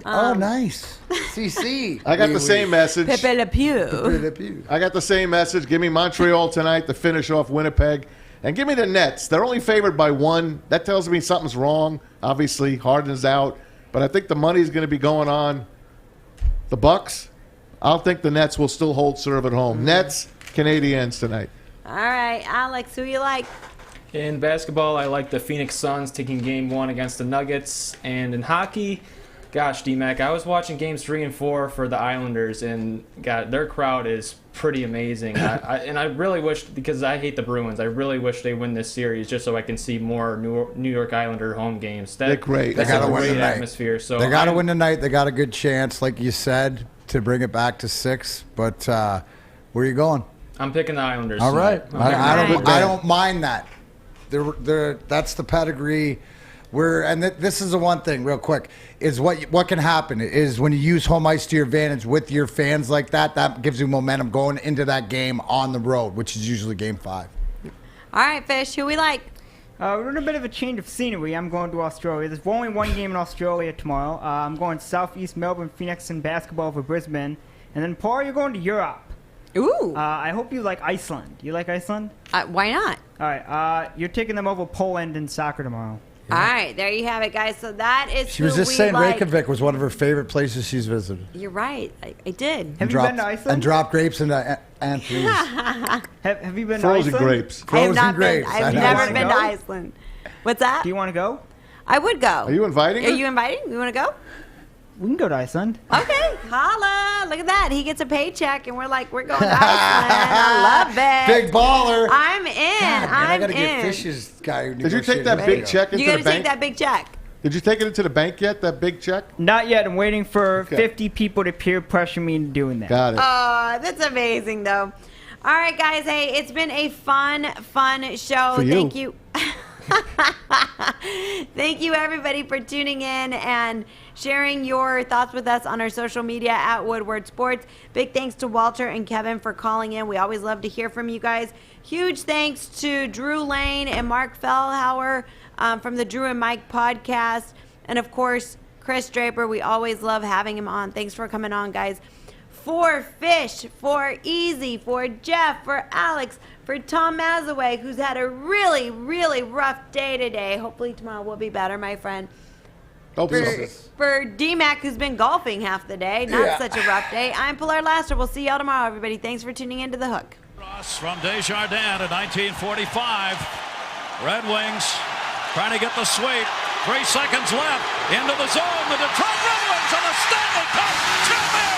Oh, nice. CC. I got the same message. Pepe Le Pew. I got the same message. Give me Montreal tonight to finish off Winnipeg. And give me the Nets. They're only favored by 1. That tells me something's wrong. Obviously, Harden's out. But I think the money's going to be going on the Bucks. I'll think the Nets will still hold serve at home. Nets, Canadiens tonight. All right, Alex, who you like? In basketball, I like the Phoenix Suns taking Game 1 against the Nuggets. And in hockey, gosh, D-Mac, I was watching Games 3 and 4 for the Islanders, and God, their crowd is pretty amazing. I really wish, because I hate the Bruins, I really wish they win this series just so I can see more New York Islander home games. They're great. They got to a win great tonight. atmosphere. So they got to win tonight. They got a good chance, like you said, to bring it back to 6. But where are you going? I'm picking the Islanders. All right. Tonight. I don't mind that. That's the pedigree. This is the one thing, real quick, is what can happen is when you use home ice to your advantage with your fans like that, that gives you momentum going into that game on the road, which is usually Game 5. All right, Fish, who we like? We're doing a bit of a change of scenery. I'm going to Australia. There's only one game in Australia tomorrow. I'm going southeast Melbourne, Phoenix, and basketball for Brisbane. And then, Paul, you're going to Europe. Ooh. I hope you like Iceland. You like Iceland? Why not? All right. You're taking them over Poland in soccer tomorrow. All right, there you have it, guys. So that is She was who just we saying like. Reykjavik was one of her favorite places she's visited. You're right. I did. Have you been to Iceland? And dropped grapes into anthonyms. Have you been Frozen to Iceland? grapes. I have Frozen not grapes. been. I've I never know. been to Iceland. What's that? Do you want to go? I would go. Are you inviting Are her? you inviting? You want to go? We can go to Iceland. Okay, holla. Look at that. He gets a paycheck, and we're like, we're going to Iceland. I love it. Big baller. I'm in. Man, I I'm gotta in. get Fish's guy. who Did you take negotiated that the big deal. check into You got the to take bank? that big check. Did you take it into the bank yet? That big check? Not yet. I'm waiting for Okay. 50 people to peer pressure me into doing that. Got it. Oh, that's amazing, though. All right, guys. Hey, it's been a fun show. For you. Thank you. Thank you, everybody, for tuning in and sharing your thoughts with us on our social media at Woodward Sports. Big thanks to Walter and Kevin for calling in. We always love to hear from you guys. Huge thanks to Drew Lane and Mark Fellhauer from the Drew and Marc podcast. And, of course, Kris Draper. We always love having him on. Thanks for coming on, guys. For Fish, for Easy, for Jeff, for Alex, for Tom Mazzaway, who's had a really, really rough day today. Hopefully tomorrow will be better, my friend. Hope For, so. for D-Mac, who's been golfing half the day. Not such a rough day. I'm Pilar Laster. We'll see y'all tomorrow, everybody. Thanks for tuning in to The Hook. Ross from Desjardins in 1945. Red Wings trying to get the sweep. 3 seconds left. Into the zone. The Detroit Red Wings are the Stanley Cup champions!